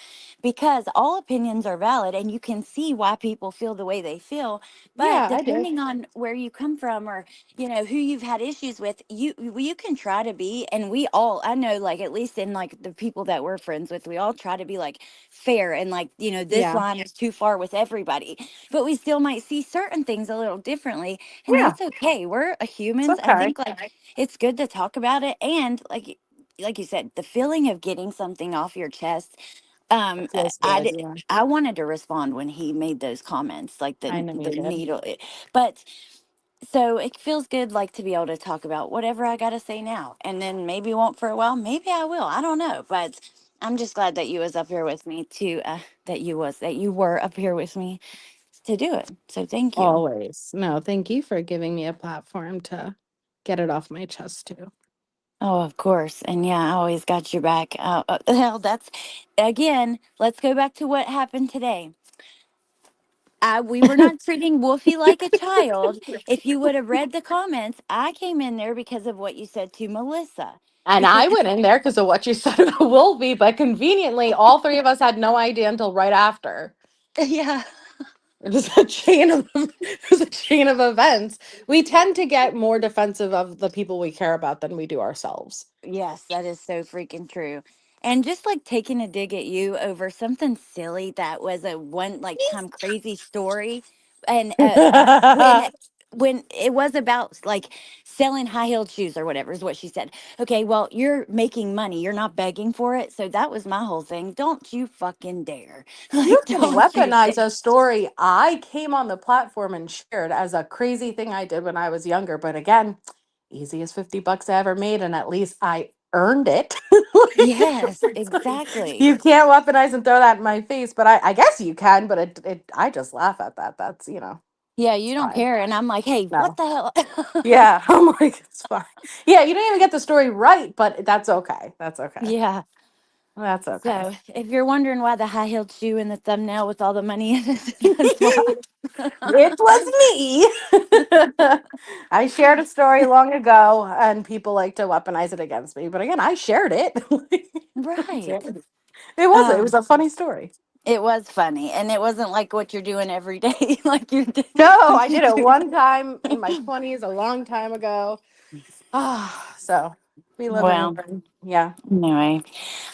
Because all opinions are valid and you can see why people feel the way they feel. But Yeah, I do. depending on where you come from or, who you've had issues with, you can try to be, and we all, I know, like at least in like the people that we're friends with, we all try to be like fair and like, this Yeah. line is too far with everybody. But we still might see certain things a little differently. And Yeah. that's okay. We're It's humans. I okay. think like it's good to talk about it and like you said, the feeling of getting something off your chest, It I, feels I good. did. Yeah, I wanted to respond when he made those comments, like I the know you the did. needle. But so it feels good, like to be able to talk about whatever I got to say now, and then maybe won't for a while. Maybe I will. I don't know, but I'm just glad that you was up here with me to that you were up here with me to do it. So thank you. Always. No, thank you for giving me a platform to get it off my chest too. Oh, of course. And yeah, I always got your back. Hell, that's again, let's go back to what happened today. We were not treating Wolfie like a child. If you would have read the comments, I came in there because of what you said to Melissa. And Because, I went in there because of what you said about Wolfie, but conveniently, all three of us had no idea until right after. yeah. It was a chain of it was a chain of events. We tend to get more defensive of the people we care about than we do ourselves. Yes, that is so freaking true. And just like taking a dig at you over something silly that was a one like time crazy story, and when it was about like selling high heeled shoes or whatever is what she said. Okay, well you're making money, you're not begging for it, so that was my whole thing. Don't you fucking dare, You like can don't you weaponize dare. a story I came on the platform and shared as a crazy thing I did when I was younger. But again, easiest 50 bucks I ever made, and at least I earned it. Yes, exactly. You can't weaponize and throw that in my face, but I guess you can, but I just laugh at that. That's, Yeah, you it's don't fine. care, and I'm like, hey, what No. the hell? Yeah, I'm like, it's fine. Yeah, you didn't even get the story right, but that's okay. That's okay. Yeah. That's okay. So, if you're wondering why the high heeled shoe in the thumbnail with all the money in it, that's why. It was me. I shared a story long ago, and people like to weaponize it against me. But again, I shared it. Right. It was. It was Um, a funny story. it was funny, and it wasn't like what you're doing every day, like No, like I you did it do. one time in my 20s, a long time ago. Ah, so we live and Well, learn. Yeah, anyway,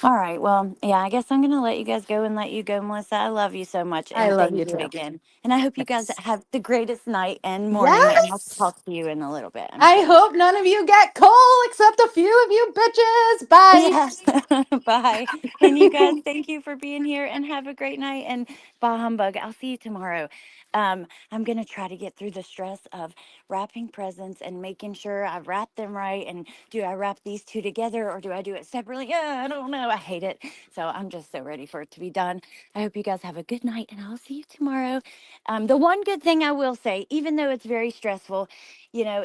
all right. Well, yeah, I guess I'm gonna let you guys go and let you go, Melissa. I love you so much, I and love thank you you too. again. And I hope you guys Yes. have the greatest night and morning. And I'll Yes. talk to you in a little bit, I'm I sure. hope none of you get coal except a few of you bitches. Bye. Yeah. Bye. And you guys, thank you for being here and have a great night. And bah humbug. I'll see you tomorrow. I'm going to try to get through the stress of wrapping presents and making sure I wrap them right. And do I wrap these two together or do I do it separately? Yeah, I don't know. I hate it. So I'm just so ready for it to be done. I hope you guys have a good night and I'll see you tomorrow. The one good thing I will say, even though it's very stressful,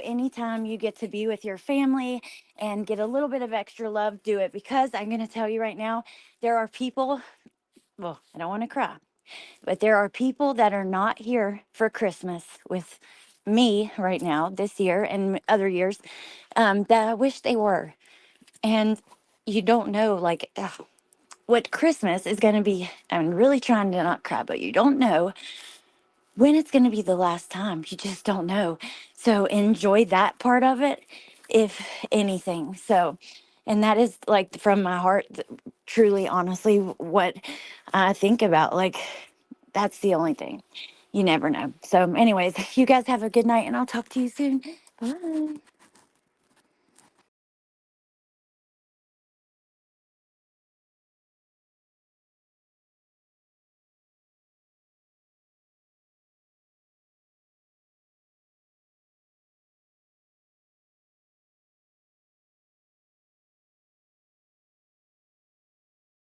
anytime you get to be with your family and get a little bit of extra love, do it, because I'm going to tell you right now, there are people, well, I don't want to cry, but there are people that are not here for Christmas with me right now this year and other years, that I wish they were. And you don't know, like, what Christmas is going to be. I'm really trying to not cry, but you don't know when it's going to be the last time. You just don't know. So enjoy that part of it, if anything. So, and that is like from my heart, truly, honestly, what I think about. Like, that's the only thing. You never know. So, anyways, you guys have a good night and I'll talk to you soon. Bye.